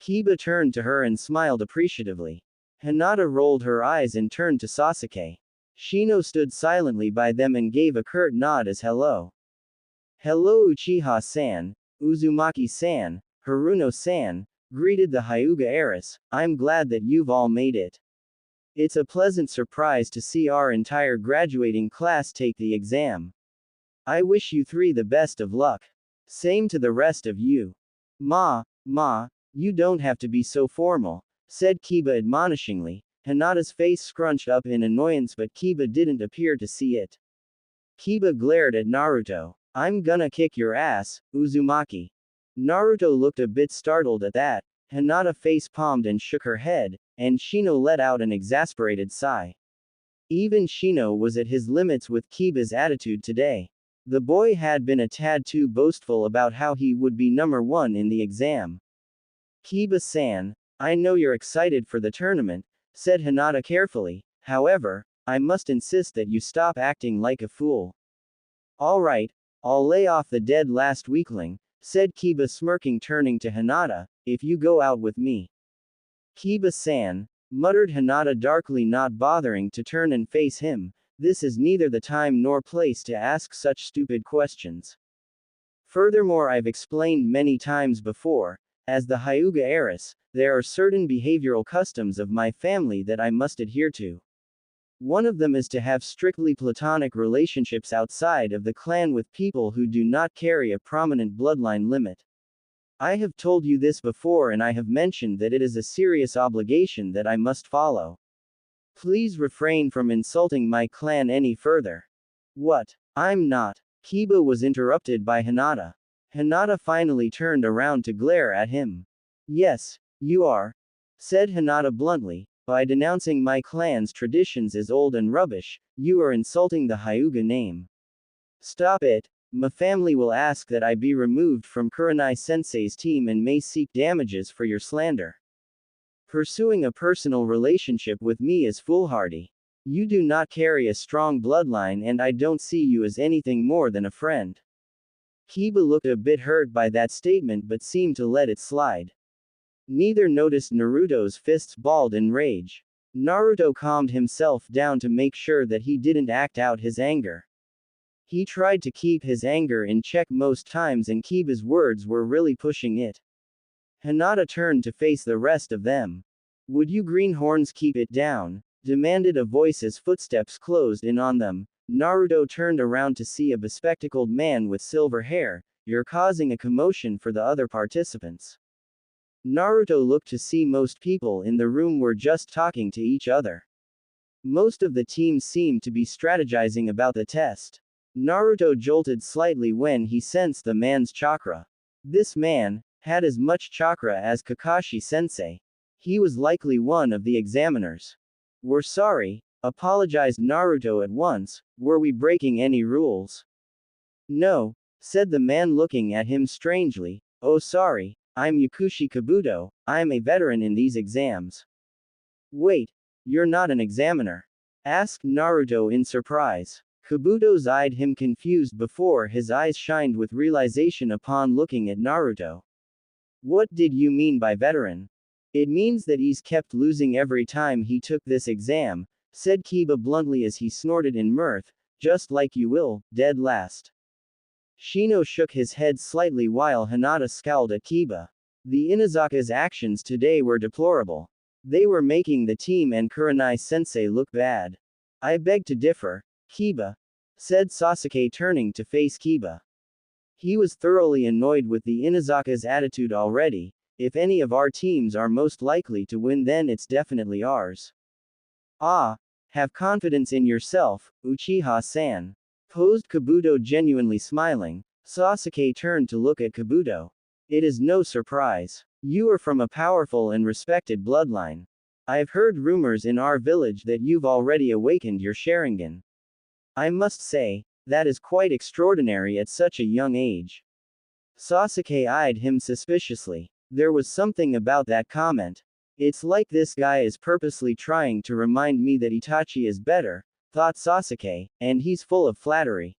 S1: Kiba turned to her and smiled appreciatively. Hinata rolled her eyes and turned to Sasuke. Shino stood silently by them and gave a curt nod as hello. Hello Uchiha-san, Uzumaki-san, Haruno-san, greeted the Hyuga heiress. I'm glad that you've all made it. It's a pleasant surprise to see our entire graduating class take the exam. I wish you three the best of luck. Same to the rest of you. Ma, you don't have to be so formal, said Kiba admonishingly. Hinata's face scrunched up in annoyance, but Kiba didn't appear to see it. Kiba glared at Naruto. I'm gonna kick your ass, Uzumaki. Naruto looked a bit startled at that. Hinata face-palmed and shook her head, and Shino let out an exasperated sigh. Even Shino was at his limits with Kiba's attitude today. The boy had been a tad too boastful about how he would be number 1 in the exam. Kiba-san, I know you're excited for the tournament, said Hinata carefully. However, I must insist that you stop acting like a fool. Alright, I'll lay off the dead last weakling, said Kiba smirking, turning to Hinata, if you go out with me. Kiba-san, muttered Hinata darkly, not bothering to turn and face him. This is neither the time nor place to ask such stupid questions. Furthermore, I've explained many times before, as the Hyuga heiress, there are certain behavioral customs of my family that I must adhere to. One of them is to have strictly platonic relationships outside of the clan with people who do not carry a prominent bloodline limit. I have told you this before, and I have mentioned that it is a serious obligation that I must follow. Please refrain from insulting my clan any further. What? I'm not. Kiba was interrupted by Hinata. Hinata finally turned around to glare at him. Yes, you are, said Hinata bluntly. By denouncing my clan's traditions as old and rubbish, you are insulting the Hyuga name. Stop it. My family will ask that I be removed from Kurenai-sensei's team and may seek damages for your slander. Pursuing a personal relationship with me is foolhardy. You do not carry a strong bloodline, and I don't see you as anything more than a friend. Kiba looked a bit hurt by that statement but seemed to let it slide. Neither noticed Naruto's fists balled in rage. Naruto calmed himself down to make sure that he didn't act out his anger. He tried to keep his anger in check most times, and Kiba's words were really pushing it. Hinata turned to face the rest of them. Would you greenhorns keep it down? Demanded a voice as footsteps closed in on them. Naruto turned around to see a bespectacled man with silver hair. You're causing a commotion for the other participants. Naruto looked to see most people in the room were just talking to each other. Most of the team seemed to be strategizing about the test. Naruto jolted slightly when he sensed the man's chakra. This man had as much chakra as Kakashi-sensei. He was likely one of the examiners. We're sorry, apologized Naruto at once. Were we breaking any rules? No, said the man looking at him strangely. Oh sorry, I'm Yakushi Kabuto, I'm a veteran in these exams. Wait, you're not an examiner? Asked Naruto in surprise. Kabuto's eyed him confused before his eyes shined with realization upon looking at Naruto. What did you mean by veteran? It means that he's kept losing every time he took this exam, said Kiba bluntly as he snorted in mirth, just like you will, dead last. Shino shook his head slightly while Hinata scowled at Kiba. The Inazaka's actions today were deplorable. They were making the team and Kurenai-sensei look bad. I beg to differ, Kiba, said Sasuke turning to face Kiba. He was thoroughly annoyed with the Inazaka's attitude already. If any of our teams are most likely to win, then it's definitely ours. Ah, have confidence in yourself, Uchiha-san. Posed Kabuto, genuinely smiling. Sasuke turned to look at Kabuto. It is no surprise. You are from a powerful and respected bloodline. I've heard rumors in our village that you've already awakened your Sharingan. I must say, that is quite extraordinary at such a young age. Sasuke eyed him suspiciously. There was something about that comment. It's like this guy is purposely trying to remind me that Itachi is better, thought Sasuke, and he's full of flattery.